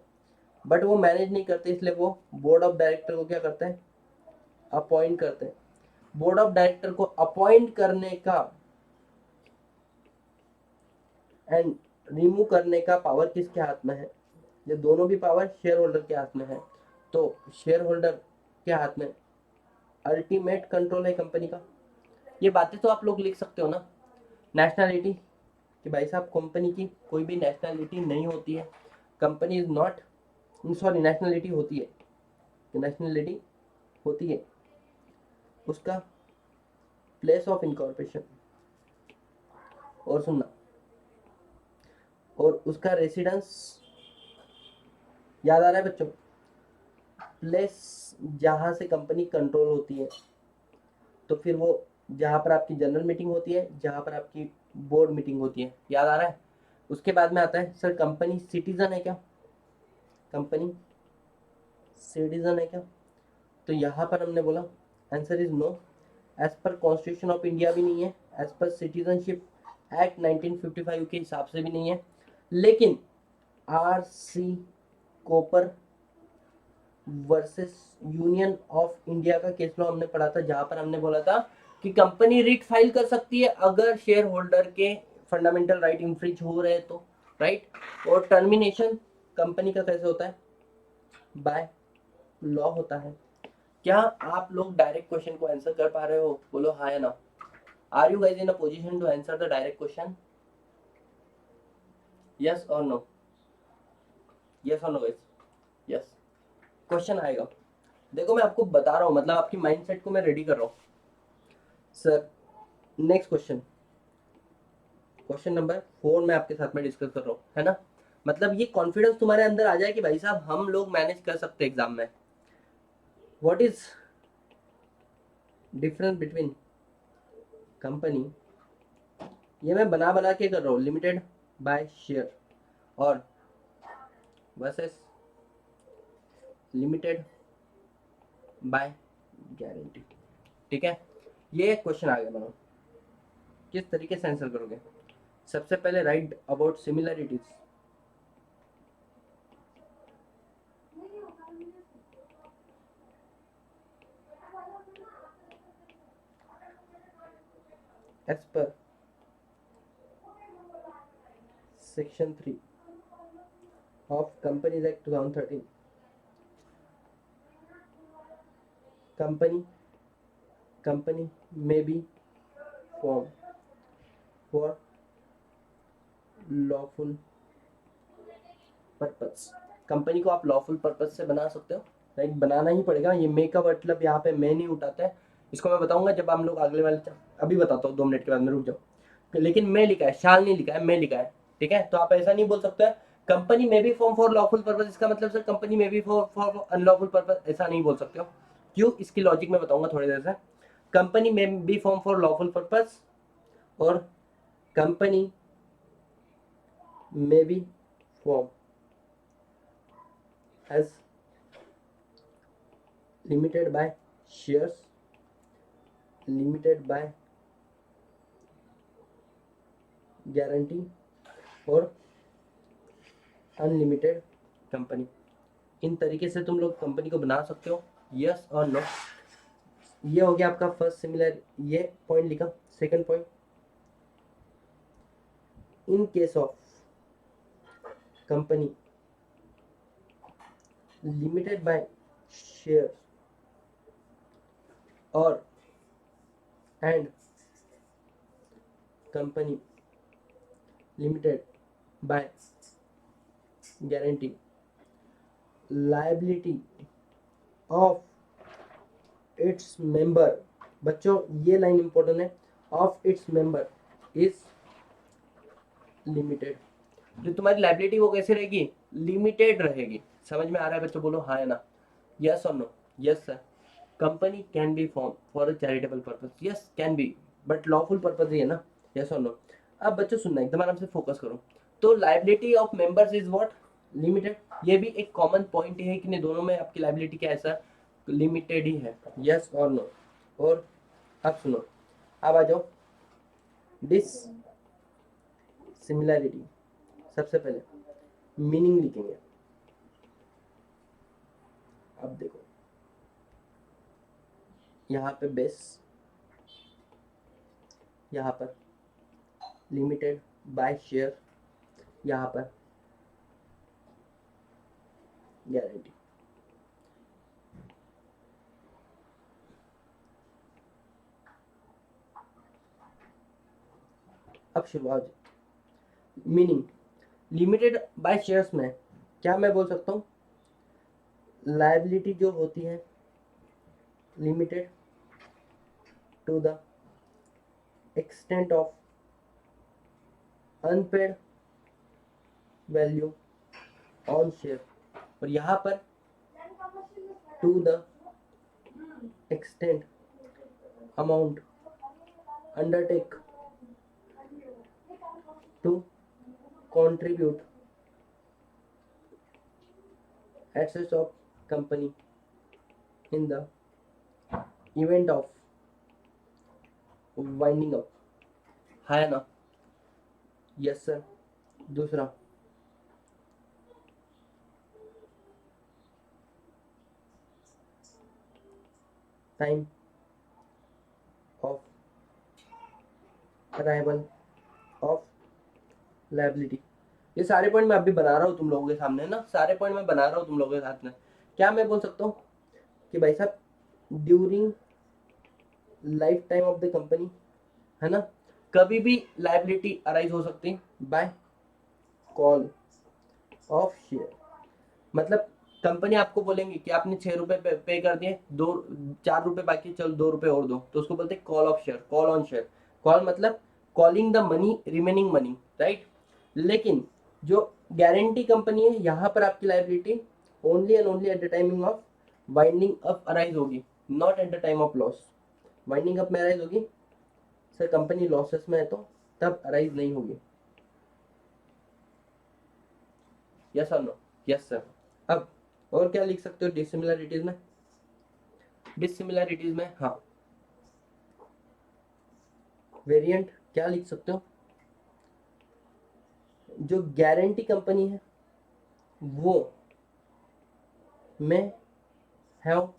बट वो मैनेज नहीं करते, इसलिए वो बोर्ड ऑफ डायरेक्टर को क्या करते हैं, अपॉइंट करते हैं। बोर्ड ऑफ डायरेक्टर को अपॉइंट करने का एंड रिमूव करने का पावर किसके हाथ में है, ये दोनों भी पावर शेयर होल्डर के हाथ में है। तो शेयर होल्डर के हाथ में अल्टीमेट कंट्रोल है कंपनी का। ये बातें तो आप लोग लिख सकते हो ना। नेशनैलिटी कि भाई साहब कंपनी की कोई भी नेशनैलिटी नहीं होती है, company is not, sorry nationality होती है, नेशनैलिटी होती है, उसका प्लेस ऑफ इनकॉर्पोरेशन, और सुनना, और उसका रेसिडेंस, याद आ रहा है बच्चों, प्लेस जहाँ से कंपनी कंट्रोल होती है, तो फिर वो जहाँ पर आपकी जनरल मीटिंग होती है, जहाँ पर आपकी बोर्ड मीटिंग होती है, याद आ रहा है। उसके बाद में आता है सर कंपनी सिटीजन है क्या, कंपनी सिटीजन है क्या, तो यहाँ पर हमने बोला answer is no. As per constitution of India भी नहीं है, एज पर सिटीजनशिप एक्ट 1955 के हिसाब से भी नहीं है, लेकिन R C Cooper versus union of India का केस लॉ हमने पढ़ा था, जहां पर हमने बोला था कि कंपनी रिट फाइल कर सकती है अगर शेयर होल्डर के फंडामेंटल राइट इंफ्रिज हो रहे तो, राइट। और टर्मिनेशन कंपनी का कैसे होता है, बाय लॉ होता है। क्या आप लोग डायरेक्ट क्वेश्चन को आंसर कर पा रहे हो, बोलो हाँ या ना। Are you guys in a position to answer the direct question, yes और नो, यस और नो गाइज, यस। क्वेश्चन आएगा, देखो मैं आपको बता रहा हूँ, मतलब आपकी माइंडसेट को मैं रेडी कर रहा हूँ sir. Next question, question number 4 मैं आपके साथ में डिस्कस कर रहा हूँ, है ना। मतलब ये कॉन्फिडेंस तुम्हारे अंदर आ जाए कि भाई साहब हम लोग मैनेज कर सकते हैं एग्जाम में। What is difference between company, ये मैं बना बना के कर रहा हूँ, लिमिटेड बाय शेयर और वर्सेस लिमिटेड बाय गारंटी, ठीक है। ये क्वेश्चन आ गया मानो, किस तरीके से आंसर करोगे। सबसे पहले write about similarities, as per section 3 of companies act 2013, company में be form for lawful purpose. Company को आप लॉफुल पर्पस से बना सकते हो, राइट, बनाना ही पड़ेगा। ये मे का मतलब यहाँ पे मैं नहीं उठाता है, इसको मैं बताऊंगा जब हम लोग अगले वाले अभी बताता हूँ 2 मिनट के बाद में, रुक जाओ। लेकिन मैं लिखा है, शाल नहीं लिखा है, मैं लिखा है, ठीक है। तो आप ऐसा नहीं बोल सकते कंपनी में भी फॉर्म फॉर लॉफुल पर्पस, इसका मतलब सर कंपनी में भी फॉर अनलॉफुल पर्पस, ऐसा नहीं बोल सकते हो। क्यों, इसकी लॉजिक में बताऊंगा थोड़ी देर से। कंपनी में be form for lawful purpose और कंपनी में be form as limited by shares, limited by guarantee और अनलिमिटेड कंपनी। इन तरीके से तुम लोग कंपनी को बना सकते हो, यस और नो। ये हो गया आपका फर्स्ट सिमिलर, ये पॉइंट लिखा। Second point, in case of company limited by share और and company limited by guarantee, liability of its member, बच्चों ये लाइन इंपॉर्टेंट है, of its member is limited. जो तुम्हारी लाइबिलिटी वो कैसे रहेगी, लिमिटेड रहेगी। समझ में आ रहा है बच्चों, बोलो हाँ या ना, यस और no. Yes sir, company can be form for a charitable purpose, yes can be, but lawful purpose ही है ना, यस और नो। अब बच्चों सुनना, एकदम आराम से फोकस करो। तो liability of members is what, limited. ये भी एक कॉमन पॉइंट है कि नहीं, दोनों में आपकी लाइबिलिटी क्या है सर, लिमिटेड ही है, यस और नो। और अब सुनो, अब आ जाओ डिस सिमिलैरिटी। सबसे पहले मीनिंग लिखेंगे। अब देखो यहाँ पे बेस, यहाँ पर लिमिटेड बाय शेयर, यहाँ पर गारंटी। अब शुरुआत, मीनिंग लिमिटेड बाय शेयर्स में क्या मैं बोल सकता हूँ, लायबिलिटी जो होती है limited to the extent of unpaid value on share, और यहाँ पर to the extent amount undertake to contribute assets of company in the event of winding up, है ना, यस सर। दूसरा time of arrival of liability. ये सारे point मैं अभी बना रहा हूँ तुम लोगों के सामने ना, सारे पॉइंट मैं बना रहा हूँ तुम लोगों के साथ में। क्या मैं बोल सकता हूँ कि भाई साहब during life time of the company, है ना, कभी भी लायबिलिटी अराइज हो सकती है बाय कॉल ऑफ शेयर। मतलब कंपनी आपको बोलेंगे कि आपने 6 रुपए पे कर दिए, 4 रुपए बाकी, चलो 2 रुपए और दो, तो उसको बोलते हैं call of share, call on share. Call मतलब calling the money, remaining money, right. लेकिन जो गारंटी कंपनी है, यहाँ पर आपकी liability only and only at the timing of winding up arise होगी, not at the time of loss. Winding up में arise होगी सर, कंपनी लॉसेस में है तो तब अराइज नहीं होगी, यस और नो, यस सर। अब और क्या लिख सकते हो डिसिमिलरिटीज में, डिसिमिलरिटीज में हाँ, वेरिएंट क्या लिख सकते हो, जो गारंटी कंपनी है वो में हैव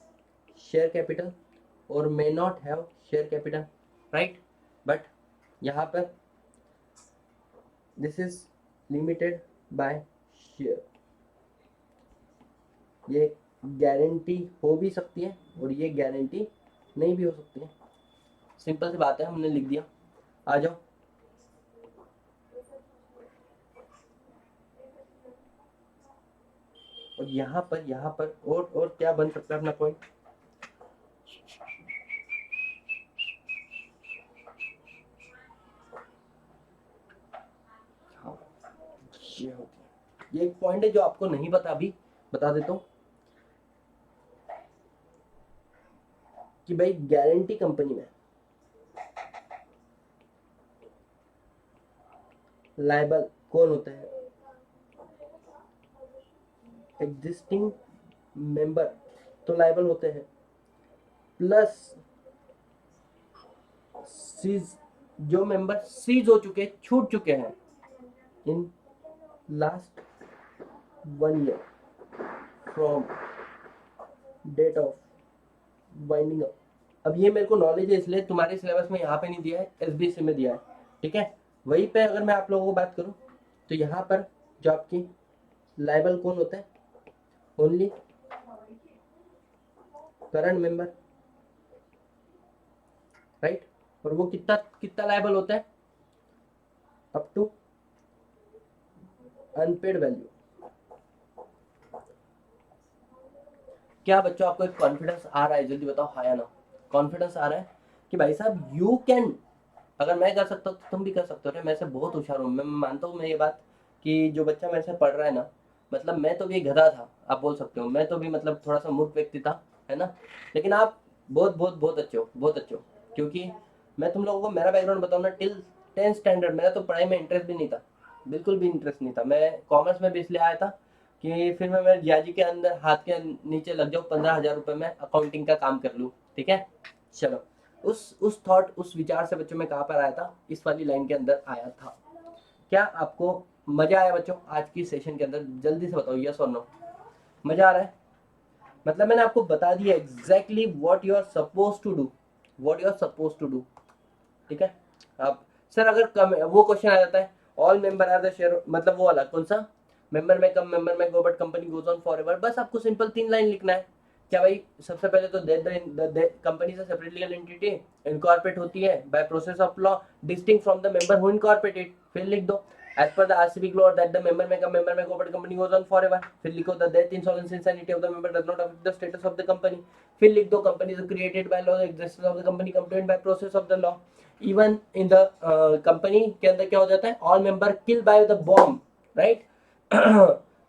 शेयर कैपिटल और may not have share capital, right. But यहाँ पर this is limited by share, ये गारंटी हो भी सकती है और ये गारंटी नहीं भी हो सकती है, सिंपल सी बात है, हमने लिख दिया। आ जाओ, और यहाँ पर और क्या बन सकता है अपना पॉइंट, हाँ ये होती है, ये एक पॉइंट है जो आपको नहीं पता, अभी बता देता हूँ कि भाई गारंटी कंपनी में लायबल कौन होता है, एग्जिस्टिंग मेंबर तो लायबल होते हैं, प्लस सीज, जो मेंबर सीज हो चुके, छूट चुके हैं in last 1 year, from date of winding up. अब ये मेरे को नॉलेज है इसलिए तुम्हारे सिलेबस में यहाँ पे नहीं दिया है, एसबीएसई में दिया है, ठीक है। वहीं पे अगर मैं आप लोगों को बात करूँ तो यहाँ पर जो आपकी लाइबल कौन होता है, ओनली करंट मेंबर, राइट। और वो कितना कितना लाइबल होता है, अप टू अनपेड वैल्यू। क्या बच्चों आपको एक कॉन्फिडेंस आ रहा है, जल्दी बताओ हाँ या ना। कॉन्फिडेंस आ रहा है कि भाई साहब यू कैन, अगर मैं कर सकता हूँ तो तुम भी कर सकते हो। मैं से बहुत होशियार हूँ, मैं मानता हूँ मैं ये बात कि जो बच्चा मेरे से पढ़ रहा है ना, मतलब मैं तो भी गधा था, आप बोल सकते हो, मैं तो भी मतलब थोड़ा सा मूर्ख व्यक्ति था, है ना। लेकिन आप बहुत बहुत बहुत अच्छे हो, बहुत अच्छे हो। क्योंकि मैं तुम लोगों को मेरा बैकग्राउंड बताऊँ ना, टिल 10th स्टैंडर्ड मेरा तो पढ़ाई में इंटरेस्ट भी नहीं था, बिल्कुल भी इंटरेस्ट नहीं था। मैं कॉमर्स में भी इसलिए आया था कि फिर मैं मेरे जियाजी के अंदर हाथ के नीचे लग जाऊँ, 15,000 रुपये में अकाउंटिंग का काम कर लूँ, ठीक है। चलो, उस थॉट, उस विचार से बच्चों में कहाँ पर आया था, इस वाली लाइन के अंदर आया था। क्या आपको मजा आया बच्चों आज की सेशन के अंदर, जल्दी से बताओ यस और नो। मजा आ रहा है, मतलब मैंने आपको बता दिया exactly what you are suppose to do, what you are suppose to do, ठीक है। अब सर अगर वो क्वेश्चन आ जाता है, all member are the share, मतलब वो वाला कौन सा, मेंबर में कम मेंबर में go but company goes on for ever, बस आपको सिंपल 3 लाइन लिखना है। क्या भाई, सबसे पहले तो दैट कंपनी से सेपरेट लीगल एंटिटी इनकॉर्पोरेट होती है by process of law distinct from the member who incorporated, फिर लिख दो as per the RCB law that the member में go but company goes on for ever, फिर लिखो the death insolvency insanity of the member does not affect the status of the company, फिर लिख दो company is created by law, the existence of the company complaint by process of the law. Even in the company के अंदर क्या हो जाता है, all member kill by the bomb, right.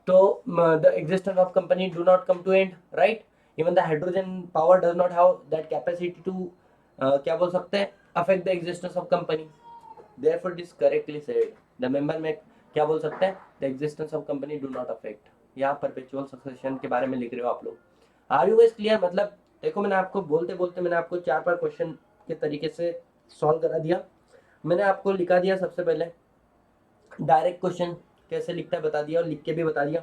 तो the existence of company do not come to end, right. Even the hydrogen power does not have that capacity to क्या बोल सकते हैं, affect the existence of company, therefore it is correctly said the member may क्या बोल सकते हैं, the existence of company do not affect. यहाँ perpetual succession के बारे में लिख रहे हो आप लोग। आर यू गाइस क्लियर, मतलब देखो मैंने आपको बोलते बोलते मैंने आपको 4-5 क्वेश्चन के तरीके से सॉल्व करा दिया। मैंने आपको लिखा दिया सबसे पहले डायरेक्ट क्वेश्चन कैसे लिखता है बता दिया, और लिख के भी बता दिया।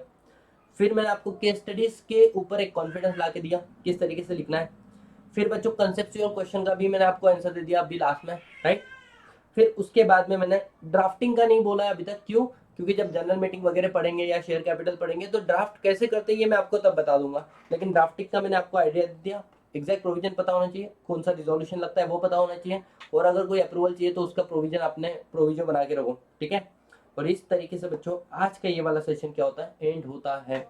फिर मैंने आपको केस स्टडीज के ऊपर एक कॉन्फिडेंस ला के दिया किस तरीके से लिखना है। फिर बच्चों कंसेप्चुअल क्वेश्चन का भी मैंने आपको आंसर दे दिया अभी लास्ट में, राइट। फिर उसके बाद में मैंने ड्राफ्टिंग का नहीं बोला है अभी तक, क्यों, क्योंकि जब जनरल मीटिंग वगैरह पढ़ेंगे या शेयर कैपिटल पढ़ेंगे तो ड्राफ्ट कैसे करते हैं ये मैं आपको तब बता दूंगा। लेकिन ड्राफ्टिंग का मैंने आपको आइडिया दे दिया, एग्जैक्ट प्रोविजन पता होना चाहिए, कौन सा रिजोल्यूशन लगता है वो पता होना चाहिए, और अगर कोई अप्रूवल चाहिए तो उसका प्रोविजन आपने प्रोविजन बना के रखो, ठीक है। और इस तरीके से बच्चों आज का ये वाला सेशन क्या होता है, एंड होता है।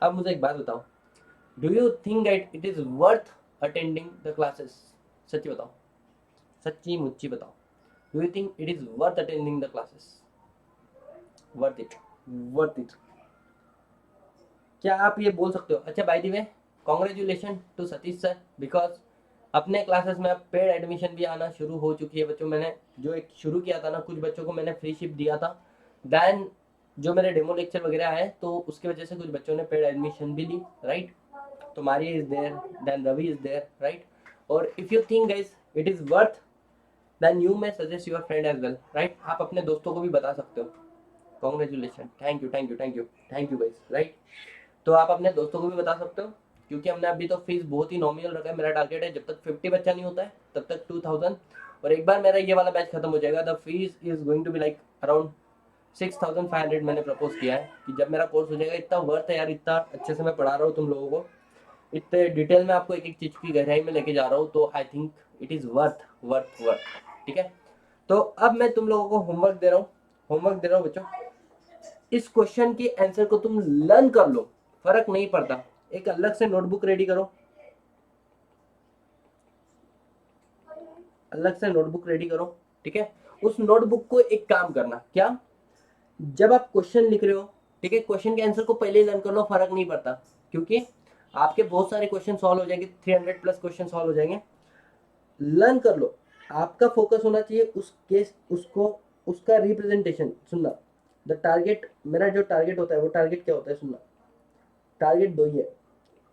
अब मुझे एक बात बताओ, do you think that it is worth attending the classes, सच्ची बताओ, सच्ची मुच्ची बताओ, do you think it is worth attending the classes, worth it, worth it. क्या आप ये बोल सकते हो, अच्छा by the way congratulation to Satish sir, because अपने क्लासेस में अब पेड एडमिशन भी आना शुरू हो चुकी है बच्चों। मैंने जो एक शुरू किया था ना, कुछ बच्चों को मैंने फ्री शिप दिया था, देन जो मेरे डेमो लेक्चर वगैरह आए तो उसकी वजह से कुछ बच्चों ने पेड एडमिशन भी ली, राइट। तो Mary is there, then Ravi is there, right. और if you think guys it is worth, then you may suggest your friend as well, right. आप अपने दोस्तों को भी बता सकते हो। Congratulation, thank you thank you thank you thank you guys, right. तो आप अपने दोस्तों को भी बता सकते हो, क्योंकि हमने अभी तो फीस बहुत ही नॉमिनल रखा है। मेरा टारगेट है जब तक 50 बच्चा नहीं होता है तब तक 2000, और एक बार मेरा ये वाला बैच खत्म हो जाएगा the fees is going to be like around 6500 मैंने प्रपोज किया है कि जब मेरा कोर्स हो जाएगा। इतना वर्थ है यार, इतना अच्छे से मैं पढ़ा रहा हूँ तुम लोगों को, इतने डिटेल में आपको एक एक चीज की गहराई में लेके जा रहा हूँ, तो I think it is worth worth worth, ठीक है। तो अब मैं तुम लोगों को होमवर्क दे रहा हूँ, होमवर्क दे रहा हूँ बच्चों। इस क्वेश्चन के आंसर को तुम लर्न कर लो, फर्क नहीं पड़ता। एक अलग से नोटबुक रेडी करो, अलग से नोटबुक रेडी करो, ठीक है। उस नोटबुक को एक काम करना, क्या, जब आप क्वेश्चन लिख रहे हो, ठीक है, क्वेश्चन के आंसर को पहले ही लर्न कर लो, फर्क नहीं पड़ता, क्योंकि आपके बहुत सारे क्वेश्चन सॉल्व हो जाएंगे, 300 प्लस क्वेश्चन सॉल्व हो जाएंगे। लर्न कर लो, आपका फोकस होना चाहिए उस केस, उसको, उसका रिप्रेजेंटेशन सुनना। द टारगेट, मेरा जो टारगेट होता है वो टारगेट क्या होता है सुनना। टारगेट दो ही है,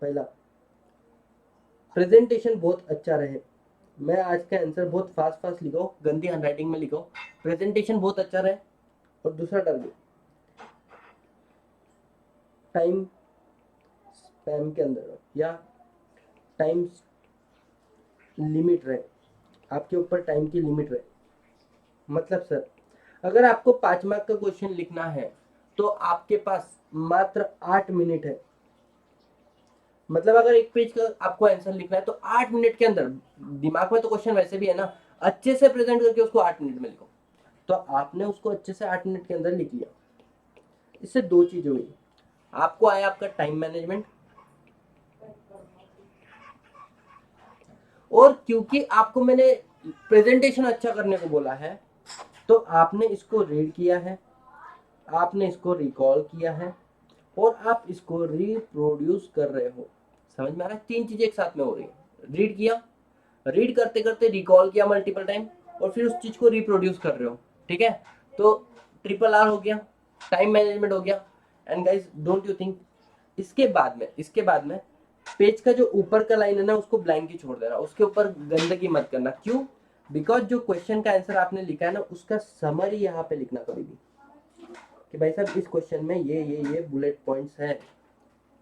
पहला प्रेजेंटेशन बहुत अच्छा रहे, मैं आज का आंसर बहुत फास्ट फास्ट लिखो, गंदी हैंडराइटिंग में लिखो, प्रेजेंटेशन बहुत अच्छा रहे। और दूसरा टारगेट टाइम टाइम के अंदर हो या टाइम लिमिट रहे, आपके ऊपर टाइम की लिमिट रहे। मतलब सर, अगर आपको 5 मार्क का क्वेश्चन लिखना है तो आपके पास मात्र 8 मिनट है। मतलब अगर एक पेज का आपको आंसर लिखना है तो 8 मिनट के अंदर, दिमाग में तो क्वेश्चन वैसे भी है ना, अच्छे से प्रेजेंट करके उसको 8 मिनट में लिखो। तो आपने उसको अच्छे से 8 मिनट के अंदर लिख लिया। इससे दो चीजें हुई, आपको आया आपका टाइम मैनेजमेंट, और क्योंकि आपको मैंने प्रेजेंटेशन अच्छा करने को बोला है तो आपने इसको रीड किया है, आपने इसको रिकॉल किया है, और आप इसको रिप्रोड्यूस कर रहे हो। समझ में आ रहा है? 3 चीजें एक साथ में हो रही है। रीड किया, रीड करते करते रिकॉल किया मल्टीपल टाइम, और फिर उस चीज को रिप्रोड्यूस कर रहे हो। ठीक है, तो RRR हो गया, टाइम मैनेजमेंट हो गया। And guys don't you think, इसके बाद में पेज का जो ऊपर का लाइन है ना उसको ब्लैंक ही छोड़ देना, उसके ऊपर गंदगी मत करना। क्यों? बिकॉज जो क्वेश्चन का आंसर आपने लिखा है ना उसका समरी यहाँ पे लिखना कभी भी, कि भाई साहब इस क्वेश्चन में ये बुलेट पॉइंट्स हैं।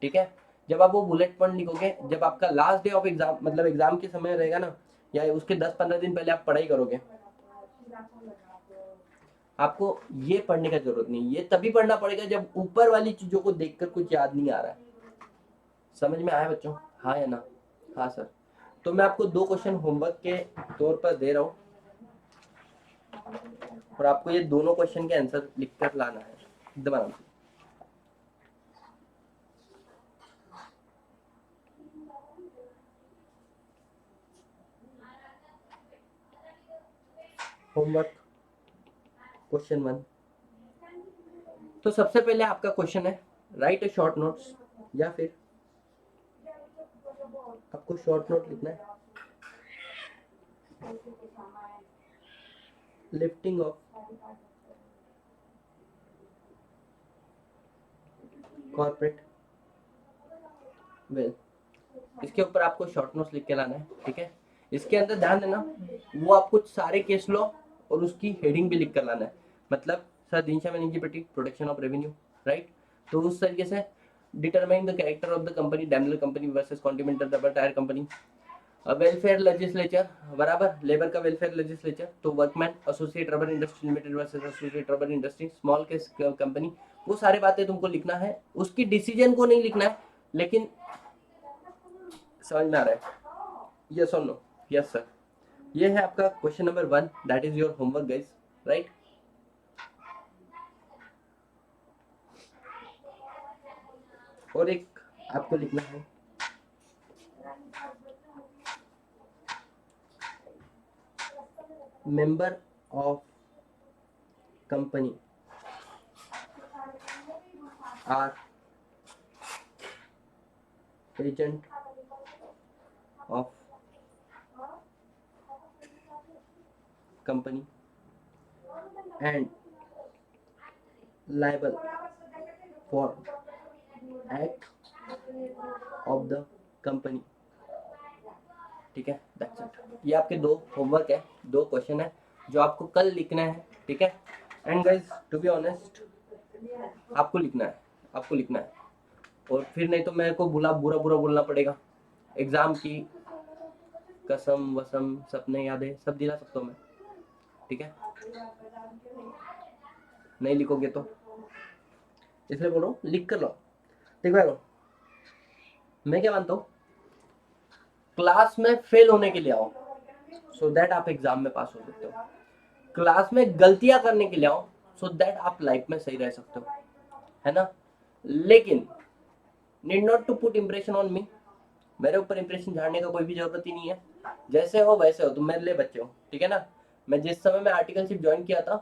ठीक है, जब आप वो बुलेट पॉइंट लिखोगे, जब आपका लास्ट डे ऑफ एग्जाम, मतलब एग्जाम के समय रहेगा ना, या उसके 10-15 दिन पहले आप पढ़ाई करोगे, आपको ये पढ़ने का जरूरत नहीं, ये तभी पढ़ना पड़ेगा जब ऊपर वाली चीजों को देखकर कुछ याद नहीं आ रहा है। समझ में आया बच्चों? हाँ या ना? हाँ सर। तो मैं आपको 2 क्वेश्चन होमवर्क के तौर पर दे रहा हूँ, और आपको ये दोनों क्वेश्चन के आंसर लिख कर लाना है एकदम आराम से। Homework question 1। तो सबसे पहले आपका क्वेश्चन है, राइट अ शॉर्ट नोट्स, या फिर आपको शॉर्ट नोट लिखना है। लिफ्टिंग ऑफ कॉर्पोरेट वेल्थ, इसके ऊपर आपको शॉर्ट नोट्स लिख के लाना है। ठीक है, इसके अंदर ध्यान देना, वो आपको सारे केस लॉ और उसकी हेडिंग भी लिख कर लाना है। मतलब sir Dinshaw manageability, protection of revenue, right. तो उस तरीके से determine the character of the company, Daimler company versus continental rubber tyre company. Welfare legislature, बराबर, लेबर का वेलफेयर लेजिस्लेचर। तो workman, associate rubber industry limited versus associate rubber industry, small case company. वो सारे बातें तुमको लिखना है, उसकी डिसीजन को नहीं लिखना है, लेकिन समझ में आ रहा है? यस और नो? Yes sir. ये है आपका question number 1, that is your homework guys, right. और एक आपको लिखना है, member of company are agent of company and liable for act of the company। ठीक है, दैट्स इट। ये आपके 2 होमवर्क है, 2 क्वेश्चन है जो आपको कल लिखना है। ठीक है, and guys to be honest, आपको लिखना है, आपको लिखना है, और फिर नहीं तो मेरे को बुरा बुरा बोलना पड़ेगा। एग्जाम की कसम वसम सपने यादें सब दिला सकता हूँ मैं। ठीक है, नहीं लिखोगे तो इसलिए बोल रहा हूँ लिख कर लो। देखो मैं क्या मानता हूँ, क्लास में फेल होने के लिए आओ, सो दैट आप एग्जाम में पास हो सकते हो। क्लास में गलतियां करने के लिए आओ, सो दैट आप लाइफ में सही रह सकते हो, है ना। लेकिन need not to put impression on me, मेरे ऊपर इम्प्रेशन झाड़ने का कोई भी जरूरत ही नहीं है। जैसे हो वैसे हो, तुम मेरे लिए बच्चे हो। ठीक है ना। मैं जिस समय में आर्टिकलशिप ज्वाइन किया था,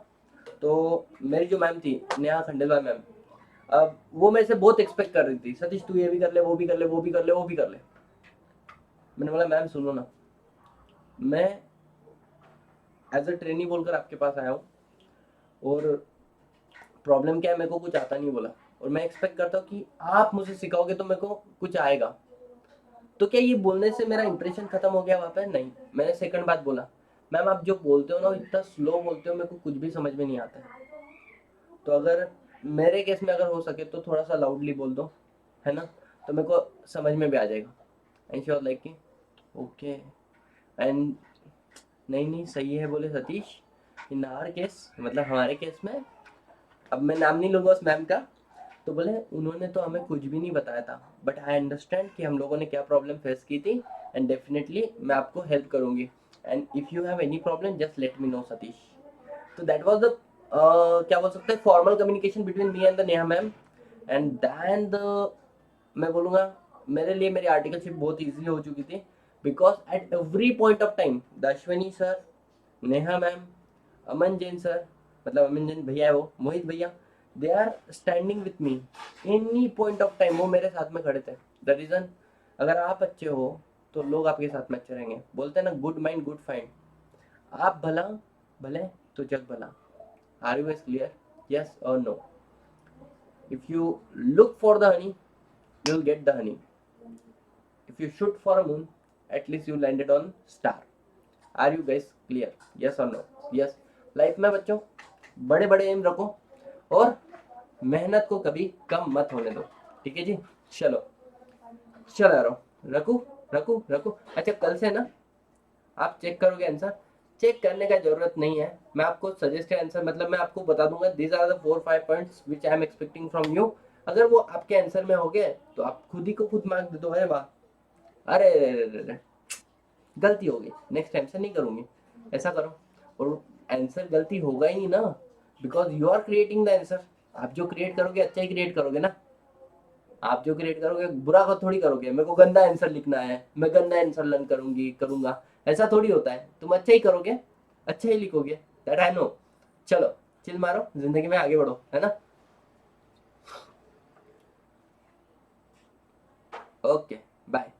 तो मेरी जो मैम थी नेहा खंडेलवाल मैम, अब वो मेरे से बहुत एक्सपेक्ट कर रही थी, सतीश तू ये भी कर ले, वो भी कर ले, वो भी कर ले, वो भी कर ले। मैंने बोला मैम सुनो ना, मैं एज अ ट्रेनी बोलकर आपके पास आया हूँ, और प्रॉब्लम क्या है, मेरे को कुछ आता नहीं बोला, और मैं एक्सपेक्ट करता हूँ कि आप मुझे सिखाओगे तो मेरे को कुछ आएगा। तो क्या ये बोलने से मेरा इंप्रेशन खत्म हो गया वहाँ पे? नहीं। मैंने सेकंड बात बोला, मैम आप जो बोलते हो ना इतना स्लो बोलते हो, मेरे को कुछ भी समझ में नहीं आता है। तो अगर मेरे केस में अगर हो सके तो थोड़ा सा लाउडली बोल दो, है ना। तो मेरे को समझ में भी आ जाएगा। एंड शी वाज लाइक कि ओके एंड नहीं नहीं सही है बोले सतीश, इन आवर केस मतलब हमारे केस में, अब मैं नाम नहीं लूँगा उस मैम का, तो बोले उन्होंने तो हमें कुछ भी नहीं बताया था, बट आई अंडरस्टैंड कि हम लोगों ने क्या प्रॉब्लम फेस की थी एंड डेफिनेटली मैं आपको हेल्प करूँगी and if you have any problem just let me know Satish. तो दैट वाज द क्या बोल सकते हैं formal communication between me and the Neha ma'am and then the, मैं बोलूँगा मेरे लिए मेरी आर्टिकलशिप बहुत ईजी हो चुकी थी because at every point of time the Ashwini sir, Neha ma'am, Aman Jain sir, मतलब अमन जैन भैया है वो, मोहित भैया, they are standing with me any point of time, वो मेरे साथ में खड़े थे। द रीज़न, अगर आप अच्छे हो तो लोग आपके साथ में अच्छे रहेंगे, बोलते हैं ना गुड माइंड गुड फाइंड। आप भला भले तो जग भला। Are you guys clear? Yes और no? If you look for the honey you will get the honey, if you shoot for a moon at least you landed on star. Are you guys clear? Yes or no? Yes. Life में बच्चों बड़े बड़े M रखो और मेहनत को कभी कम मत होने दो, ठीक है जी। चलो चला रहा हूँ, रखू रखू रखू। अच्छा कल से ना आप चेक करोगे आंसर, चेक करने का जरूरत नहीं है, मैं आपको सजेस्टेड आंसर मतलब मैं आपको बता दूंगा these are the 4-5 points which I am expecting from you. अगर वो आपके आंसर में हो गए तो आप खुद ही को खुद मार्क दे दो। अरे वाह, अरे गलती हो गई, नेक्स्ट टाइम से नहीं करूंगी, ऐसा करो। और आंसर गलती होगा ही नहीं ना, because you are creating the answer. आप जो क्रिएट करोगे अच्छा ही क्रिएट करोगे ना, आप जो क्रिएट करोगे बुरा को थोड़ी करोगे। मेरे को गंदा आंसर लिखना है, मैं गंदा आंसर लर्न करूंगा, ऐसा थोड़ी होता है। तुम अच्छा ही करोगे, अच्छा ही लिखोगे, दैट आई नो। चलो चिल मारो, जिंदगी में आगे बढ़ो, है ना। Okay bye.